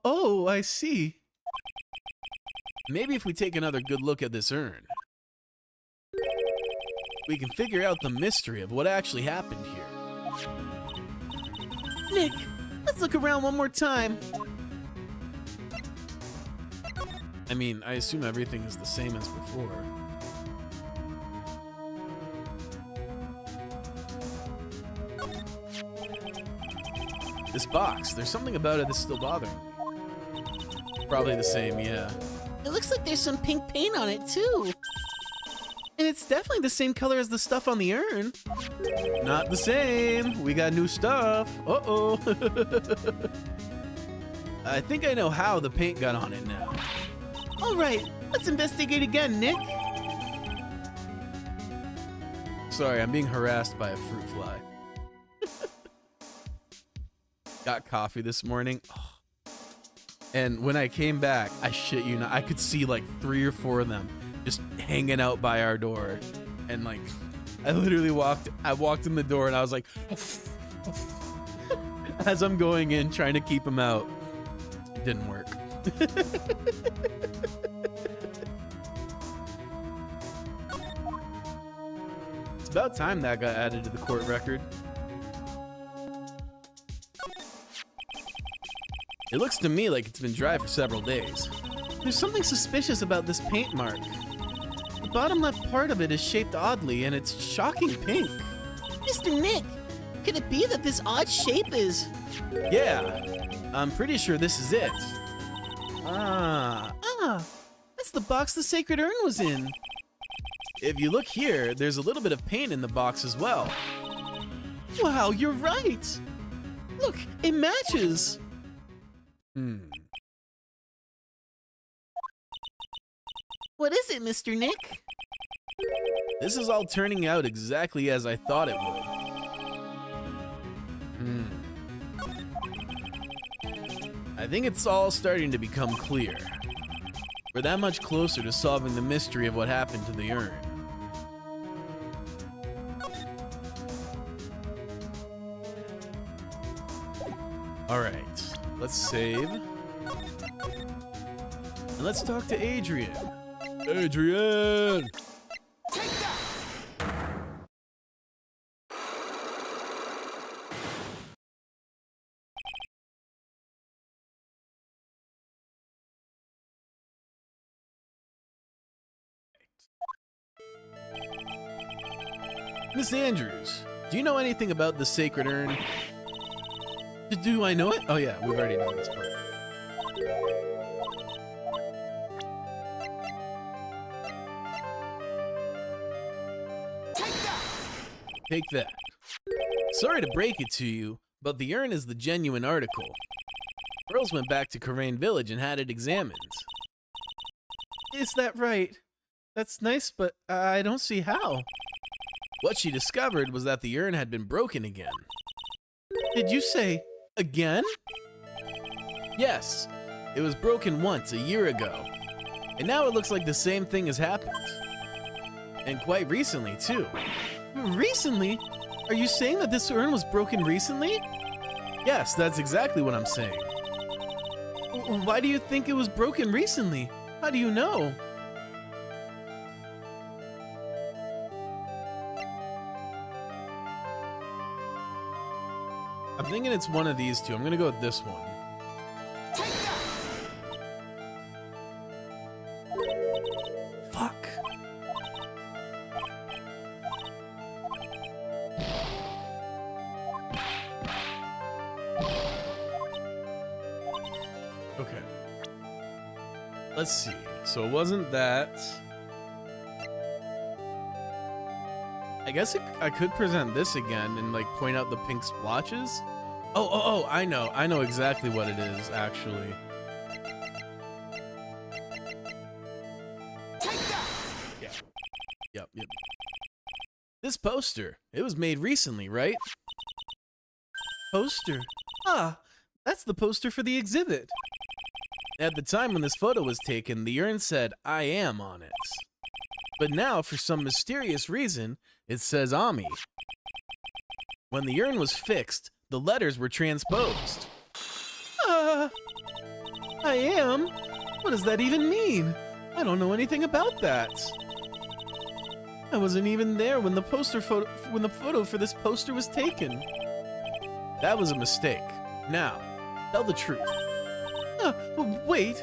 Oh, I see. Maybe if we take another good look at this urn, we can figure out the mystery of what actually happened here. Nick, let's look around one more time. I mean, I assume everything is the same as before. This box, there's something about it that's still bothering me. Probably the same, yeah. It looks like there's some pink paint on it, too. And it's definitely the same color as the stuff on the urn. Not the same. We got new stuff. Uh-oh. I think I know how the paint got on it now. All right, let's investigate again, Nick. Sorry, I'm being harassed by a fruit fly. Got coffee this morning. Oh. And when I came back, I shit you not, I could see like 3 or 4 of them just hanging out by our door. And like, I literally walked in the door and I was like, as I'm going in, trying to keep them out. It didn't work. It's about time that got added to the court record. It looks to me like it's been dry for several days. There's something suspicious about this paint mark. The bottom left part of it is shaped oddly, and it's shocking pink. Mr. Nick, could it be that this odd shape is... Yeah, I'm pretty sure this is it. Ah, that's the box the sacred urn was in. If you look here, there's a little bit of paint in the box as well. Wow, you're right. Look, it matches. What is it, Mr. Nick? This is all turning out exactly as I thought it would. I think it's all starting to become clear. We're that much closer to solving the mystery of what happened to the urn. Alright, let's save. And let's talk to Adrian. Adrian! Miss Andrews, do you know anything about the sacred urn? Do I know it? Oh yeah, we've already known this part. Take that. Sorry to break it to you, but the urn is the genuine article. Girls went back to Karain Village and had it examined. Is that right? That's nice, but I don't see how. What she discovered was that the urn had been broken again. Did you say again? Yes, it was broken once a year ago, and now it looks like the same thing has happened. And quite recently, too. Recently? Are you saying that this urn was broken recently? Yes, that's exactly what I'm saying. Why do you think it was broken recently? How do you know? I'm thinking it's one of these two. I'm gonna go with this one. Fuck. Okay. Let's see. So it wasn't that. I guess I could present this again and like point out the pink splotches. Oh, I know exactly what it is, actually. Yeah. Yep. This poster, it was made recently, right? Poster? Ah, that's the poster for the exhibit. At the time when this photo was taken, the urn said, "I am" on it. But now, for some mysterious reason, it says Ami. When the urn was fixed, the letters were transposed. I am? What does that even mean? I don't know anything about that. I wasn't even there when the photo for this poster was taken. That was a mistake. Now, tell the truth. Wait.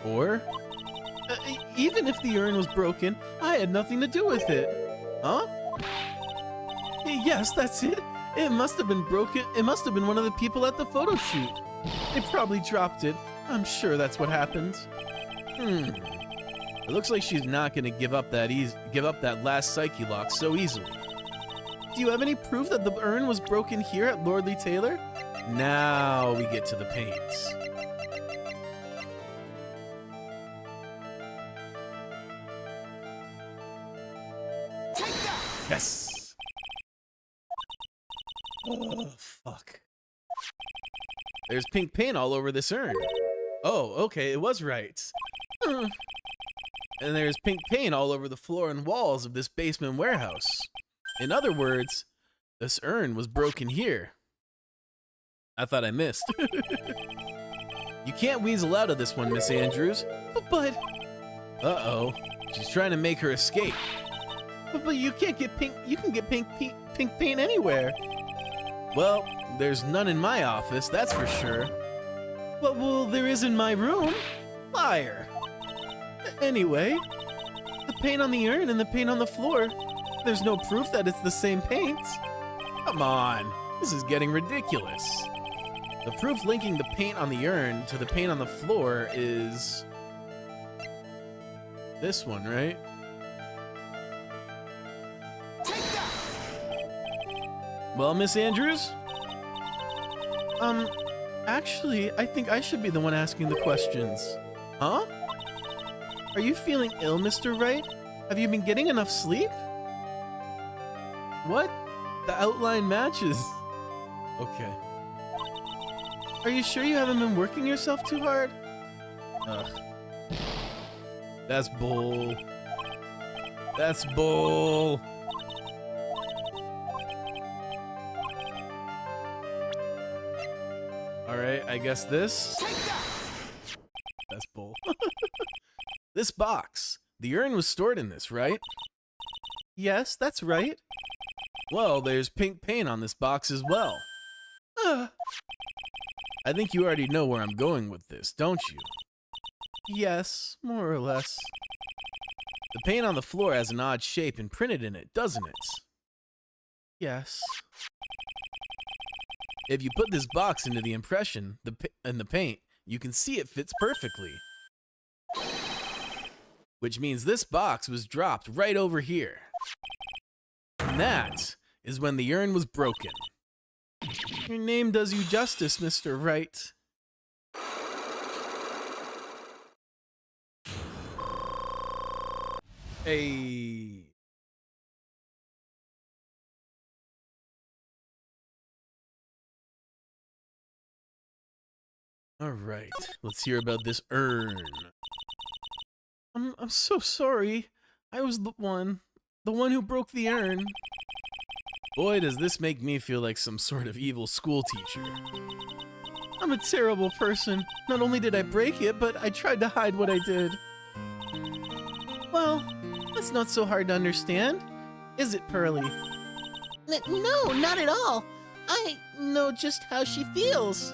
Or, Even if the urn was broken, I had nothing to do with it. huh? Yes, that's it. It must have been broken. It must have been one of the people at the photo shoot. They probably dropped it. I'm sure that's what happened. It looks like she's not going to give up that last psyche lock so easily. Do you have any proof that the urn was broken here at Lordly Taylor? Now we get to the paints. Yes. Oh, fuck. There's pink paint all over this urn. Oh, okay, it was right. And there's pink paint all over the floor and walls of this basement warehouse. In other words, this urn was broken here. I thought I missed. You can't weasel out of this one, Miss Andrews. But Uh-oh. She's trying to make her escape. you can't get pink. You can get pink paint anywhere. Well, there's none in my office, that's for sure. Well, there is in my room. Liar. Anyway, the paint on the urn and the paint on the floor. There's no proof that it's the same paint. Come on. This is getting ridiculous. The proof linking the paint on the urn to the paint on the floor is this one, right? Well, Miss Andrews? Actually, I think I should be the one asking the questions. Huh? Are you feeling ill, Mr. Wright? Have you been getting enough sleep? What? The outline matches. Okay. Are you sure you haven't been working yourself too hard? Ugh. That's bull. That's bull. Alright, I guess this. That's bull. This box. The urn was stored in this, right? Yes, that's right. Well, there's pink paint on this box as well. Uh, I think you already know where I'm going with this, don't you? yes, more or less. The paint on the floor has an odd shape imprinted in it, doesn't it? Yes. If you put this box into the impression and the paint, you can see it fits perfectly. Which means this box was dropped right over here. And that is when the urn was broken. Your name does you justice, Mr. Wright. Hey. All right, let's hear about this urn. I'm so sorry. I was the one who broke the urn. Boy, does this make me feel like some sort of evil school teacher. I'm a terrible person. Not only did I break it, but I tried to hide what I did. Well, that's not so hard to understand, is it, Pearly? No, not at all. I know just how she feels.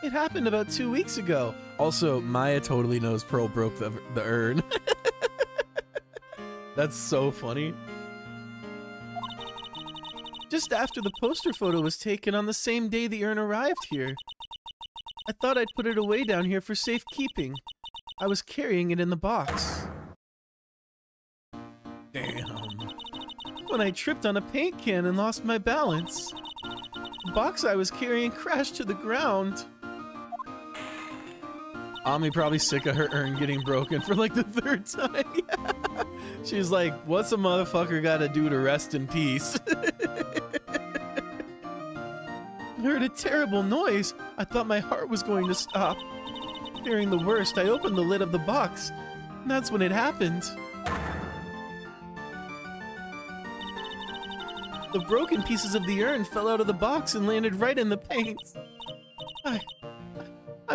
It happened about 2 weeks ago. Also, Maya totally knows Pearl broke the urn. That's so funny. Just after the poster photo was taken on the same day the urn arrived here. I thought I'd put it away down here for safekeeping. I was carrying it in the box. Damn. When I tripped on a paint can and lost my balance. The box I was carrying crashed to the ground. Ami probably sick of her urn getting broken for like the 3rd time. She's like, what's a motherfucker gotta do to rest in peace? I heard a terrible noise. I thought my heart was going to stop. Fearing the worst, I opened the lid of the box. And that's when it happened. The broken pieces of the urn fell out of the box and landed right in the paint. I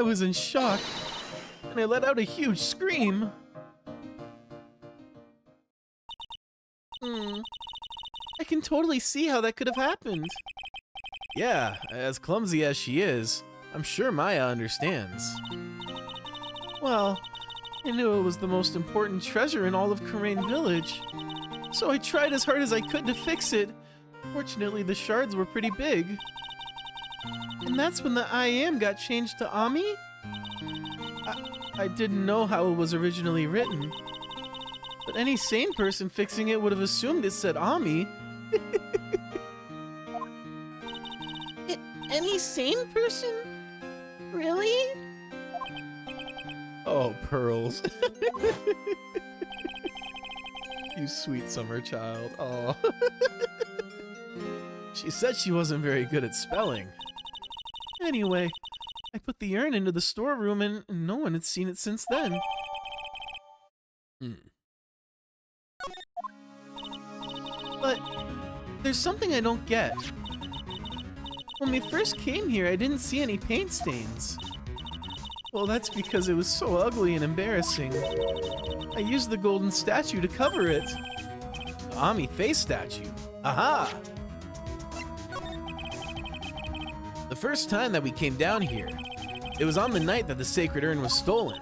was in shock, and I let out a huge scream. I can totally see how that could have happened. Yeah, as clumsy as she is, I'm sure Maya understands. Well, I knew it was the most important treasure in all of Karain Village, so I tried as hard as I could to fix it. Fortunately, the shards were pretty big. And that's when the I am got changed to Ami? I didn't know how it was originally written. But any sane person fixing it would have assumed it said Ami. Any sane person? Really? Oh, Pearls. You sweet summer child. Oh. She said she wasn't very good at spelling. Anyway, I put the urn into the storeroom and no one had seen it since then. But there's something I don't get. When we first came here, I didn't see any paint stains. Well, that's because it was so ugly and embarrassing. I used the golden statue to cover it. The Ami face statue. Aha! The first time that we came down here, it was on the night that the sacred urn was stolen.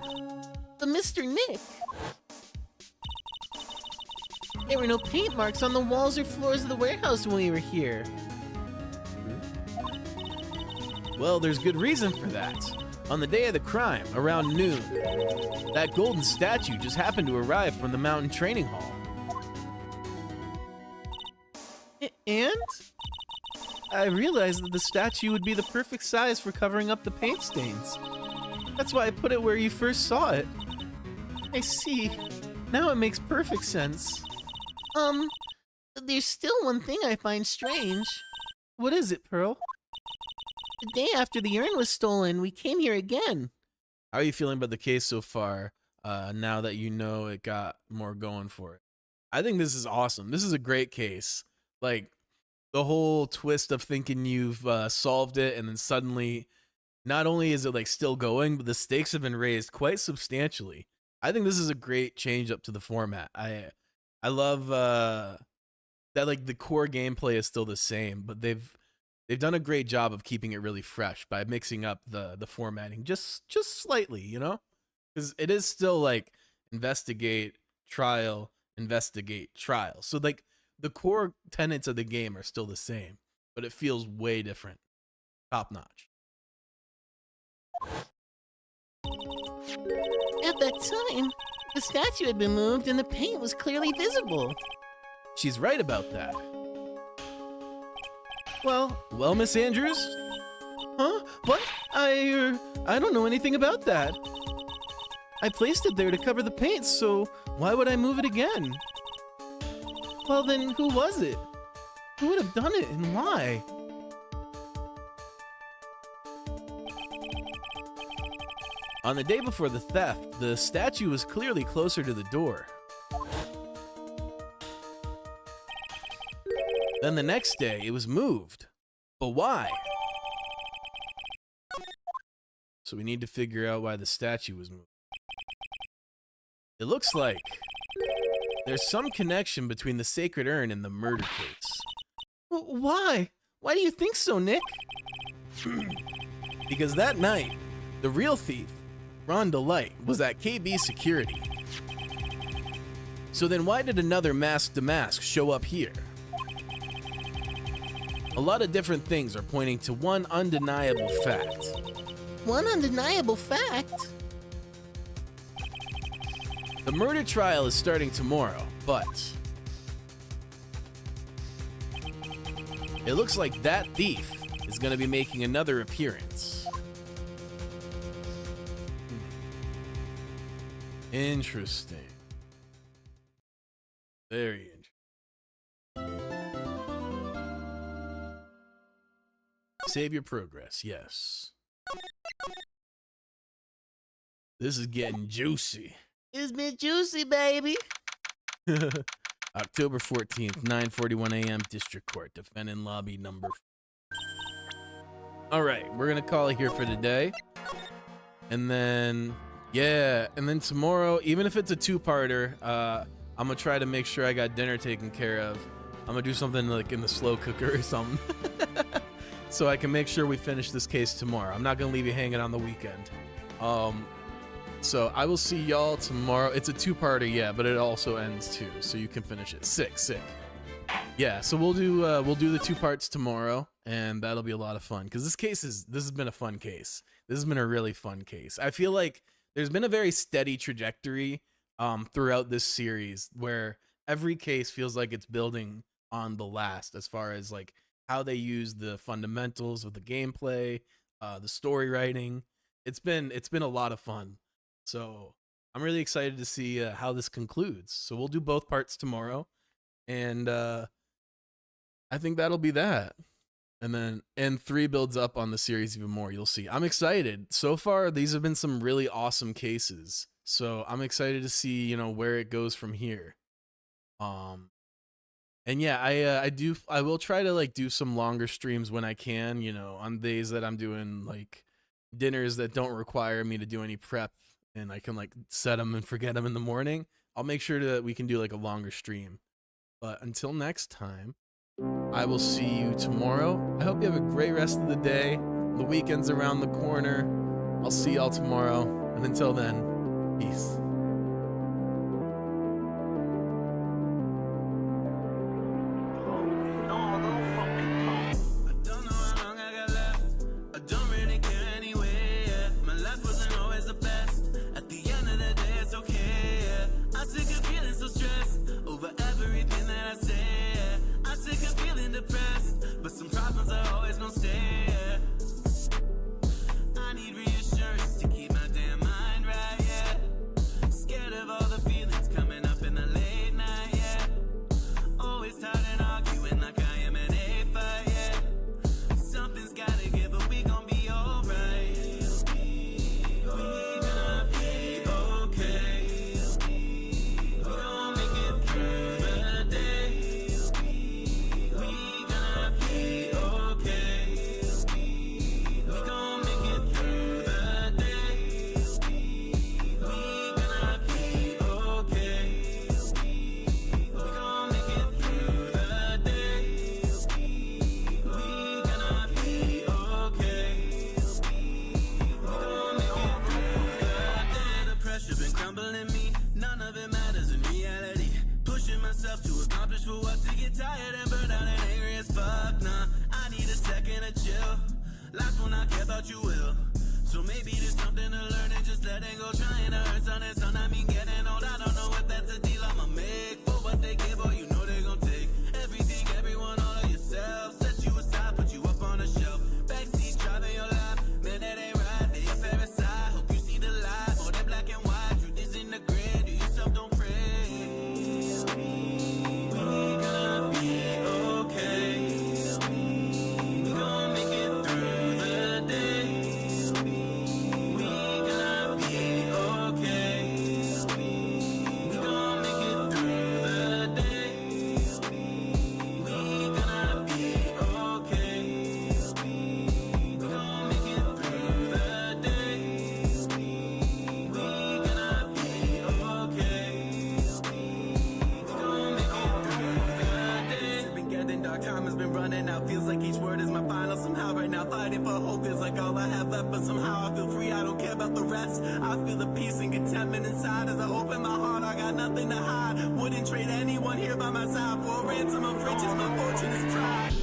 But Mr. Nick, there were no paint marks on the walls or floors of the warehouse when we were here. Well, there's good reason for that. On the day of the crime, around noon, that golden statue just happened to arrive from the mountain training hall. And? I realized that the statue would be the perfect size for covering up the paint stains. That's why I put it where you first saw it. I see. Now it makes perfect sense. There's still one thing I find strange. What is it, Pearl? The day after the urn was stolen, we came here again. How are you feeling about the case so far, now that you know it got more going for it? I think this is awesome. This is a great case. Like, the whole twist of thinking you've solved it, and then suddenly, not only is it like still going, but the stakes have been raised quite substantially. I think this is a great change up to the format. I love that like the core gameplay is still the same, but they've done a great job of keeping it really fresh by mixing up the formatting just slightly, you know? Because it is still like investigate, trial, investigate, trial. So like the core tenets of the game are still the same, but it feels way different. Top notch. At that time, the statue had been moved and the paint was clearly visible. She's right about that. Well, Miss Andrews? Huh? What? I don't know anything about that. I placed it there to cover the paint, so why would I move it again? Well then, who was it? Who would have done it and why? On the day before the theft, the statue was clearly closer to the door. Then the next day, it was moved. But why? So we need to figure out why the statue was moved. It looks like there's some connection between the sacred urn and the murder case. Why? Why do you think so, Nick? Because that night, the real thief, Rhonda Light, was at KB Security. So then why did another masked Damask show up here? A lot of different things are pointing to one undeniable fact. One undeniable fact? The murder trial is starting tomorrow, but it looks like that thief is going to be making another appearance. Interesting. Very interesting. Save your progress, yes. This is getting juicy. It's been juicy, baby. All October 14th, 9:41 a.m. District Court, defendant lobby number. All right, we're gonna call it here for today, and then tomorrow, even if it's a two-parter, I'm gonna try to make sure I got dinner taken care of. I'm gonna do something like in the slow cooker or something, so I can make sure we finish this case tomorrow. I'm not gonna leave you hanging on the weekend. So I will see y'all tomorrow. It's a two-parter, yeah, but it also ends too, so you can finish it. Sick. Yeah, so we'll do the two parts tomorrow, and that'll be a lot of fun because this has been a fun case. This has been a really fun case. I feel like there's been a very steady trajectory throughout this series where every case feels like it's building on the last as far as like how they use the fundamentals of the gameplay, the story writing. It's been a lot of fun. So I'm really excited to see how this concludes. So we'll do both parts tomorrow, and I think that'll be that. And 3 builds up on the series even more. You'll see. I'm excited. So far, these have been some really awesome cases. So I'm excited to see, where it goes from here. And yeah, I will try to like do some longer streams when I can, on days that I'm doing like dinners that don't require me to do any prep, and I can like set them and forget them in the morning. I'll make sure that we can do like a longer stream. But until next time, I will see you tomorrow. I hope you have a great rest of the day. The weekend's around the corner. I'll see y'all tomorrow. And until then, peace. But some problems are always gonna stay. I need reassurance to keep my damn mind right, yeah. Scared of all the feelings coming up in the late night, yeah. Always tired and arguing like I am an A-fight, yeah. Something's gotta give, but we gon' be alright. We gonna be okay. We gon' make it through the day. We gonna be okay. We gon' make it through the day. We gonna be okay. We gon' make it through the day. We gonna be okay. We gon' make it through the day. The pressure been crumbling me. None of it matters in reality. Pushing myself to accomplish for what, to get tired and burned out and angry as fuck. Nah, I need a second to chill. Life will not care about you will. So maybe there's something to learn and just letting go. Trying to earn something, son. I mean getting old. I don't know if that's a deal I'ma make. For what they give, or you know they gon' take everything, everyone, all of yourself. Set you aside, put you up on a shelf. Backseat driving your life, man, that ain't right. They a parasite. Hope you see the light, more than black and white. Truth is in the grid. Do yourself, don't pray. We gonna be okay. We gon' make it through the day. We gonna be okay. We gon' make it through the day. We gonna be okay. We gon' make it through the day. We gonna be okay. We gon' make it through the day. It's been getting dark, time has been running out. Feels like each word is my final somehow. Right now, fighting for hope feels like all I have left. But somehow I feel free, I don't care about the rest. I feel the peace and contentment inside as I open my heart. I got nothing to hide. Wouldn't trade anyone here by my side for a ransom of riches. My fortune is pride.